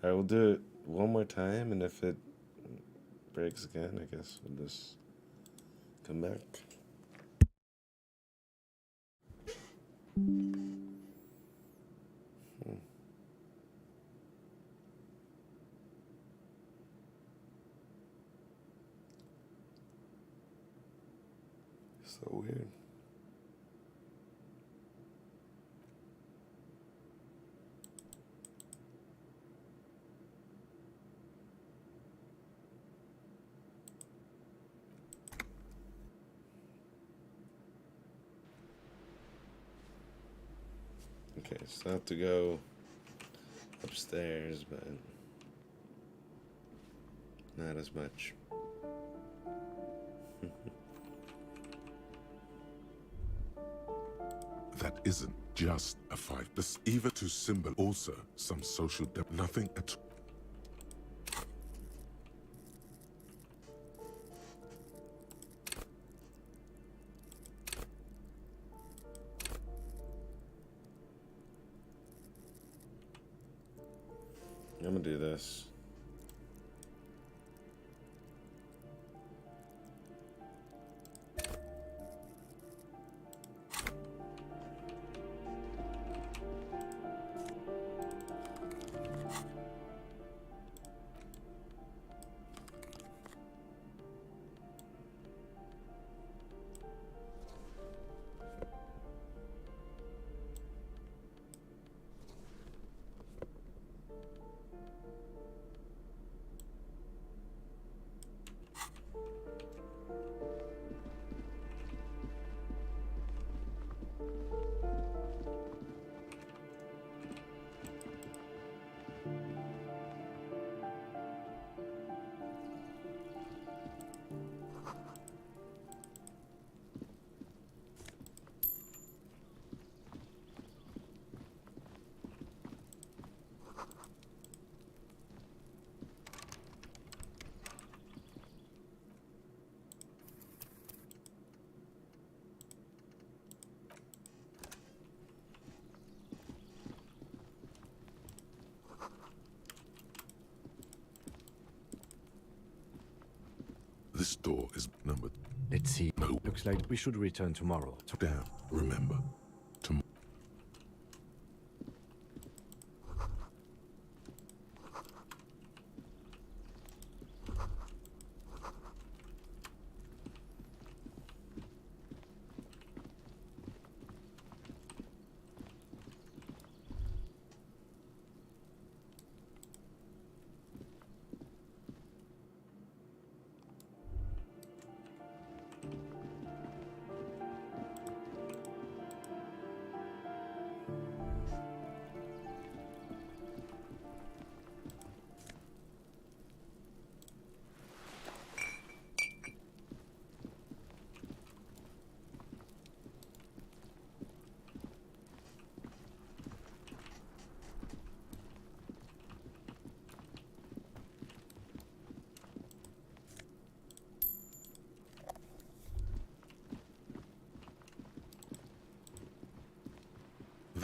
I will do it one more time, and if it breaks again, I guess we'll just come back. So weird. Okay, so I have to go upstairs, but not as much. That isn't just a fight. This even to symbol also some social depth. Nothing at all. I'm gonna do this. This door is numbered. Let's see. No. Looks like we should return tomorrow. Down. Remember. Tomorrow.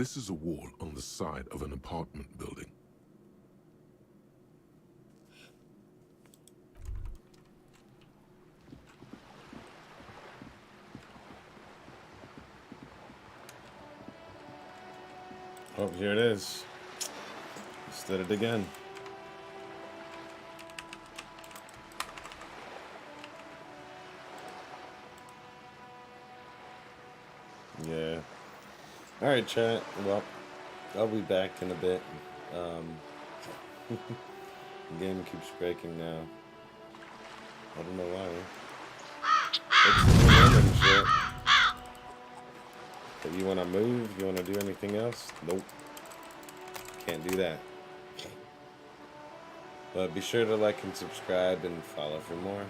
This is a wall on the side of an apartment building. Oh, here it is. Just did it again. Yeah. Alright, chat. Well, I'll be back in a bit. The game keeps breaking now. I don't know why. It's the new and shit. But you wanna move? You wanna do anything else? Nope. Can't do that. But be sure to like and subscribe and follow for more.